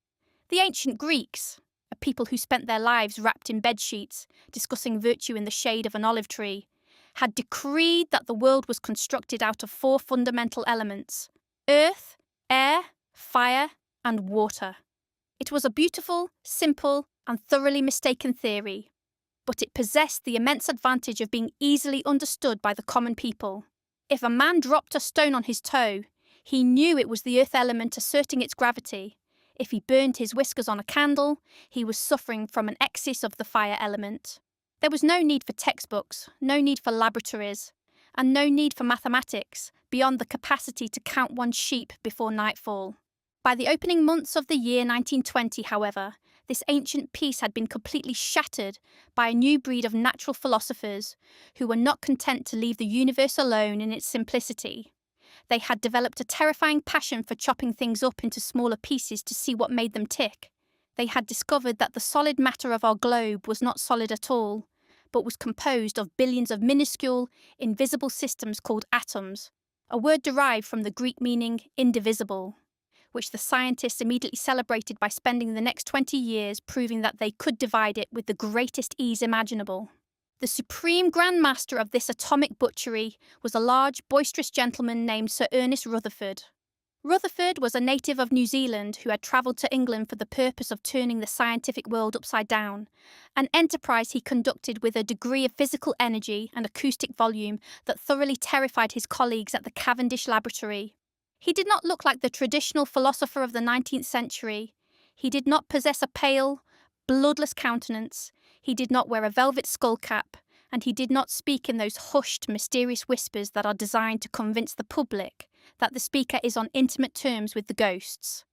The ancient Greeks, a people who spent their lives wrapped in bedsheets, discussing virtue in the shade of an olive tree, had decreed that the world was constructed out of 4 fundamental elements: earth, air, fire, and water. It was a beautiful, simple, and thoroughly mistaken theory, but it possessed the immense advantage of being easily understood by the common people. If a man dropped a stone on his toe, he knew it was the earth element asserting its gravity. If he burned his whiskers on a candle, he was suffering from an excess of the fire element. There was no need for textbooks, no need for laboratories, and no need for mathematics beyond the capacity to count one's sheep before nightfall. By the opening months of the year 1920, however, this ancient peace had been completely shattered by a new breed of natural philosophers who were not content to leave the universe alone in its simplicity. They had developed a terrifying passion for chopping things up into smaller pieces to see what made them tick. They had discovered that the solid matter of our globe was not solid at all, but was composed of billions of minuscule, invisible systems called atoms, a word derived from the Greek meaning indivisible, which the scientists immediately celebrated by spending the next 20 years proving that they could divide it with the greatest ease imaginable. The supreme grand master of this atomic butchery was a large, boisterous gentleman named Sir Ernest Rutherford. Rutherford was a native of New Zealand who had travelled to England for the purpose of turning the scientific world upside down, an enterprise he conducted with a degree of physical energy and acoustic volume that thoroughly terrified his colleagues at the Cavendish Laboratory. He did not look like the traditional philosopher of the 19th century. He did not possess a pale, bloodless countenance. He did not wear a velvet skullcap, and he did not speak in those hushed, mysterious whispers that are designed to convince the public that the speaker is on intimate terms with the ghosts.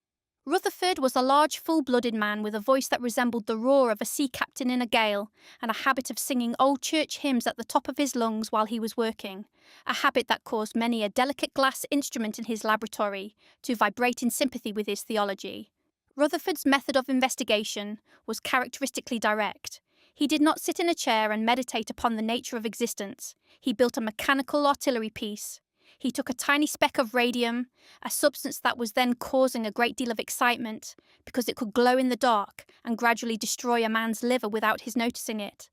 Rutherford was a large, full-blooded man with a voice that resembled the roar of a sea captain in a gale and a habit of singing old church hymns at the top of his lungs while he was working, a habit that caused many a delicate glass instrument in his laboratory to vibrate in sympathy with his theology. Rutherford's method of investigation was characteristically direct. He did not sit in a chair and meditate upon the nature of existence. He built a mechanical artillery piece. He took a tiny speck of radium, a substance that was then causing a great deal of excitement because it could glow in the dark and gradually destroy a man's liver without his noticing it.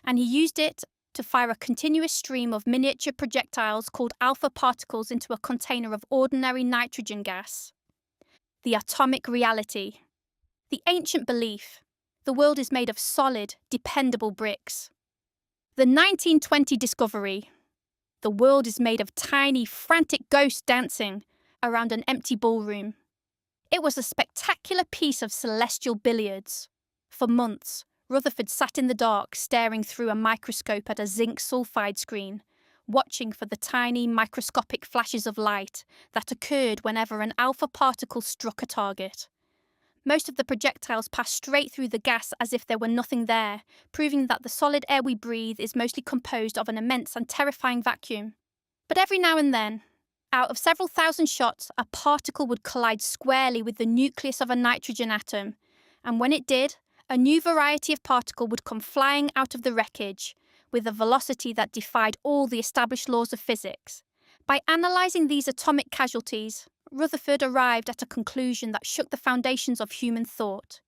And he used it to fire a continuous stream of miniature projectiles called alpha particles into a container of ordinary nitrogen gas. The atomic reality. The ancient belief. The world is made of solid, dependable bricks. The 1920 discovery. The world is made of tiny, frantic ghosts dancing around an empty ballroom. It was a spectacular piece of celestial billiards. For months, Rutherford sat in the dark, staring through a microscope at a zinc sulfide screen, watching for the tiny, microscopic flashes of light that occurred whenever an alpha particle struck a target. Most of the projectiles passed straight through the gas as if there were nothing there, proving that the solid air we breathe is mostly composed of an immense and terrifying vacuum. But every now and then, out of several thousand shots, a particle would collide squarely with the nucleus of a nitrogen atom, and when it did, a new variety of particle would come flying out of the wreckage, with a velocity that defied all the established laws of physics. By analysing these atomic casualties, Rutherford arrived at a conclusion that shook the foundations of human thought.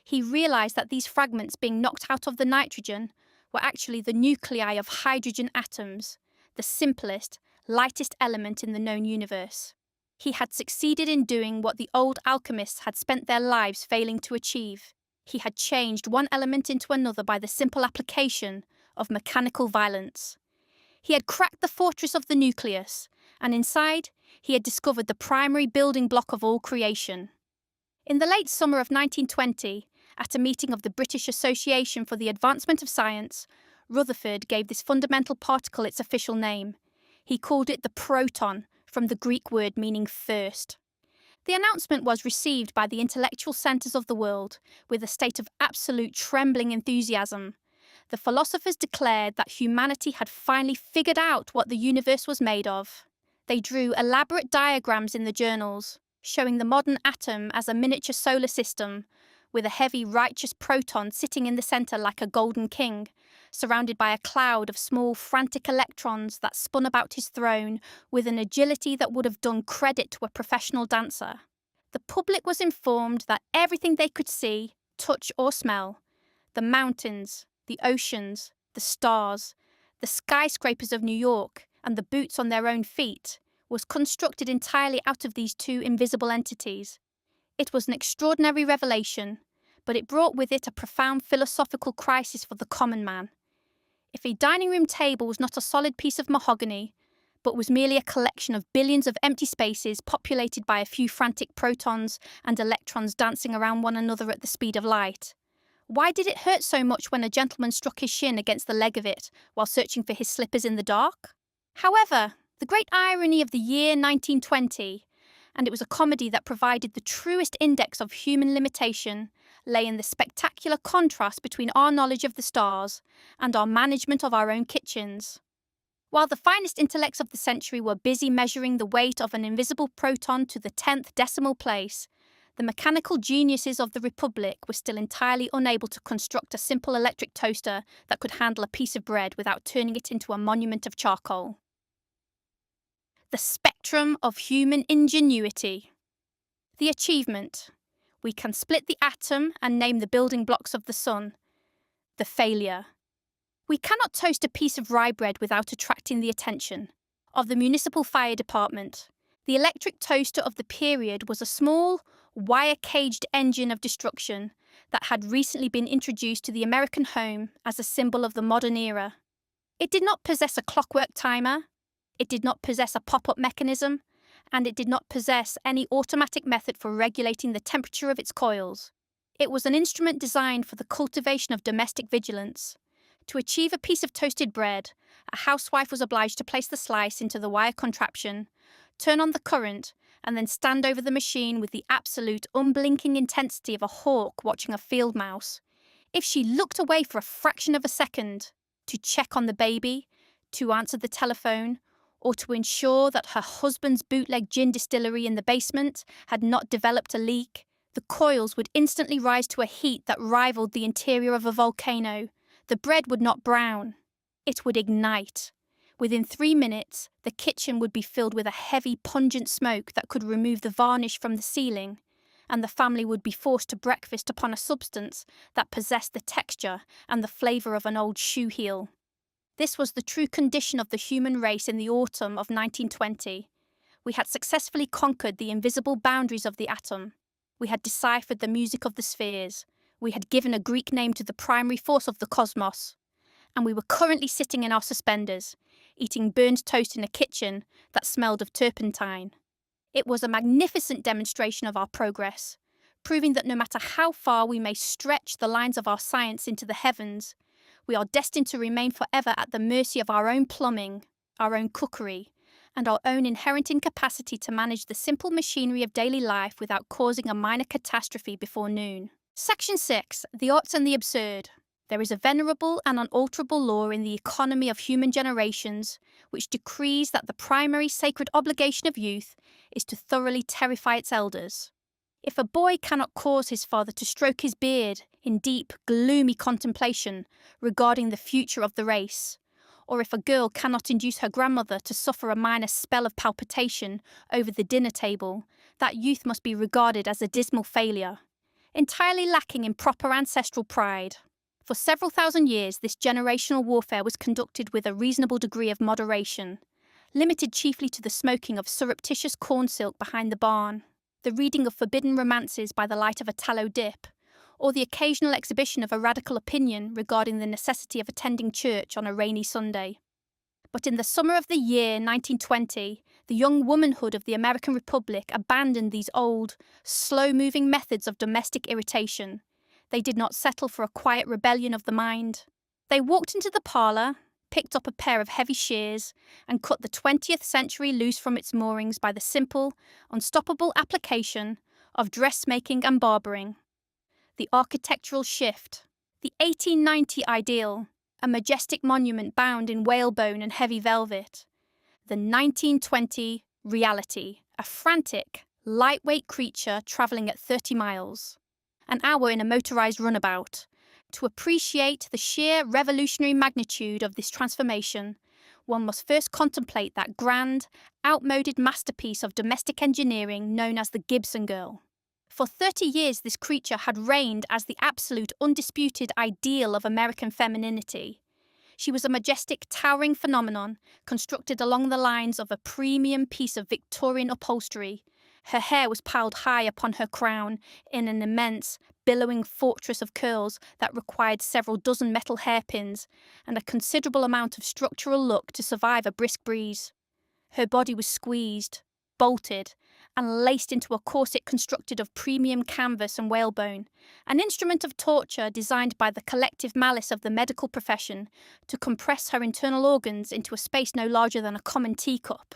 He realised that these fragments being knocked out of the nitrogen were actually the nuclei of hydrogen atoms, the simplest, lightest element in the known universe. He had succeeded in doing what the old alchemists had spent their lives failing to achieve. He had changed one element into another by the simple application of mechanical violence. He had cracked the fortress of the nucleus, and inside, he had discovered the primary building block of all creation. In the late summer of 1920, at a meeting of the British Association for the Advancement of Science, Rutherford gave this fundamental particle its official name. He called it the proton, from the Greek word meaning first. The announcement was received by the intellectual centres of the world with a state of absolute trembling enthusiasm. The philosophers declared that humanity had finally figured out what the universe was made of. They drew elaborate diagrams in the journals, showing the modern atom as a miniature solar system, with a heavy righteous proton sitting in the centre like a golden king, surrounded by a cloud of small frantic electrons that spun about his throne with an agility that would have done credit to a professional dancer. The public was informed that everything they could see, touch or smell, the mountains, the oceans, the stars, the skyscrapers of New York, and the boots on their own feet, was constructed entirely out of these two invisible entities. It was an extraordinary revelation, but it brought with it a profound philosophical crisis for the common man. If a dining room table was not a solid piece of mahogany, but was merely a collection of billions of empty spaces populated by a few frantic protons and electrons dancing around one another at the speed of light, why did it hurt so much when a gentleman struck his shin against the leg of it while searching for his slippers in the dark? However, the great irony of the year 1920, and it was a comedy that provided the truest index of human limitation, lay in the spectacular contrast between our knowledge of the stars and our management of our own kitchens. While the finest intellects of the century were busy measuring the weight of an invisible proton to the 10th decimal place, the mechanical geniuses of the Republic were still entirely unable to construct a simple electric toaster that could handle a piece of bread without turning it into a monument of charcoal. The spectrum of human ingenuity. The achievement. We can split the atom and name the building blocks of the sun. The failure. We cannot toast a piece of rye bread without attracting the attention of the municipal fire department. The electric toaster of the period was a small, wire-caged engine of destruction that had recently been introduced to the American home as a symbol of the modern era. It did not possess a clockwork timer, it did not possess a pop-up mechanism, and it did not possess any automatic method for regulating the temperature of its coils. It was an instrument designed for the cultivation of domestic vigilance. To achieve a piece of toasted bread, a housewife was obliged to place the slice into the wire contraption, turn on the current, and then stand over the machine with the absolute unblinking intensity of a hawk watching a field mouse. If she looked away for a fraction of a second, to check on the baby, to answer the telephone, or to ensure that her husband's bootleg gin distillery in the basement had not developed a leak, the coils would instantly rise to a heat that rivaled the interior of a volcano. The bread would not brown. It would ignite. Within 3 minutes, the kitchen would be filled with a heavy, pungent smoke that could remove the varnish from the ceiling, and the family would be forced to breakfast upon a substance that possessed the texture and the flavour of an old shoe heel. This was the true condition of the human race in the autumn of 1920. We had successfully conquered the invisible boundaries of the atom. We had deciphered the music of the spheres. We had given a Greek name to the primary force of the cosmos. And we were currently sitting in our suspenders, eating burned toast in a kitchen that smelled of turpentine. It was a magnificent demonstration of our progress, proving that no matter how far we may stretch the lines of our science into the heavens, we are destined to remain forever at the mercy of our own plumbing, our own cookery, and our own inherent incapacity to manage the simple machinery of daily life without causing a minor catastrophe before noon. Section 6. The Arts and the Absurd. There is a venerable and unalterable law in the economy of human generations which decrees that the primary sacred obligation of youth is to thoroughly terrify its elders. If a boy cannot cause his father to stroke his beard in deep, gloomy contemplation regarding the future of the race, or if a girl cannot induce her grandmother to suffer a minor spell of palpitation over the dinner table, that youth must be regarded as a dismal failure, entirely lacking in proper ancestral pride. For several thousand years, this generational warfare was conducted with a reasonable degree of moderation, limited chiefly to the smoking of surreptitious corn silk behind the barn, the reading of forbidden romances by the light of a tallow dip, or the occasional exhibition of a radical opinion regarding the necessity of attending church on a rainy Sunday. But in the summer of the year 1920, the young womanhood of the American Republic abandoned these old, slow-moving methods of domestic irritation. They did not settle for a quiet rebellion of the mind. They walked into the parlour, picked up a pair of heavy shears and cut the 20th century loose from its moorings by the simple, unstoppable application of dressmaking and barbering. The architectural shift, the 1890 ideal, a majestic monument bound in whalebone and heavy velvet. The 1920 reality, a frantic, lightweight creature travelling at 30 miles, an hour in a motorised runabout. To appreciate the sheer revolutionary magnitude of this transformation, one must first contemplate that grand, outmoded masterpiece of domestic engineering known as the Gibson Girl. For 30 years, this creature had reigned as the absolute, undisputed ideal of American femininity. She was a majestic, towering phenomenon, constructed along the lines of a premium piece of Victorian upholstery. Her hair was piled high upon her crown in an immense, billowing fortress of curls that required several dozen metal hairpins and a considerable amount of structural look to survive a brisk breeze. Her body was squeezed, bolted, and laced into a corset constructed of premium canvas and whalebone, an instrument of torture designed by the collective malice of the medical profession to compress her internal organs into a space no larger than a common teacup.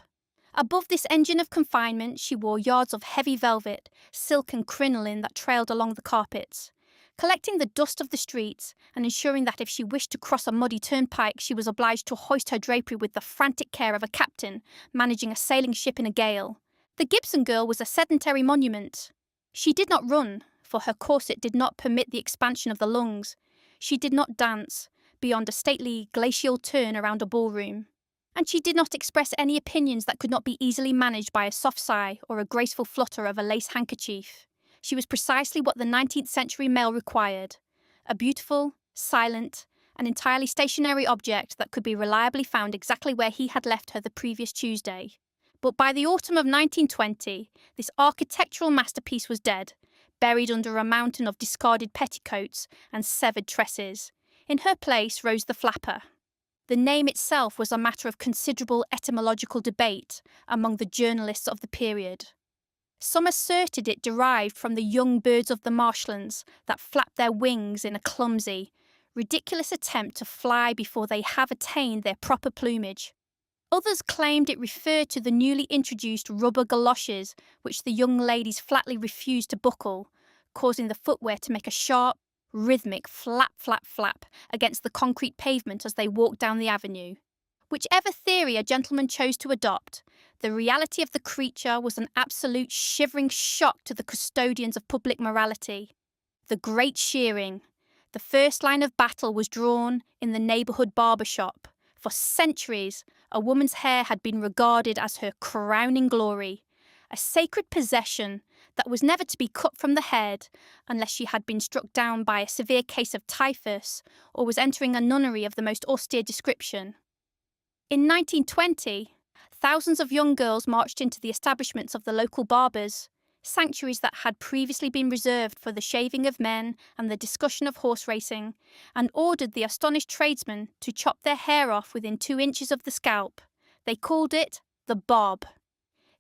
Above this engine of confinement, she wore yards of heavy velvet, silk and crinoline that trailed along the carpets, collecting the dust of the streets and ensuring that if she wished to cross a muddy turnpike, she was obliged to hoist her drapery with the frantic care of a captain managing a sailing ship in a gale. The Gibson Girl was a sedentary monument. She did not run, for her corset did not permit the expansion of the lungs. She did not dance, beyond a stately glacial turn around a ballroom. And she did not express any opinions that could not be easily managed by a soft sigh or a graceful flutter of a lace handkerchief. She was precisely what the 19th century male required, a beautiful, silent, and entirely stationary object that could be reliably found exactly where he had left her the previous Tuesday. But by the autumn of 1920, this architectural masterpiece was dead, buried under a mountain of discarded petticoats and severed tresses. In her place rose the flapper. The name itself was a matter of considerable etymological debate among the journalists of the period. Some asserted it derived from the young birds of the marshlands that flap their wings in a clumsy, ridiculous attempt to fly before they have attained their proper plumage. Others claimed it referred to the newly introduced rubber galoshes which the young ladies flatly refused to buckle, causing the footwear to make a sharp, rhythmic flap, flap, flap against the concrete pavement as they walked down the avenue. Whichever theory a gentleman chose to adopt, the reality of the creature was an absolute shivering shock to the custodians of public morality. The great shearing. The first line of battle was drawn in the neighbourhood barber shop. For centuries, a woman's hair had been regarded as her crowning glory, a sacred possession that was never to be cut from the head unless she had been struck down by a severe case of typhus or was entering a nunnery of the most austere description. In 1920, thousands of young girls marched into the establishments of the local barbers, sanctuaries that had previously been reserved for the shaving of men and the discussion of horse racing, and ordered the astonished tradesmen to chop their hair off within 2 inches of the scalp. They called it the bob.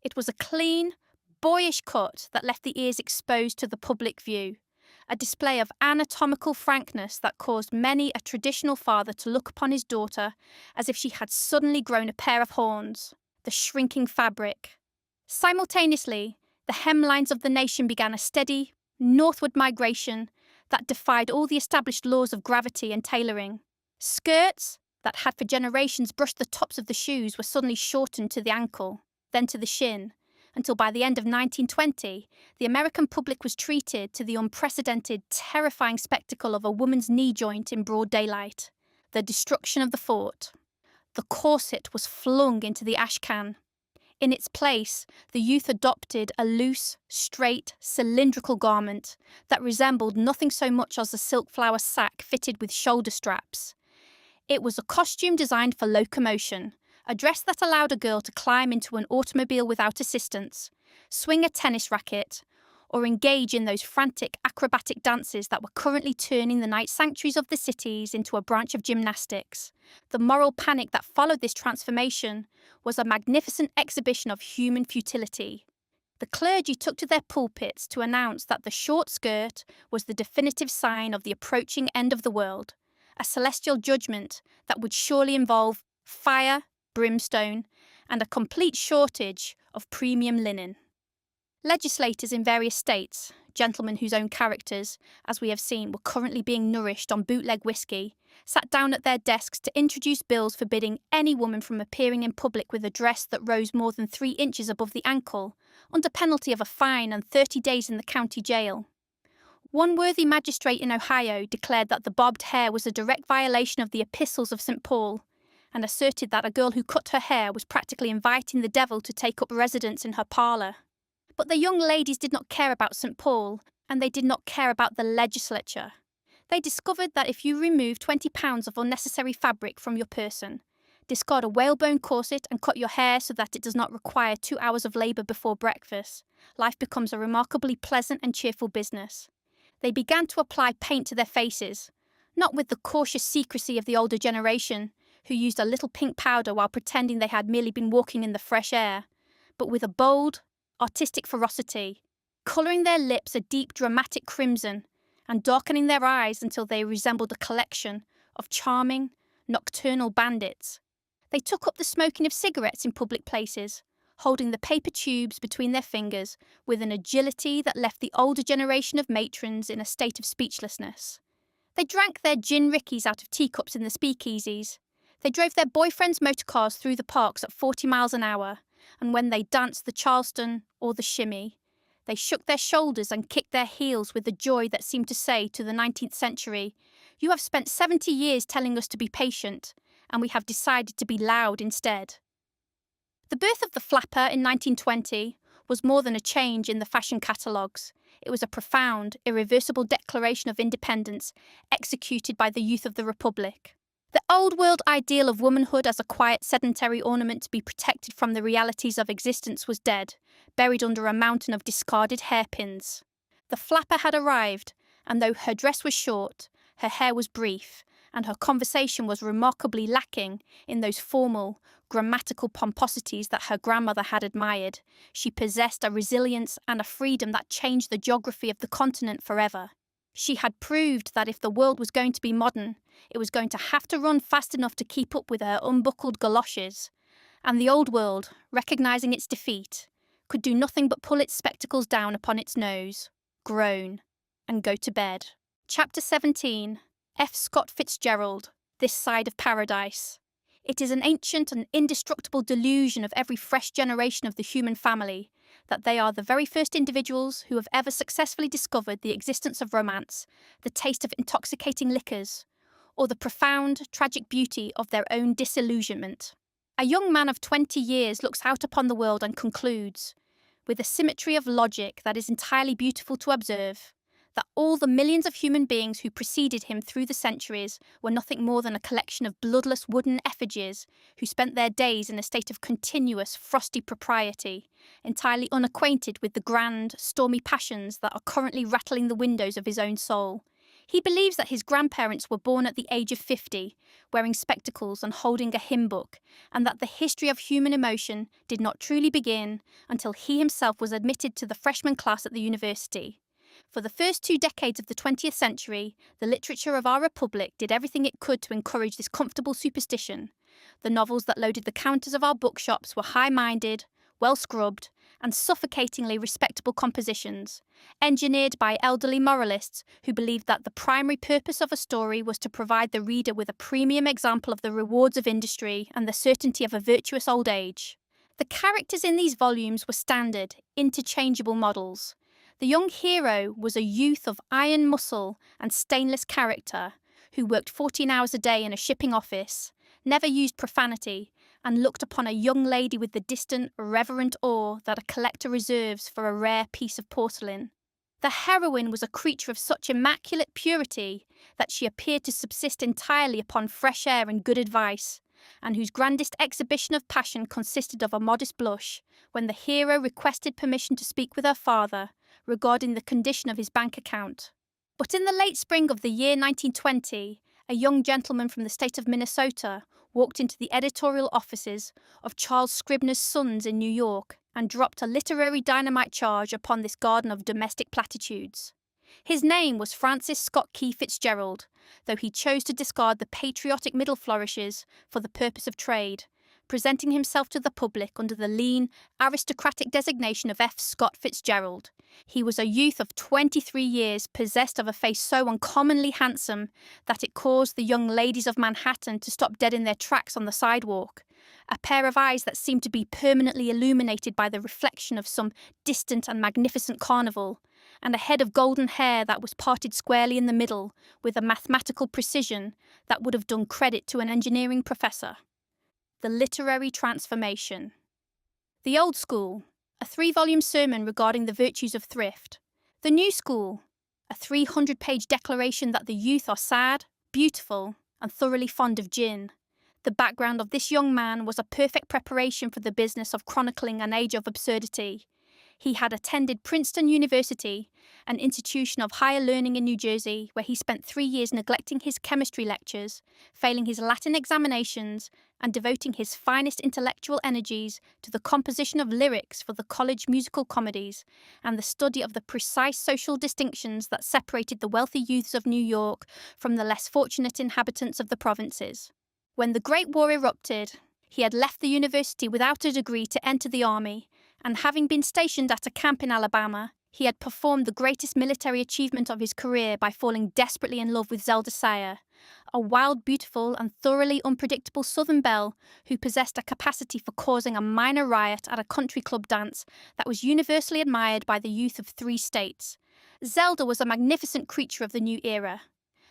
It was a clean, boyish cut that left the ears exposed to the public view, a display of anatomical frankness that caused many a traditional father to look upon his daughter as if she had suddenly grown a pair of horns. The shrinking fabric. Simultaneously, the hemlines of the nation began a steady, northward migration that defied all the established laws of gravity and tailoring. Skirts that had for generations brushed the tops of the shoes were suddenly shortened to the ankle, then to the shin, until by the end of 1920, the American public was treated to the unprecedented, terrifying spectacle of a woman's knee joint in broad daylight. The destruction of the fort. The corset was flung into the ash can. In its place, the youth adopted a loose, straight, cylindrical garment that resembled nothing so much as a silk flower sack fitted with shoulder straps. It was a costume designed for locomotion, a dress that allowed a girl to climb into an automobile without assistance, swing a tennis racket, or engage in those frantic acrobatic dances that were currently turning the night sanctuaries of the cities into a branch of gymnastics. The moral panic that followed this transformation was a magnificent exhibition of human futility. The clergy took to their pulpits to announce that the short skirt was the definitive sign of the approaching end of the world, a celestial judgment that would surely involve fire, brimstone, and a complete shortage of premium linen. Legislators in various states, gentlemen whose own characters, as we have seen, were currently being nourished on bootleg whiskey, sat down at their desks to introduce bills forbidding any woman from appearing in public with a dress that rose more than 3 inches above the ankle, under penalty of a fine and 30 days in the county jail. One worthy magistrate in Ohio declared that the bobbed hair was a direct violation of the epistles of St. Paul, and asserted that a girl who cut her hair was practically inviting the devil to take up residence in her parlour. But the young ladies did not care about St. Paul, and they did not care about the legislature. They discovered that if you remove 20 pounds of unnecessary fabric from your person, discard a whalebone corset and cut your hair so that it does not require 2 hours of labour before breakfast, life becomes a remarkably pleasant and cheerful business. They began to apply paint to their faces, not with the cautious secrecy of the older generation, who used a little pink powder while pretending they had merely been walking in the fresh air, but with a bold, artistic ferocity, colouring their lips a deep dramatic crimson and darkening their eyes until they resembled a collection of charming, nocturnal bandits. They took up the smoking of cigarettes in public places, holding the paper tubes between their fingers with an agility that left the older generation of matrons in a state of speechlessness. They drank their gin rickeys out of teacups in the speakeasies. They drove their boyfriends' motorcars through the parks at 40 miles an hour, and when they danced the Charleston or the shimmy, they shook their shoulders and kicked their heels with a joy that seemed to say to the 19th century, "You have spent 70 years telling us to be patient, and we have decided to be loud instead." The birth of the flapper in 1920 was more than a change in the fashion catalogues. It was a profound, irreversible declaration of independence executed by the youth of the Republic. The old-world ideal of womanhood as a quiet, sedentary ornament to be protected from the realities of existence was dead, buried under a mountain of discarded hairpins. The flapper had arrived, and though her dress was short, her hair was brief, and her conversation was remarkably lacking in those formal, grammatical pomposities that her grandmother had admired, she possessed a resilience and a freedom that changed the geography of the continent forever. She had proved that if the world was going to be modern, it was going to have to run fast enough to keep up with her unbuckled galoshes, and the old world, recognising its defeat, could do nothing but pull its spectacles down upon its nose, groan, and go to bed. Chapter 17. F. Scott Fitzgerald, This Side of Paradise. It is an ancient and indestructible delusion of every fresh generation of the human family that they are the very first individuals who have ever successfully discovered the existence of romance, the taste of intoxicating liquors, or the profound, tragic beauty of their own disillusionment. A young man of 20 years looks out upon the world and concludes, with a symmetry of logic that is entirely beautiful to observe, that all the millions of human beings who preceded him through the centuries were nothing more than a collection of bloodless wooden effigies who spent their days in a state of continuous, frosty propriety, entirely unacquainted with the grand, stormy passions that are currently rattling the windows of his own soul. He believes that his grandparents were born at the age of 50, wearing spectacles and holding a hymn book, and that the history of human emotion did not truly begin until he himself was admitted to the freshman class at the university. For the first 2 decades of the 20th century, the literature of our republic did everything it could to encourage this comfortable superstition. The novels that loaded the counters of our bookshops were high-minded, well-scrubbed, and suffocatingly respectable compositions, engineered by elderly moralists who believed that the primary purpose of a story was to provide the reader with a premium example of the rewards of industry and the certainty of a virtuous old age. The characters in these volumes were standard, interchangeable models. The young hero was a youth of iron muscle and stainless character, who worked 14 hours a day in a shipping office, never used profanity, and looked upon a young lady with the distant, reverent awe that a collector reserves for a rare piece of porcelain. The heroine was a creature of such immaculate purity that she appeared to subsist entirely upon fresh air and good advice, and whose grandest exhibition of passion consisted of a modest blush when the hero requested permission to speak with her father regarding the condition of his bank account. But in the late spring of the year 1920, a young gentleman from the state of Minnesota walked into the editorial offices of Charles Scribner's Sons in New York and dropped a literary dynamite charge upon this garden of domestic platitudes. His name was Francis Scott Key Fitzgerald, though he chose to discard the patriotic middle flourishes for the purpose of trade, presenting himself to the public under the lean, aristocratic designation of F. Scott Fitzgerald. He was a youth of 23 years, possessed of a face so uncommonly handsome that it caused the young ladies of Manhattan to stop dead in their tracks on the sidewalk, a pair of eyes that seemed to be permanently illuminated by the reflection of some distant and magnificent carnival, and a head of golden hair that was parted squarely in the middle with a mathematical precision that would have done credit to an engineering professor. The Literary Transformation. The Old School, a 3-volume sermon regarding the virtues of thrift. The New School, a 300-page declaration that the youth are sad, beautiful, and thoroughly fond of gin. The background of this young man was a perfect preparation for the business of chronicling an age of absurdity. He had attended Princeton University, an institution of higher learning in New Jersey, where he spent 3 years neglecting his chemistry lectures, failing his Latin examinations, and devoting his finest intellectual energies to the composition of lyrics for the college musical comedies and the study of the precise social distinctions that separated the wealthy youths of New York from the less fortunate inhabitants of the provinces. When the Great War erupted, he had left the university without a degree to enter the army, and having been stationed at a camp in Alabama, he had performed the greatest military achievement of his career by falling desperately in love with Zelda Sayer, a wild, beautiful, and thoroughly unpredictable Southern belle who possessed a capacity for causing a minor riot at a country club dance that was universally admired by the youth of 3 states. Zelda was a magnificent creature of the new era,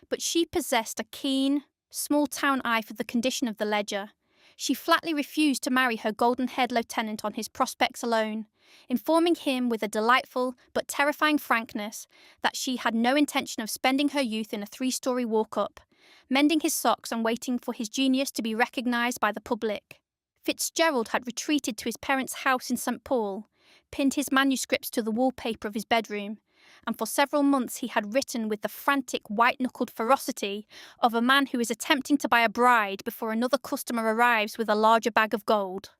but she possessed a keen, small-town eye for the condition of the ledger. She flatly refused to marry her golden-haired lieutenant on his prospects alone, informing him with a delightful but terrifying frankness that she had no intention of spending her youth in a 3-story walk-up, mending his socks and waiting for his genius to be recognised by the public. Fitzgerald had retreated to his parents' house in St. Paul, pinned his manuscripts to the wallpaper of his bedroom, and for several months he had written with the frantic, white-knuckled ferocity of a man who is attempting to buy a bride before another customer arrives with a larger bag of gold.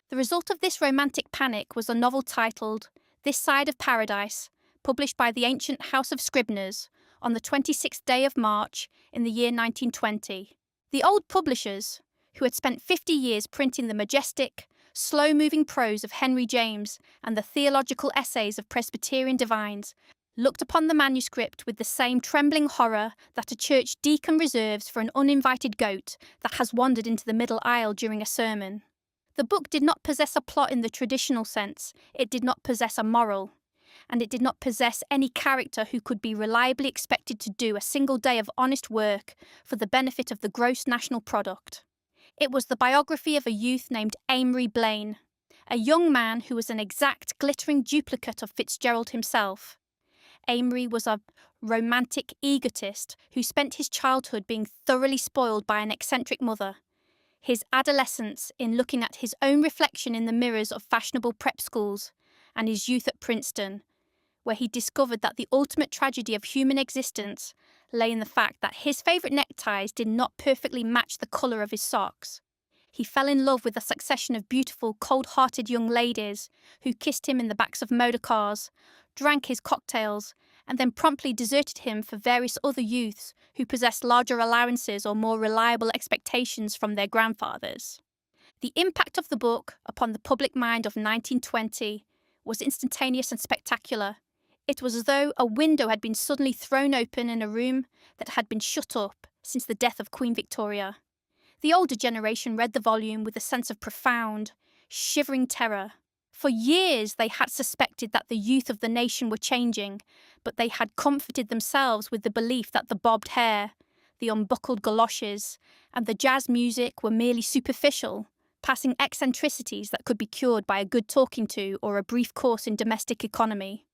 The result of this romantic panic was a novel titled This Side of Paradise, published by the ancient House of Scribners on the 26th day of March in the year 1920. The old publishers, who had spent 50 years printing the majestic, slow-moving prose of Henry James and the theological essays of Presbyterian divines, looked upon the manuscript with the same trembling horror that a church deacon reserves for an uninvited goat that has wandered into the middle aisle during a sermon. The book did not possess a plot in the traditional sense, it did not possess a moral, and it did not possess any character who could be reliably expected to do a single day of honest work for the benefit of the gross national product. It was the biography of a youth named Amory Blaine, a young man who was an exact, glittering duplicate of Fitzgerald himself. Amory was a romantic egotist who spent his childhood being thoroughly spoiled by an eccentric mother, his adolescence in looking at his own reflection in the mirrors of fashionable prep schools, and his youth at Princeton, where he discovered that the ultimate tragedy of human existence lay in the fact that his favourite neckties did not perfectly match the colour of his socks. He fell in love with a succession of beautiful, cold-hearted young ladies who kissed him in the backs of motor cars, drank his cocktails, and then promptly deserted him for various other youths who possessed larger allowances or more reliable expectations from their grandfathers. The impact of the book upon the public mind of 1920 was instantaneous and spectacular. It was as though a window had been suddenly thrown open in a room that had been shut up since the death of Queen Victoria. The older generation read the volume with a sense of profound, shivering terror. For years they had suspected that the youth of the nation were changing, but they had comforted themselves with the belief that the bobbed hair, the unbuckled galoshes, and the jazz music were merely superficial, passing eccentricities that could be cured by a good talking to or a brief course in domestic economy.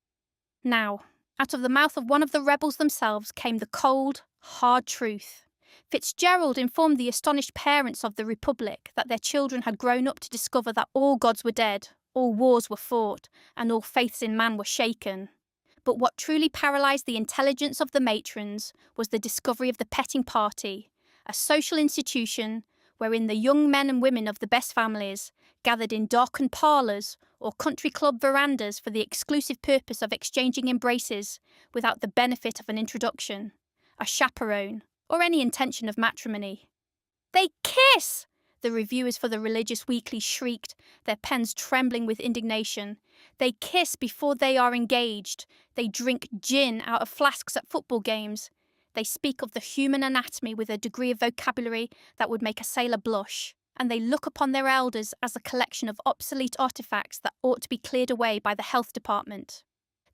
Now, out of the mouth of one of the rebels themselves came the cold, hard truth. Fitzgerald informed the astonished parents of the Republic that their children had grown up to discover that all gods were dead, all wars were fought, and all faiths in man were shaken. But what truly paralysed the intelligence of the matrons was the discovery of the petting party, a social institution wherein the young men and women of the best families gathered in darkened parlours or country club verandas for the exclusive purpose of exchanging embraces without the benefit of an introduction, a chaperone, or any intention of matrimony. "They kiss!" the reviewers for the religious weekly shrieked, their pens trembling with indignation. "They kiss before they are engaged. They drink gin out of flasks at football games. They speak of the human anatomy with a degree of vocabulary that would make a sailor blush. And they look upon their elders as a collection of obsolete artifacts that ought to be cleared away by the health department."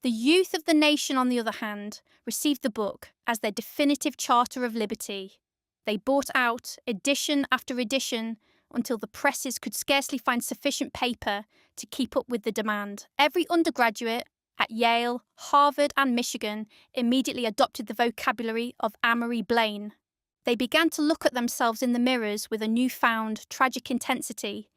The youth of the nation, on the other hand, received the book as their definitive charter of liberty. They bought out edition after edition until the presses could scarcely find sufficient paper to keep up with the demand. Every undergraduate at Yale, Harvard, and Michigan immediately adopted the vocabulary of Amory Blaine. They began to look at themselves in the mirrors with a newfound, tragic intensity.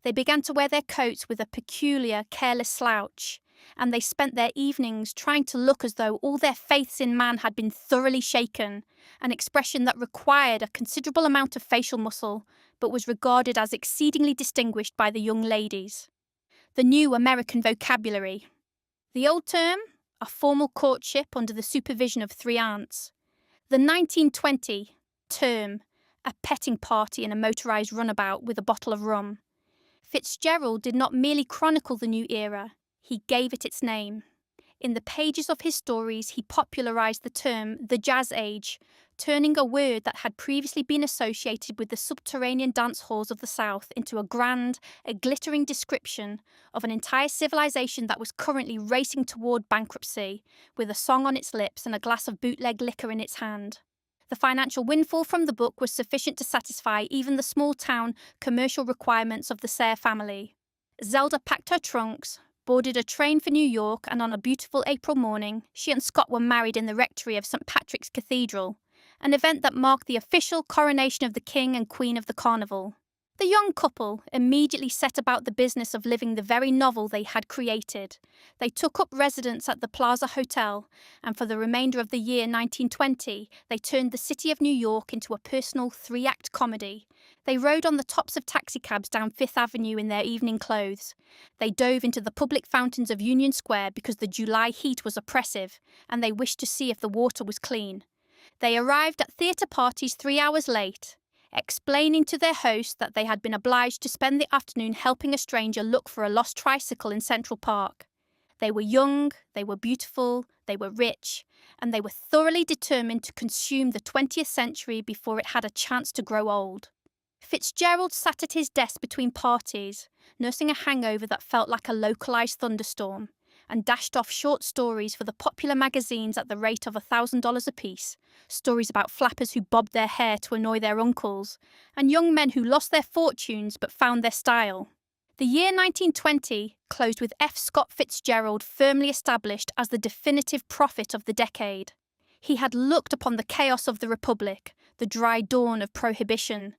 They began to wear their coats with a peculiar, careless slouch, and they spent their evenings trying to look as though all their faiths in man had been thoroughly shaken, an expression that required a considerable amount of facial muscle, but was regarded as exceedingly distinguished by the young ladies. The new American vocabulary. The old term, a formal courtship under the supervision of 3 aunts. The 1920 term, a petting party in a motorised runabout with a bottle of rum. Fitzgerald did not merely chronicle the new era, he gave it its name. In the pages of his stories, he popularised the term the Jazz Age, turning a word that had previously been associated with the subterranean dance halls of the South into a glittering description of an entire civilization that was currently racing toward bankruptcy, with a song on its lips and a glass of bootleg liquor in its hand. The financial windfall from the book was sufficient to satisfy even the small-town commercial requirements of the Sayre family. Zelda packed her trunks, boarded a train for New York, and on a beautiful April morning, she and Scott were married in the rectory of St. Patrick's Cathedral, an event that marked the official coronation of the King and Queen of the Carnival. The young couple immediately set about the business of living the very novel they had created. They took up residence at the Plaza Hotel, and for the remainder of the year 1920, they turned the city of New York into a personal 3-act comedy. They rode on the tops of taxicabs down Fifth Avenue in their evening clothes. They dove into the public fountains of Union Square because the July heat was oppressive, and they wished to see if the water was clean. They arrived at theatre parties 3 hours late, explaining to their host that they had been obliged to spend the afternoon helping a stranger look for a lost tricycle in Central Park. They were young, they were beautiful, they were rich, and they were thoroughly determined to consume the 20th century before it had a chance to grow old. Fitzgerald sat at his desk between parties, nursing a hangover that felt like a localised thunderstorm, and dashed off short stories for the popular magazines at the rate of $1,000 apiece, stories about flappers who bobbed their hair to annoy their uncles, and young men who lost their fortunes but found their style. The year 1920 closed with F. Scott Fitzgerald firmly established as the definitive prophet of the decade. He had looked upon the chaos of the Republic, the dry dawn of Prohibition,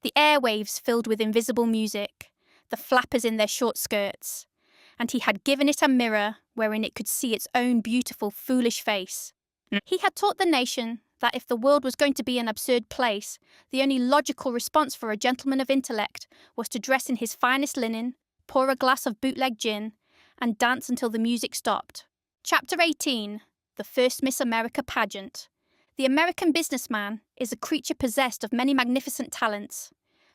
the airwaves filled with invisible music, the flappers in their short skirts, and he had given it a mirror wherein it could see its own beautiful, foolish face. He had taught the nation that if the world was going to be an absurd place, the only logical response for a gentleman of intellect was to dress in his finest linen, pour a glass of bootleg gin, and dance until the music stopped. Chapter 18. The First Miss America Pageant. The American businessman is a creature possessed of many magnificent talents,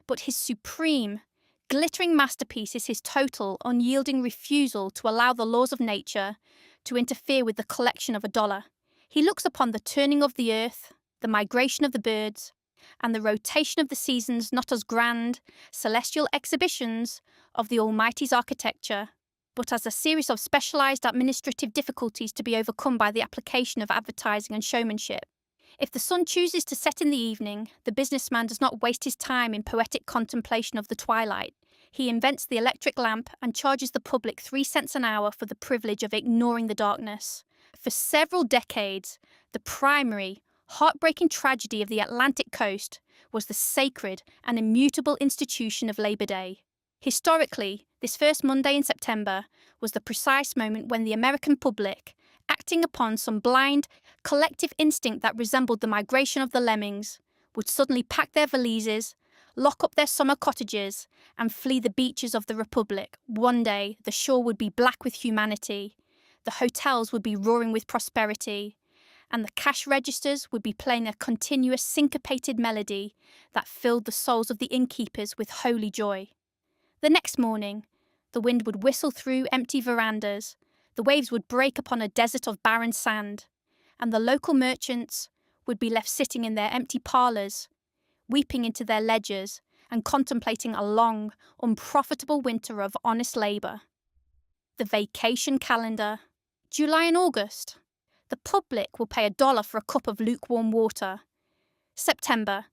but his supreme, glittering masterpiece is his total, unyielding refusal to allow the laws of nature to interfere with the collection of a dollar. He looks upon the turning of the earth, the migration of the birds, and the rotation of the seasons not as grand, celestial exhibitions of the Almighty's architecture, but as a series of specialised administrative difficulties to be overcome by the application of advertising and showmanship. If the sun chooses to set in the evening, the businessman does not waste his time in poetic contemplation of the twilight. He invents the electric lamp and charges the public 3 cents an hour for the privilege of ignoring the darkness. For several decades, the primary, heartbreaking tragedy of the Atlantic coast was the sacred and immutable institution of Labor Day. Historically, this first Monday in September was the precise moment when the American public, acting upon some blind, collective instinct that resembled the migration of the lemmings, would suddenly pack their valises, lock up their summer cottages, and flee the beaches of the Republic. One day, the shore would be black with humanity, the hotels would be roaring with prosperity, and the cash registers would be playing a continuous syncopated melody that filled the souls of the innkeepers with holy joy. The next morning, the wind would whistle through empty verandas, the waves would break upon a desert of barren sand, and the local merchants would be left sitting in their empty parlours, weeping into their ledgers and contemplating a long, unprofitable winter of honest labour. The vacation calendar. July and August. The public will pay $1 for a cup of lukewarm water. September.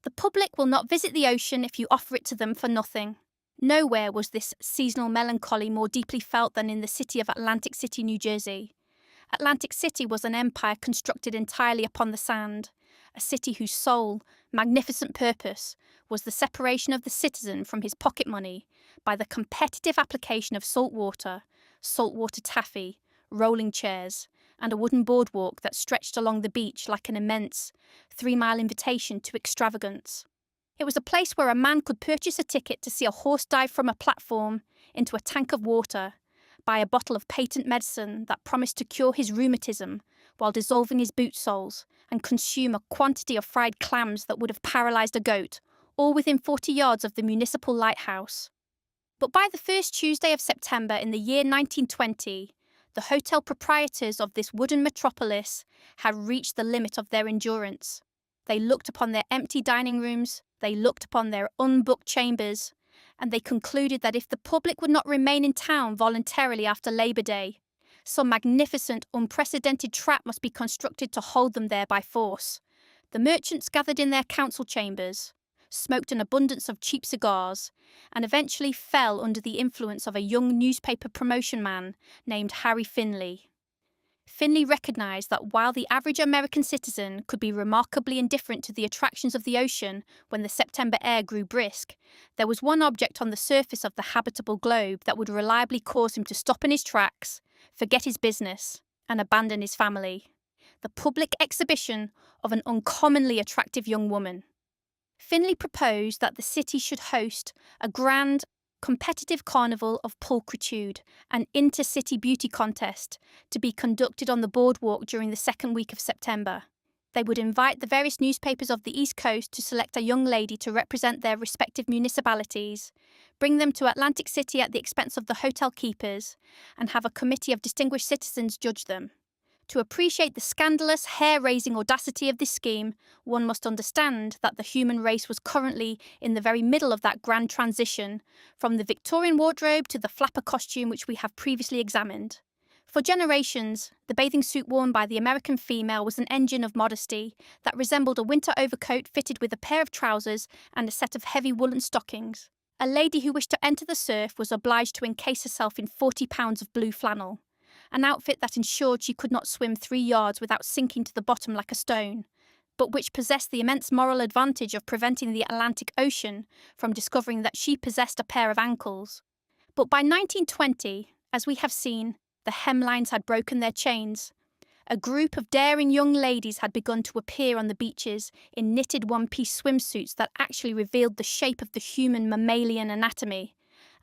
The public will not visit the ocean if you offer it to them for nothing. Nowhere was this seasonal melancholy more deeply felt than in the city of Atlantic City, New Jersey. Atlantic City was an empire constructed entirely upon the sand, a city whose sole, magnificent purpose was the separation of the citizen from his pocket money by the competitive application of saltwater taffy, rolling chairs, and a wooden boardwalk that stretched along the beach like an immense 3-mile invitation to extravagance. It was a place where a man could purchase a ticket to see a horse dive from a platform into a tank of water, buy a bottle of patent medicine that promised to cure his rheumatism while dissolving his boot soles, and consume a quantity of fried clams that would have paralysed a goat, all within 40 yards of the municipal lighthouse. But by the first Tuesday of September in the year 1920, the hotel proprietors of this wooden metropolis had reached the limit of their endurance. They looked upon their empty dining rooms, they looked upon their unbooked chambers, and they concluded that if the public would not remain in town voluntarily after Labour Day, some magnificent, unprecedented trap must be constructed to hold them there by force. The merchants gathered in their council chambers, smoked an abundance of cheap cigars, and eventually fell under the influence of a young newspaper promotion man named Harry Finley. Finley recognised that while the average American citizen could be remarkably indifferent to the attractions of the ocean when the September air grew brisk, there was one object on the surface of the habitable globe that would reliably cause him to stop in his tracks, forget his business, and abandon his family: the public exhibition of an uncommonly attractive young woman. Finley proposed that the city should host a grand, competitive carnival of pulchritude, an intercity beauty contest to be conducted on the boardwalk during the second week of September. They would invite the various newspapers of the East Coast to select a young lady to represent their respective municipalities, bring them to Atlantic City at the expense of the hotel keepers, and have a committee of distinguished citizens judge them. To appreciate the scandalous, hair-raising audacity of this scheme, one must understand that the human race was currently in the very middle of that grand transition from the Victorian wardrobe to the flapper costume which we have previously examined. For generations, the bathing suit worn by the American female was an engine of modesty that resembled a winter overcoat fitted with a pair of trousers and a set of heavy woolen stockings. A lady who wished to enter the surf was obliged to encase herself in 40 pounds of blue flannel, an outfit that ensured she could not swim 3 yards without sinking to the bottom like a stone, but which possessed the immense moral advantage of preventing the Atlantic Ocean from discovering that she possessed a pair of ankles. But by 1920, as we have seen, the hemlines had broken their chains. A group of daring young ladies had begun to appear on the beaches in knitted one-piece swimsuits that actually revealed the shape of the human mammalian anatomy,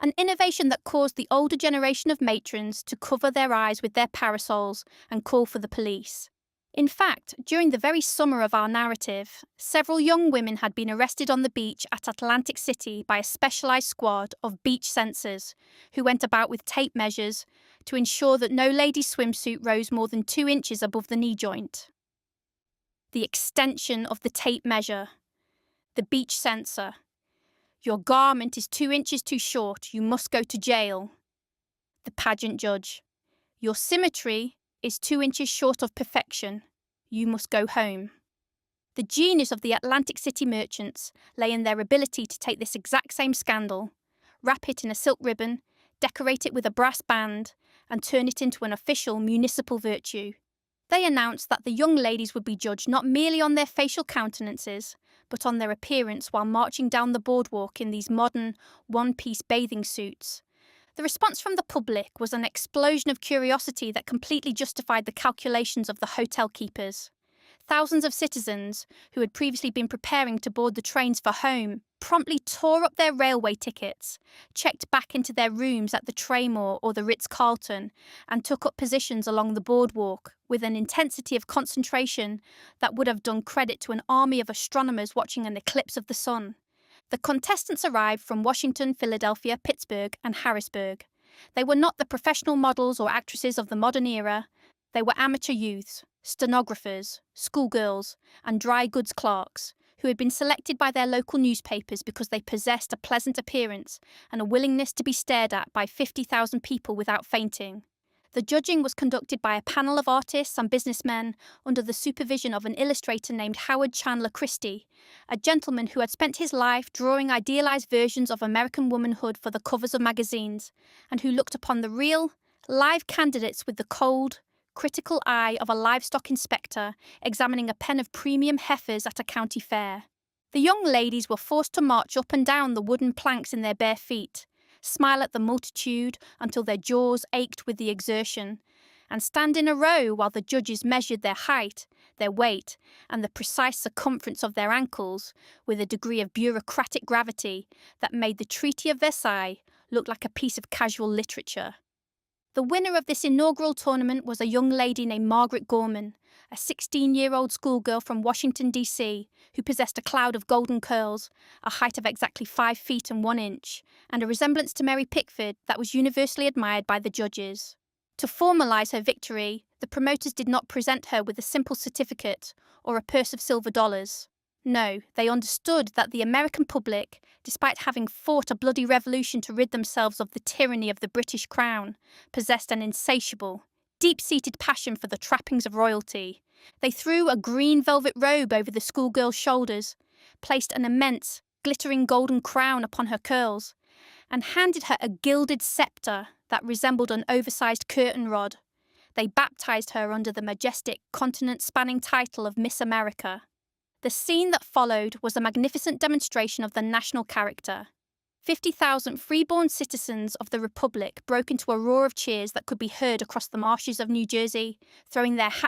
an innovation that caused the older generation of matrons to cover their eyes with their parasols and call for the police. In fact, during the very summer of our narrative, several young women had been arrested on the beach at Atlantic City by a specialised squad of beach censors who went about with tape measures to ensure that no lady's swimsuit rose more than 2 inches above the knee joint. The extension of the tape measure. The beach censor. Your garment is 2 inches too short, you must go to jail. The pageant judge. Your symmetry is 2 inches short of perfection, you must go home. The genius of the Atlantic City merchants lay in their ability to take this exact same scandal, wrap it in a silk ribbon, decorate it with a brass band, and turn it into an official municipal virtue. They announced that the young ladies would be judged not merely on their facial countenances, but on their appearance while marching down the boardwalk in these modern, one-piece bathing suits. The response from the public was an explosion of curiosity that completely justified the calculations of the hotel keepers. Thousands of citizens, who had previously been preparing to board the trains for home, promptly tore up their railway tickets, checked back into their rooms at the Traymore or the Ritz-Carlton, and took up positions along the boardwalk with an intensity of concentration that would have done credit to an army of astronomers watching an eclipse of the sun. The contestants arrived from Washington, Philadelphia, Pittsburgh, and Harrisburg. They were not the professional models or actresses of the modern era. They were amateur youths, stenographers, schoolgirls, and dry goods clerks who had been selected by their local newspapers because they possessed a pleasant appearance and a willingness to be stared at by 50,000 people without fainting. The judging was conducted by a panel of artists and businessmen under the supervision of an illustrator named Howard Chandler Christie, a gentleman who had spent his life drawing idealized versions of American womanhood for the covers of magazines, and who looked upon the real, live candidates with the cold, critical eye of a livestock inspector examining a pen of premium heifers at a county fair. The young ladies were forced to march up and down the wooden planks in their bare feet, smile at the multitude until their jaws ached with the exertion, and stand in a row while the judges measured their height, their weight, and the precise circumference of their ankles with a degree of bureaucratic gravity that made the Treaty of Versailles look like a piece of casual literature. The winner of this inaugural tournament was a young lady named Margaret Gorman, a 16-year-old schoolgirl from Washington, D.C., who possessed a cloud of golden curls, a height of exactly 5 feet and 1 inch, and a resemblance to Mary Pickford that was universally admired by the judges. To formalise her victory, the promoters did not present her with a simple certificate or a purse of silver dollars. No, they understood that the American public, despite having fought a bloody revolution to rid themselves of the tyranny of the British Crown, possessed an insatiable, deep-seated passion for the trappings of royalty. They threw a green velvet robe over the schoolgirl's shoulders, placed an immense, glittering golden crown upon her curls, and handed her a gilded sceptre that resembled an oversized curtain rod. They baptized her under the majestic, continent-spanning title of Miss America. The scene that followed was a magnificent demonstration of the national character. 50,000 freeborn citizens of the Republic broke into a roar of cheers that could be heard across the marshes of New Jersey, throwing their hats